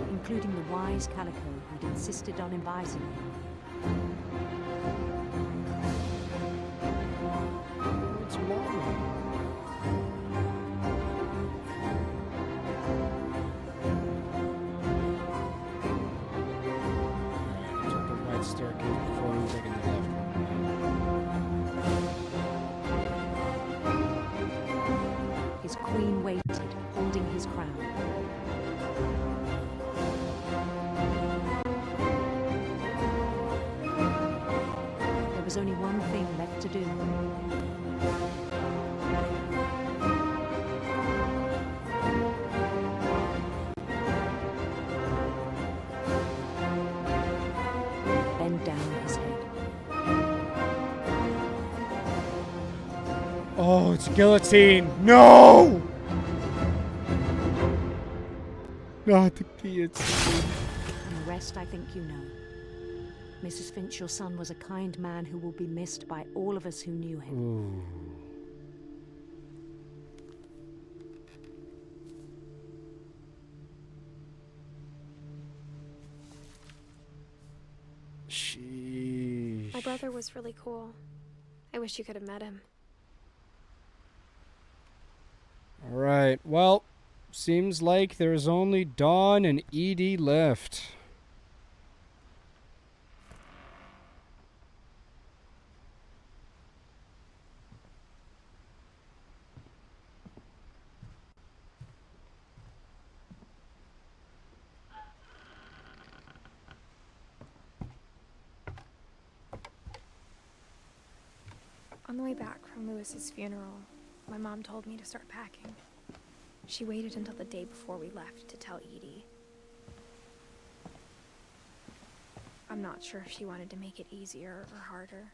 Speaker 17: Including the wise Calico who'd insisted on advising him.
Speaker 1: It's Mama. Took the right staircase before we taking the left one.
Speaker 17: His queen waited, holding his crown. There was only one thing left to do. Bend down his head.
Speaker 1: Oh, it's guillotine. No! Not the guillotine.
Speaker 17: And the rest I think you know. Mrs. Finch, your son was a kind man who will be missed by all of us who knew him.
Speaker 1: Ooh. Sheesh.
Speaker 15: My brother was really cool. I wish you could have met him.
Speaker 1: Alright, well, seems like there's only Dawn and Edie left.
Speaker 3: On the way back from Lewis's funeral, my mom told me to start packing. She waited until the day before we left to tell Edie. I'm not sure if she wanted to make it easier or harder.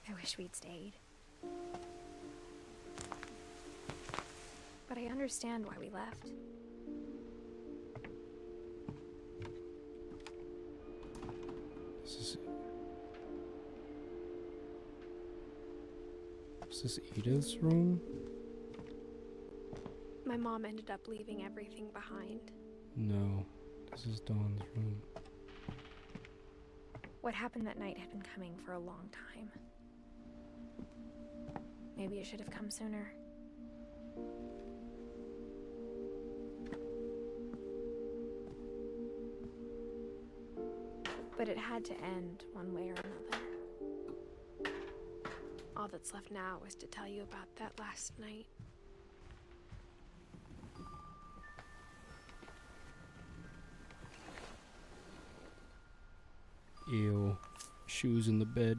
Speaker 3: I wish we'd stayed. But I understand why we left.
Speaker 1: Is this Edith's room?
Speaker 15: My mom ended up leaving everything behind.
Speaker 1: No, this is Dawn's room.
Speaker 3: What happened that night had been coming for a long time. Maybe it should have come sooner. But it had to end one way or another.
Speaker 15: All that's left now is to tell you about that last night.
Speaker 1: Ew. Shoes in the bed.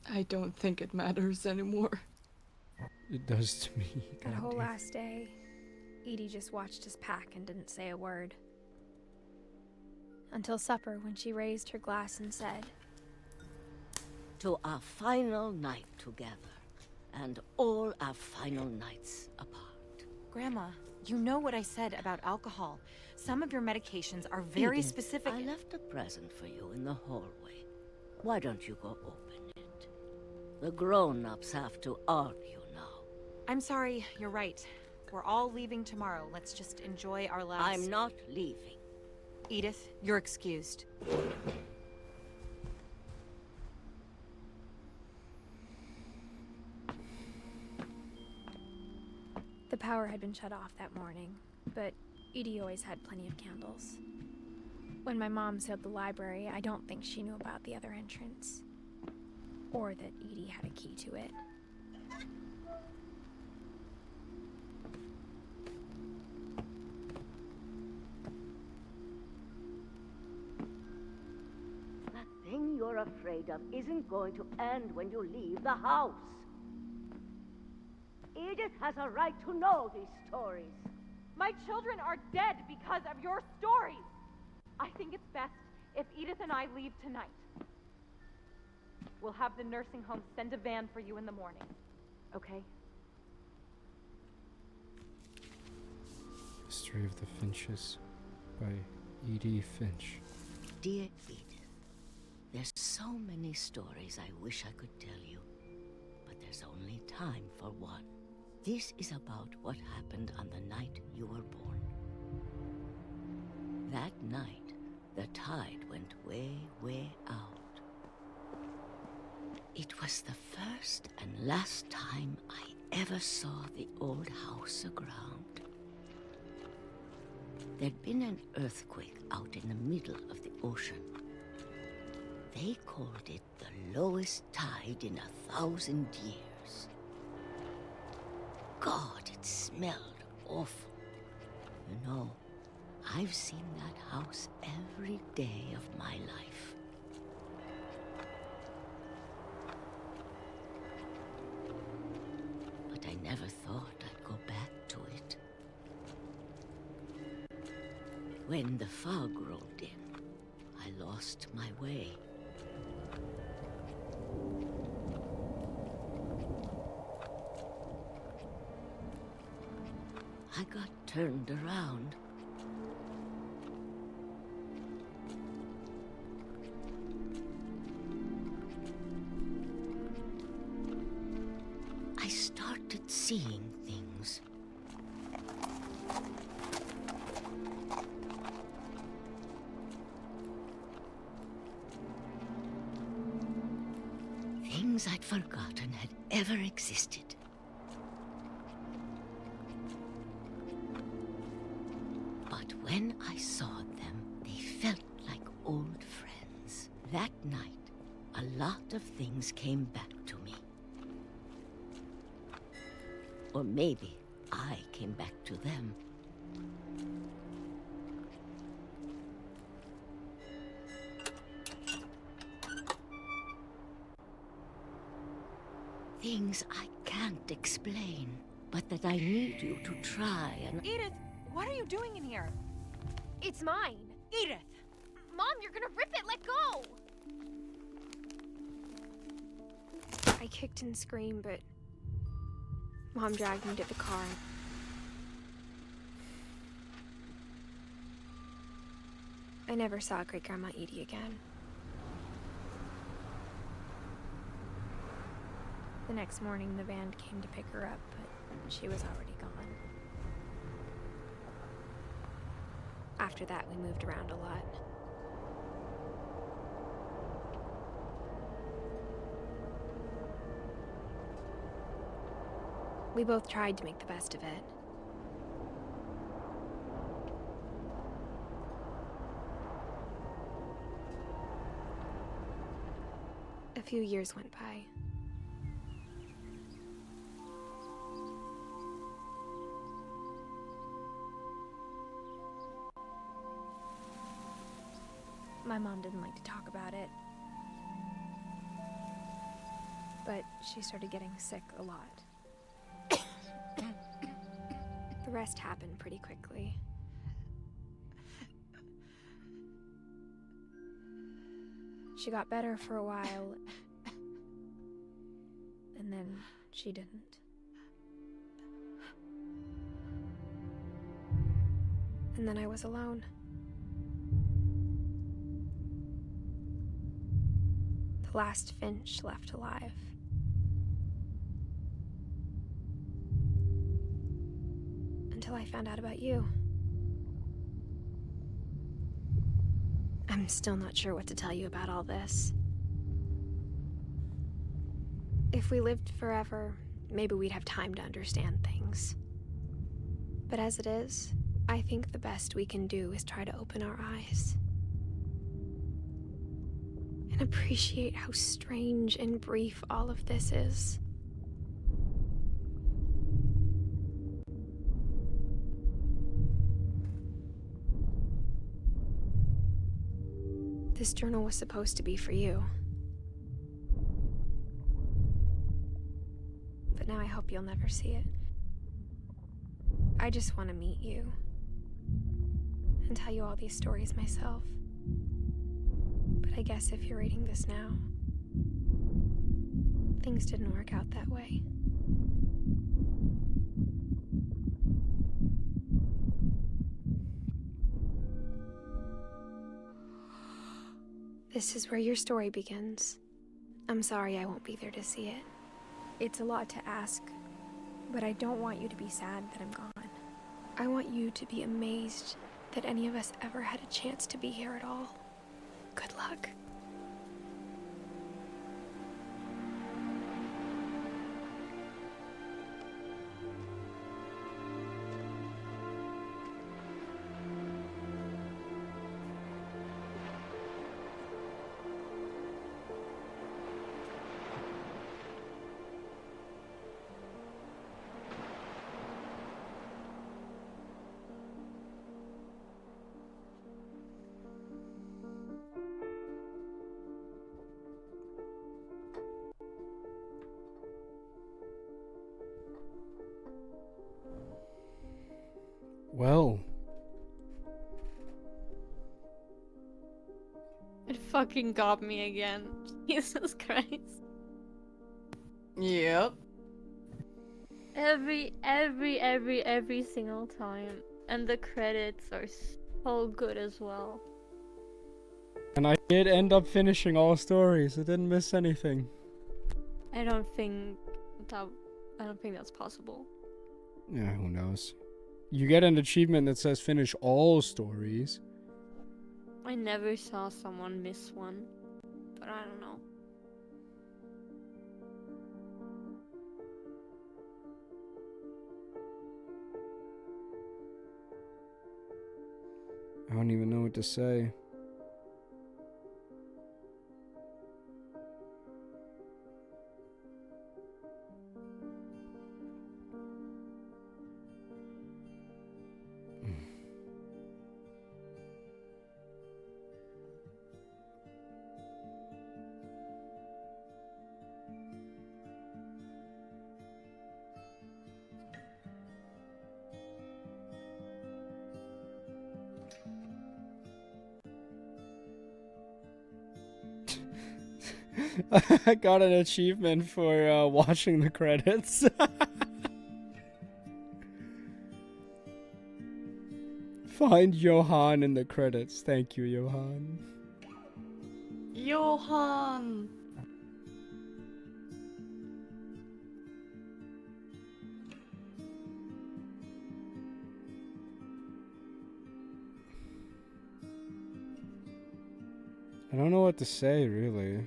Speaker 5: I don't think it matters anymore.
Speaker 1: It does to me.
Speaker 3: That whole
Speaker 1: goddamn.
Speaker 3: last day, Edie just watched us pack and didn't say a word. Until supper, when she raised her glass and said,
Speaker 18: "To our final night together, and all our final nights apart."
Speaker 19: Grandma, you know what I said about alcohol. Some of your medications are very
Speaker 18: Edith,
Speaker 19: specific.
Speaker 18: I left a present for you in the hallway. Why don't you go open it? The grown-ups have to argue now.
Speaker 19: I'm sorry, you're right. We're all leaving tomorrow. Let's just enjoy our last...
Speaker 18: I'm not leaving.
Speaker 19: Edith, you're excused.
Speaker 3: The power had been shut off that morning, but Edie always had plenty of candles. When my mom sealed the library, I don't think she knew about the other entrance. Or that Edie had a key to it.
Speaker 18: That thing you're afraid of isn't going to end when you leave the house. Edith has a right to know these stories.
Speaker 20: My children are dead because of your stories. I think it's best if Edith and I leave tonight. We'll have the nursing home send a van for you in the morning. Okay?
Speaker 1: History of the Finches by Edith Finch.
Speaker 18: Dear Edith, there's so many stories I wish I could tell you, but there's only time for one. This is about what happened on the night you were born. That night, the tide went way, way out. It was the first and last time I ever saw the old house aground. There'd been an earthquake out in the middle of the ocean. They called it the lowest tide in 1,000 years. God, it smelled awful. You know, I've seen that house every day of my life. But I never thought I'd go back to it. When the fog rolled in, I lost my way. I got turned around. I started seeing things. Things I'd forgotten had ever existed. But when I saw them, they felt like old friends. That night, a lot of things came back to me. Or maybe I came back to them. Things I can't explain, but that I need you to try and...
Speaker 19: Edith, what are you doing in here?
Speaker 15: It's mine.
Speaker 19: Edith!
Speaker 15: Mom, you're gonna rip it! Let go!
Speaker 3: I kicked and screamed, but Mom dragged me to the car. I never saw Great Grandma Edie again. The next morning, the van came to pick her up, but she was already gone. After that, we moved around a lot. We both tried to make the best of it.
Speaker 15: A few years went by. My mom didn't like to talk about it, but she started getting sick a lot. The rest happened pretty quickly. She got better for a while, and then she didn't. And then I was alone. The last Finch left alive. Until I found out about you. I'm still not sure what to tell you about all this. If we lived forever, maybe we'd have time to understand things. But as it is, I think the best we can do is try to open our eyes. And appreciate how strange and brief all of this is. This journal was supposed to be for you. But now I hope you'll never see it. I just want to meet you. And tell you all these stories myself. But I guess if you're reading this now, things didn't work out that way. This is where your story begins. I'm sorry I won't be there to see it. It's a lot to ask, but I don't want you to be sad that I'm gone. I want you to be amazed that any of us ever had a chance to be here at all. Good luck.
Speaker 1: Well.
Speaker 2: It fucking got me again. Jesus Christ.
Speaker 5: Yep.
Speaker 2: Every single time. And the credits are so good as well.
Speaker 1: And I did end up finishing all stories. I didn't miss anything.
Speaker 2: I don't think that's possible.
Speaker 1: Yeah, who knows? You get an achievement that says finish all stories.
Speaker 2: I never saw someone miss one, but I don't know.
Speaker 1: I don't even know what to say. I got an achievement for watching the credits. Find Johan in the credits. Thank you, Johan.
Speaker 5: Johan!
Speaker 1: I don't know what to say, really.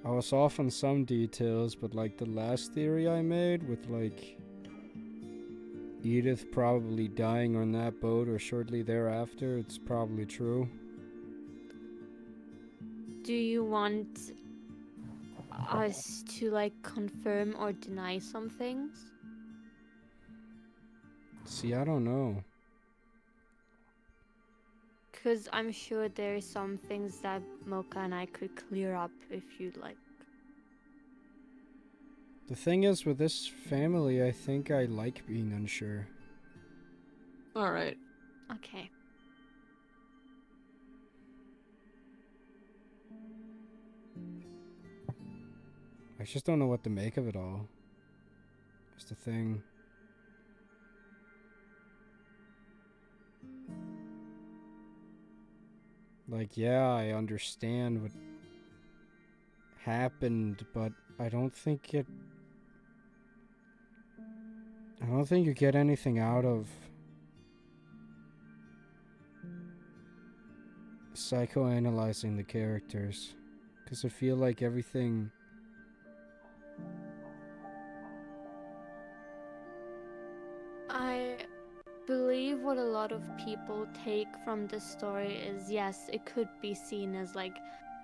Speaker 1: I was off on some details, but like the last theory I made with like Edith probably dying on that boat or shortly thereafter, it's probably true.
Speaker 2: Do you want us to like confirm or deny some things?
Speaker 1: See, I don't know.
Speaker 2: Because I'm sure there's some things that Mocha and I could clear up if you'd like.
Speaker 1: The thing is, with this family, I think I like being unsure.
Speaker 5: Alright.
Speaker 2: Okay.
Speaker 1: I just don't know what to make of it all. That's the thing. Like, yeah, I understand what happened, but I don't think you get anything out of psychoanalyzing the characters. Because I feel like everything...
Speaker 2: I believe what a lot of people take from this story is, yes, it could be seen as like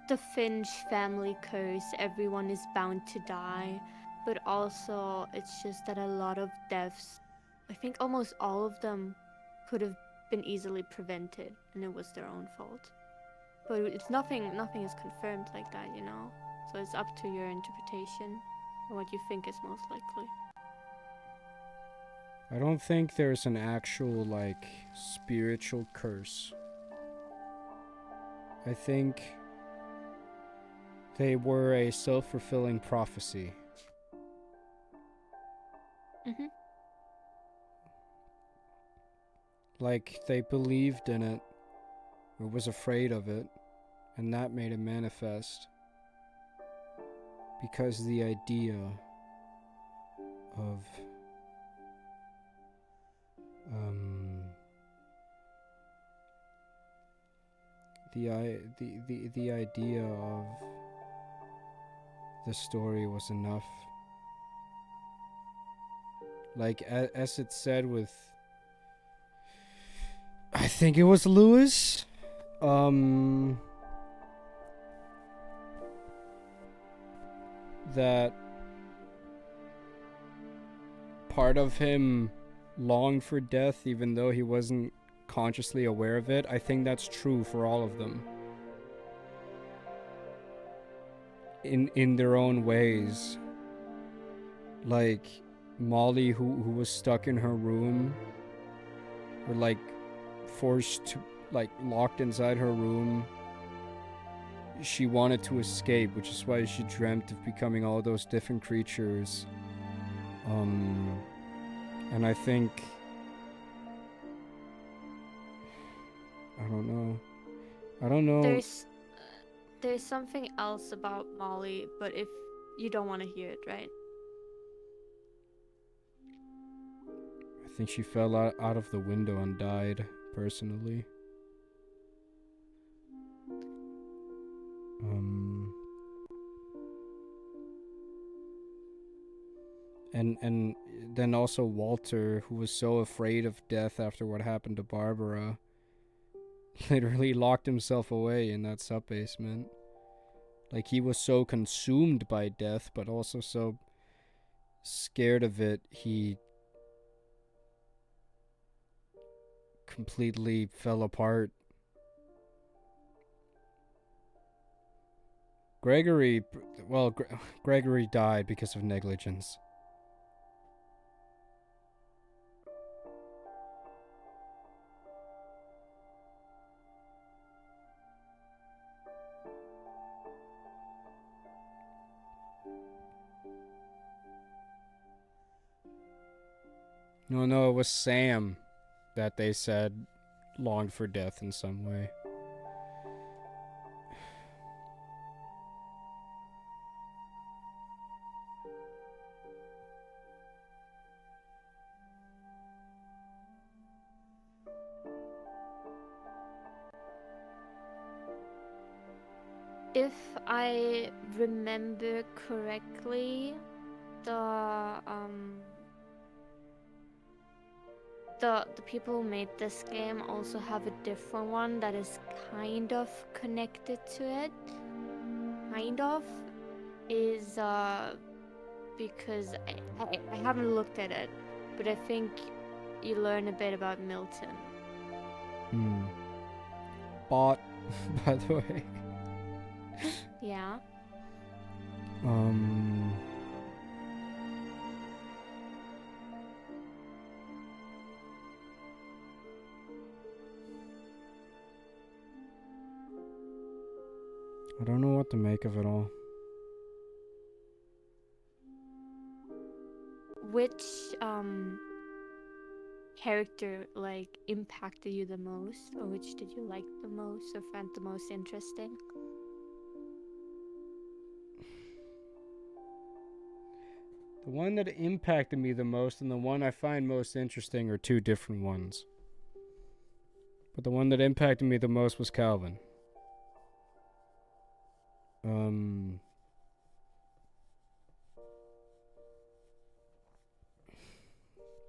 Speaker 2: the Finch family curse, everyone is bound to die, but also it's just that a lot of deaths, I think almost all of them, could have been easily prevented and it was their own fault. But it's nothing is confirmed like that, you know? So it's up to your interpretation and what you think is most likely.
Speaker 1: I don't think there's an actual, like, spiritual curse. I think they were a self-fulfilling prophecy.
Speaker 2: Mm-hmm.
Speaker 1: Like, they believed in it, or was afraid of it, and that made it manifest. Because the idea of... the idea of the story was enough. Like, as it said with... I think it was Lewis? That part of him longed for death even though he wasn't consciously aware of it. I think that's true for all of them. In their own ways. Like Molly who was stuck in her room, or like forced to, like locked inside her room. She wanted to escape, which is why she dreamt of becoming all those different creatures. And I think... I don't know.
Speaker 2: There's something else about Molly, but if you don't want to hear it, right?
Speaker 1: I think she fell out of the window and died, personally. And then also Walter, who was so afraid of death after what happened to Barbara, literally locked himself away in that sub-basement. Like, he was so consumed by death, but also so scared of it, he completely fell apart. Gregory died because of negligence. No, it was Sam that they said longed for death in some way.
Speaker 2: If I remember correctly, the people who made this game also have a different one that is kind of connected to it. kind of is because I haven't looked at it, but I think you learn a bit about Milton.
Speaker 1: Bought, by the way.
Speaker 2: Yeah.
Speaker 1: I don't know what to make of it all.
Speaker 2: Which character like impacted you the most, or which did you like the most or found the most interesting?
Speaker 1: The one that impacted me the most and the one I find most interesting are two different ones. But the one that impacted me the most was Calvin.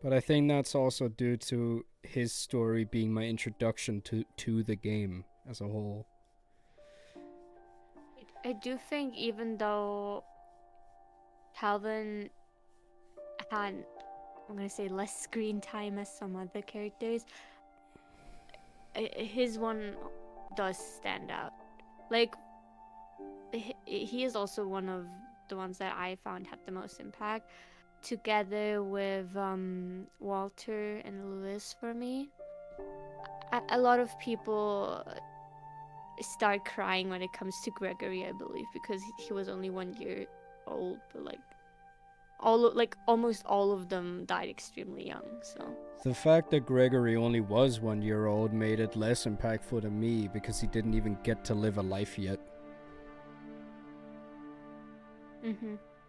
Speaker 1: But I think that's also due to his story being my introduction to the game as a whole.
Speaker 2: I do think even though Calvin had, I'm gonna say, less screen time as some other characters, his one does stand out. Like, he is also one of the ones that I found had the most impact, together with Walter and Lewis for me. A lot of people start crying when it comes to Gregory, I believe, because he was only 1 year old, but almost all of them died extremely young. So
Speaker 1: The fact that Gregory only was 1 year old made it less impactful to me because he didn't even get to live a life yet.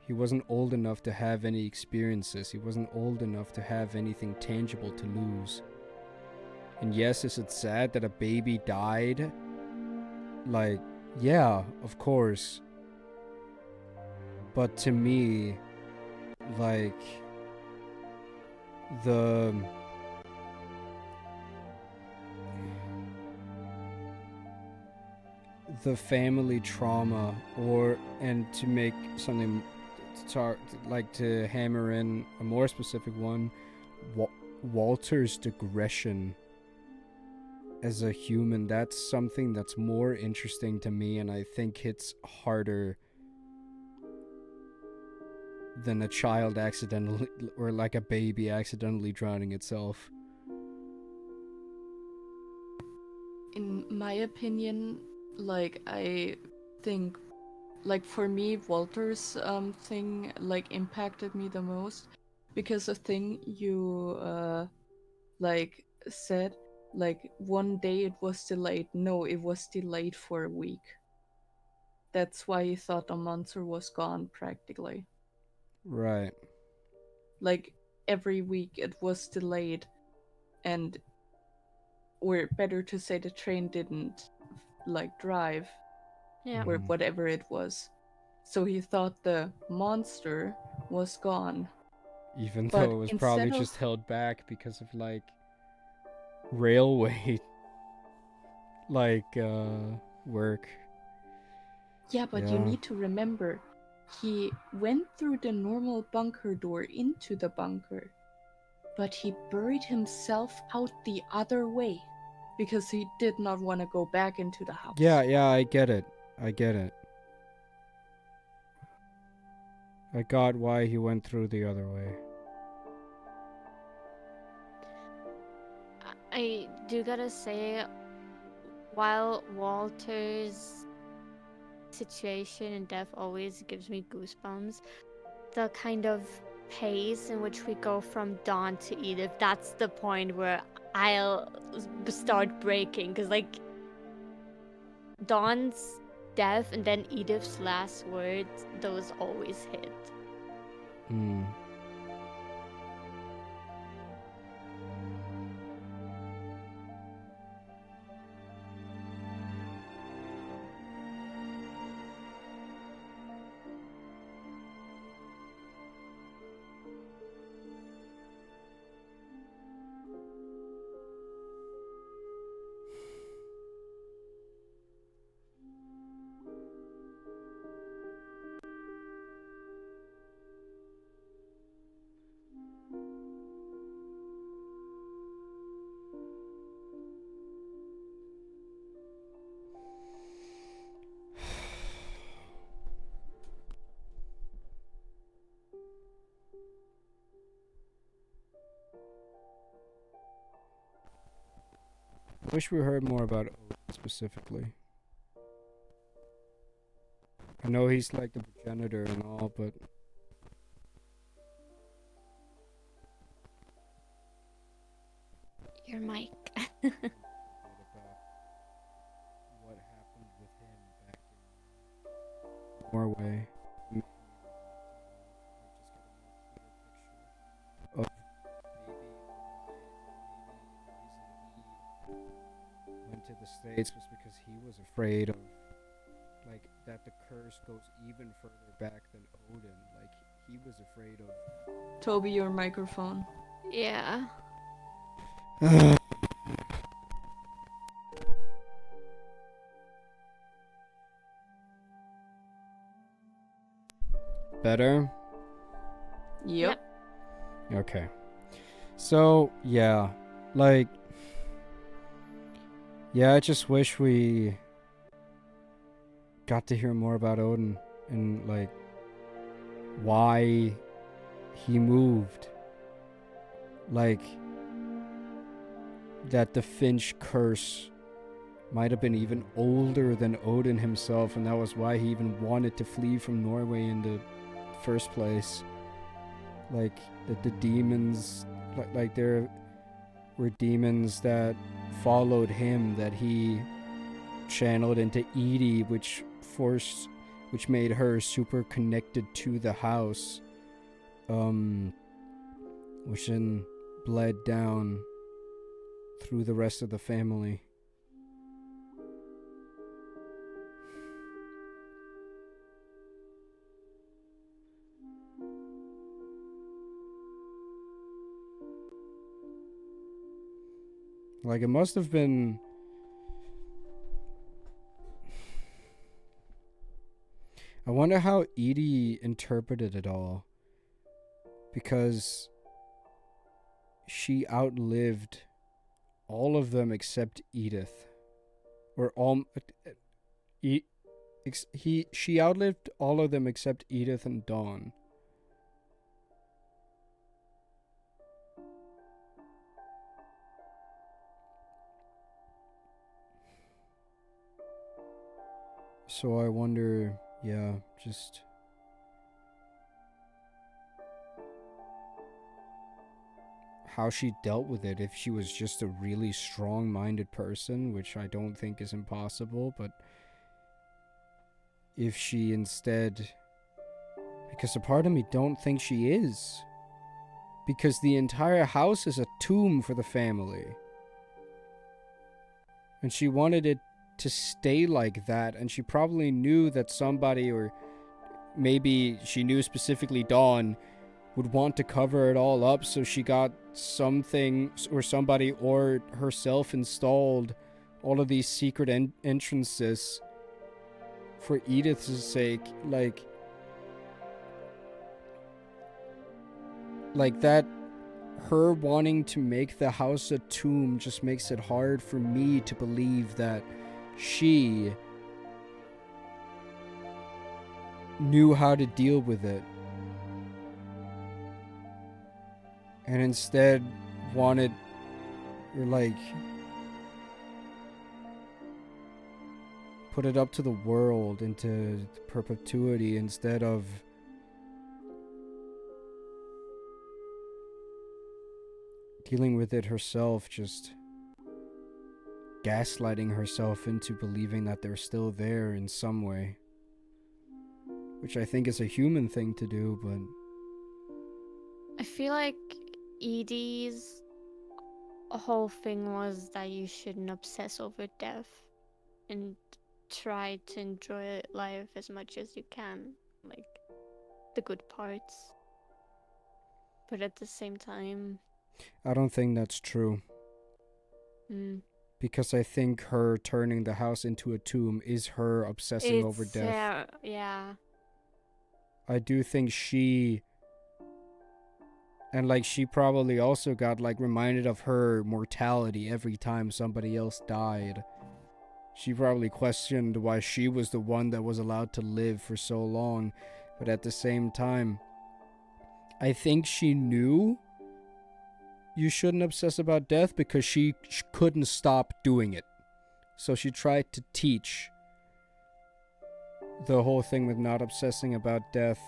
Speaker 1: He wasn't old enough to have any experiences. He wasn't old enough to have anything tangible to lose. And yes, is it sad that a baby died? Like, yeah, of course. But to me, like, the family trauma, and to make something to hammer in a more specific one, Walter's digression as a human, that's something that's more interesting to me, and I think hits harder than a child accidentally, or like a baby accidentally drowning itself.
Speaker 5: In my opinion, like, I think, like, for me, Walter's thing, like, impacted me the most, because the thing you like said, like, one day it was delayed. No, it was delayed for a week. That's why he thought the monster was gone, practically.
Speaker 1: Right.
Speaker 5: Like, every week it was delayed, and, or better to say, the train didn't like drive, or whatever it was. So he thought the monster was gone.
Speaker 1: Even
Speaker 5: But
Speaker 1: though it was
Speaker 5: instead
Speaker 1: probably
Speaker 5: of-
Speaker 1: just held back because of like railway work.
Speaker 5: Yeah, but you need to remember, he went through the normal bunker door into the bunker, but he buried himself out the other way because he did not want to go back into the house.
Speaker 1: Yeah, I get it. I got why he went through the other way.
Speaker 2: I do gotta say, while Walter's situation and death always gives me goosebumps, the kind of pace in which we go from Dawn to Edith, that's the point where I'll start breaking, because like Dawn's death and then Edith's last words, those always hit.
Speaker 1: wish we heard more about Odin specifically. I know he's like the progenitor and all, but
Speaker 2: Your mic.
Speaker 1: what happened with him back in Norway? Of went to the States was because he was afraid of like that the curse goes even further back than Odin. Like he was afraid of
Speaker 5: Toby, your microphone.
Speaker 2: Yeah.
Speaker 1: Better?
Speaker 5: Yep.
Speaker 1: Okay. So, yeah. Like, yeah, I just wish we got to hear more about Odin and, like, why he moved. Like, that the Finch curse might have been even older than Odin himself, and that was why he even wanted to flee from Norway in the first place. Like that the demons, like there were demons that followed him that he channeled into Edie, which made her super connected to the house, which then bled down through the rest of the family. Like, it must have been... I wonder how Edie interpreted it all. Because she outlived all of them except Edith. Or all... She outlived all of them except Edith and Dawn. So I wonder, yeah, just... how she dealt with it, if she was just a really strong-minded person, which I don't think is impossible, but if she instead... because a part of me don't think she is. Because the entire house is a tomb for the family. And she wanted it to stay like that, and she probably knew that somebody, or maybe she knew specifically Dawn, would want to cover it all up, so she got something or somebody or herself installed all of these secret entrances for Edith's sake. Like that, her wanting to make the house a tomb just makes it hard for me to believe that she knew how to deal with it, and instead wanted, or like, put it up to the world into perpetuity instead of dealing with it herself, just gaslighting herself into believing that they're still there in some way. Which I think is a human thing to do, but...
Speaker 2: I feel like Edie's whole thing was that you shouldn't obsess over death and try to enjoy life as much as you can, like the good parts. But at the same time...
Speaker 1: I don't think that's true. Because I think her turning the house into a tomb is her obsessing over death.
Speaker 2: Yeah.
Speaker 1: I do think she... and like she probably also got like reminded of her mortality every time somebody else died. She probably questioned why she was the one that was allowed to live for so long. But at the same time, I think she knew you shouldn't obsess about death because she couldn't stop doing it. So she tried to teach the whole thing with not obsessing about death.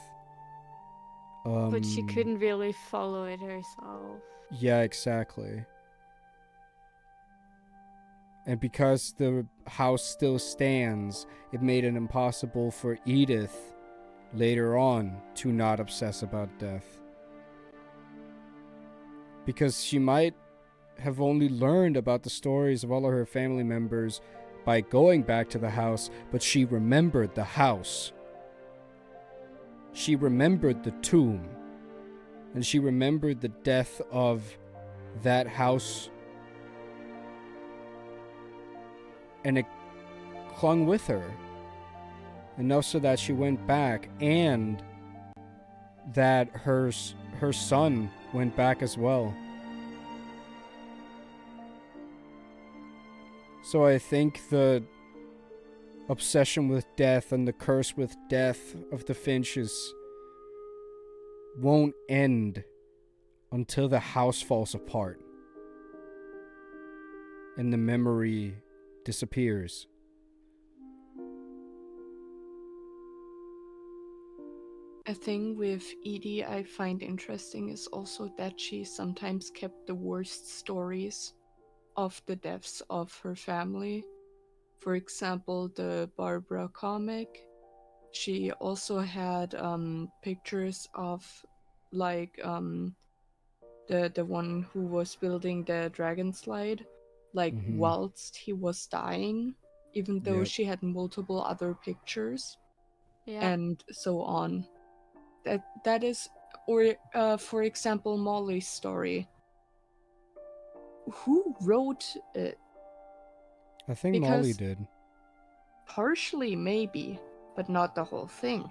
Speaker 2: But she couldn't really follow it herself.
Speaker 1: Yeah, exactly. And because the house still stands, it made it impossible for Edith later on to not obsess about death. Because she might have only learned about the stories of all of her family members by going back to the house, but she remembered the house. She remembered the tomb. And she remembered the death of that house. And it clung with her. Enough so that she went back, and that her son went back as well. So I think the obsession with death and the curse with death of the Finches won't end until the house falls apart and the memory disappears.
Speaker 5: A thing with Edie I find interesting is also that she sometimes kept the worst stories of the deaths of her family. For example, the Barbara comic. She also had pictures of like the one who was building the dragon slide, like whilst he was dying, even though
Speaker 1: Yep.
Speaker 5: she had multiple other pictures,
Speaker 2: Yeah.
Speaker 5: and so on. That is, or for example, Molly's story. Who wrote it?
Speaker 1: I think
Speaker 5: Because
Speaker 1: Molly did.
Speaker 5: partially, maybe, but not the whole thing.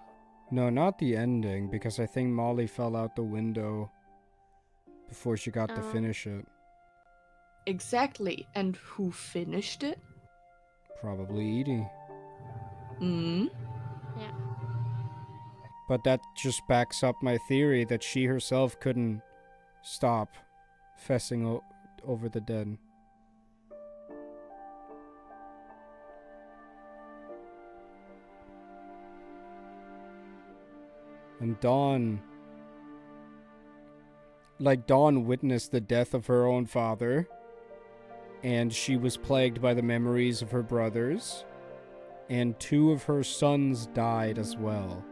Speaker 1: No, not the ending, because I think Molly fell out the window before she got to finish it.
Speaker 5: Exactly, and who finished it?
Speaker 1: Probably Edie.
Speaker 2: Yeah.
Speaker 1: But that just backs up my theory that she herself couldn't stop fessing over the dead. And Dawn witnessed the death of her own father, and she was plagued by the memories of her brothers, and 2 of her sons died as well.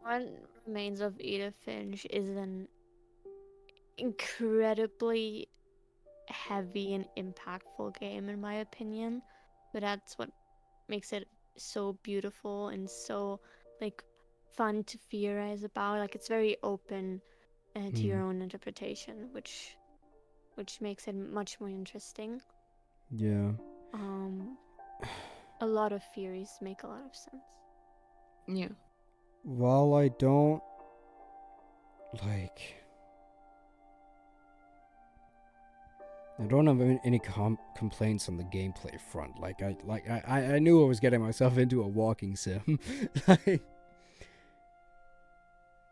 Speaker 2: What Remains of Edith Finch is an incredibly heavy and impactful game, in my opinion. But that's what makes it so beautiful and so like fun to theorize about. Like it's very open to your own interpretation, which makes it much more interesting.
Speaker 1: Yeah.
Speaker 2: A lot of theories make a lot of sense.
Speaker 5: Yeah.
Speaker 1: While I don't I don't have any complaints on the gameplay front. I knew I was getting myself into a walking sim.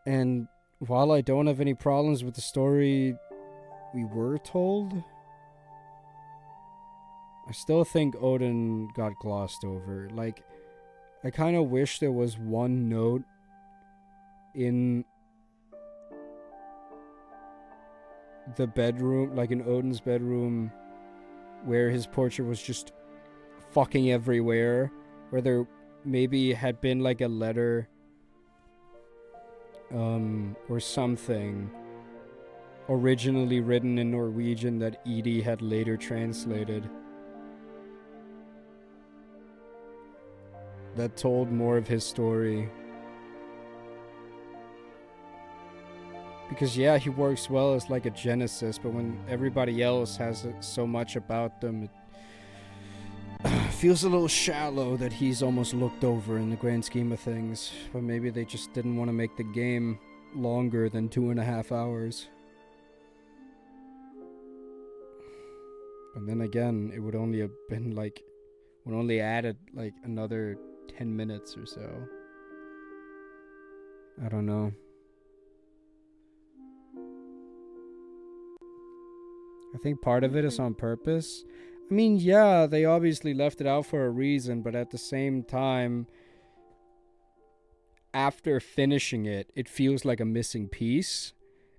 Speaker 1: And while I don't have any problems with the story we were told, I still think Odin got glossed over. Like, I kind of wish there was one note in the bedroom, like in Odin's bedroom, where his portrait was just fucking everywhere, where there maybe had been like a letter or something, originally written in Norwegian that Edie had later translated, that told more of his story. Because yeah, he works well as like a genesis, but when everybody else has so much about them, it feels a little shallow that he's almost looked over in the grand scheme of things. But maybe they just didn't want to make the game longer than 2.5 hours. But then again, it would only have been like, would only added like another 10 minutes or so. I don't know. I think part of it is on purpose. I mean, yeah, they obviously left it out for a reason, but at the same time, after finishing it, it feels like a missing piece.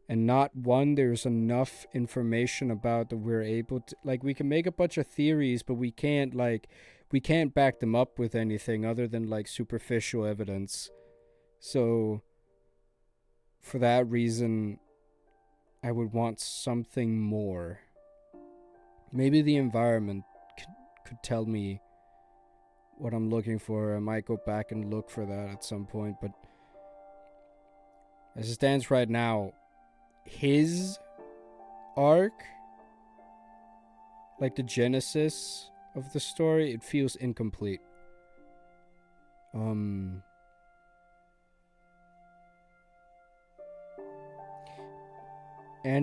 Speaker 1: And not one, there's enough information about that we're able to, like, we can make a bunch of theories, but we can't back them up with anything other than, like, superficial evidence. So, for that reason, I would want something more. Maybe the environment could tell me what I'm looking for. I might go back and look for that at some point, but as it stands right now, his arc, like the genesis of the story, it feels incomplete. And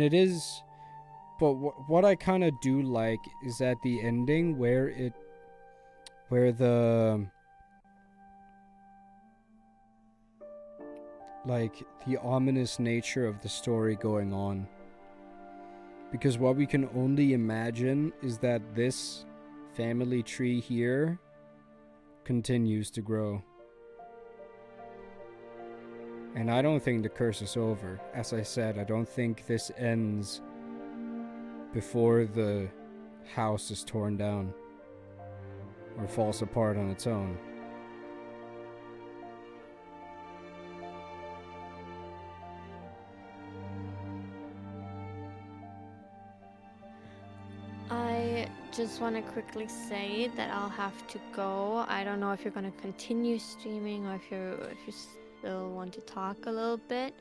Speaker 1: it is, but what I kind of do like is at the ending where the, like, the ominous nature of the story going on. Because what we can only imagine is that this family tree here continues to grow. And I don't think the curse is over. As I said, I don't think this ends before the house is torn down or falls apart on its own.
Speaker 2: I just want to quickly say that I'll have to go. I don't know if you're going to continue streaming or if you still want to talk a little bit.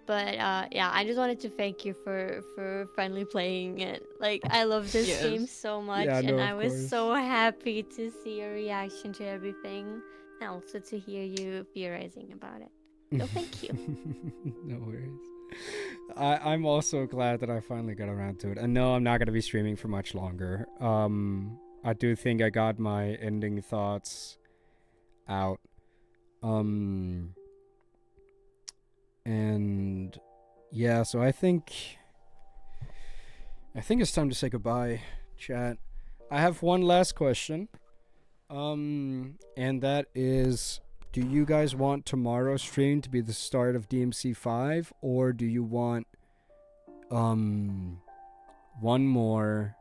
Speaker 2: But yeah, I just wanted to thank you for finally playing it. Like, I love this
Speaker 5: Yes.
Speaker 2: game so much,
Speaker 1: Yeah, no,
Speaker 2: and I
Speaker 1: of
Speaker 2: was
Speaker 1: course.
Speaker 2: so happy to see your reaction to everything, and also to hear you theorizing about it. So thank you.
Speaker 1: No worries. I'm also glad that I finally got around to it. I know I'm not going to be streaming for much longer. I do think I got my ending thoughts out. And yeah, so I think it's time to say goodbye, chat. I have one last question. And that is, do you guys want tomorrow's stream to be the start of DMC 5, or do you want one more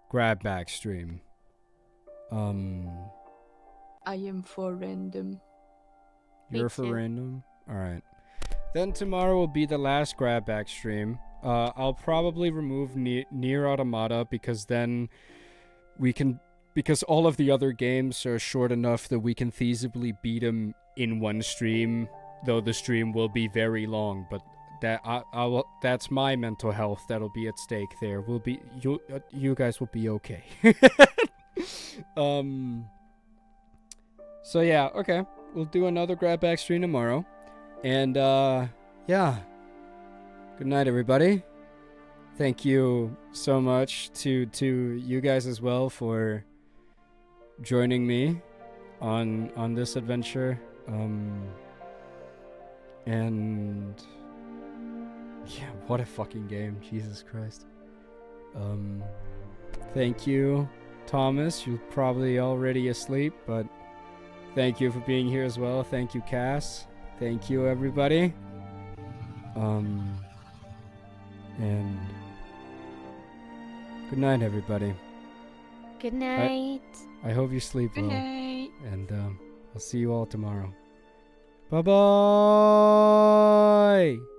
Speaker 1: grab bag stream?
Speaker 5: I am for random.
Speaker 1: You're for random? Alright. Then tomorrow will be the last grab bag stream. I'll probably remove Nier Automata because then we can, because all of the other games are short enough that we can feasibly beat them in one stream, though the stream will be very long. But that that's my mental health that'll be at stake there. We'll be, you guys will be okay. So yeah, okay. We'll do another grab bag stream tomorrow. And yeah. Good night, everybody. Thank you so much to you guys as well for joining me on this adventure. And yeah, what a fucking game, Jesus Christ. Thank you, Thomas. You're probably already asleep, but thank you for being here as well. Thank you, Cass. Thank you, everybody. And good night, everybody.
Speaker 2: Good night.
Speaker 1: I hope you sleep
Speaker 5: Good
Speaker 1: well.
Speaker 5: night.
Speaker 1: And I'll see you all tomorrow. Bye-bye. Bye.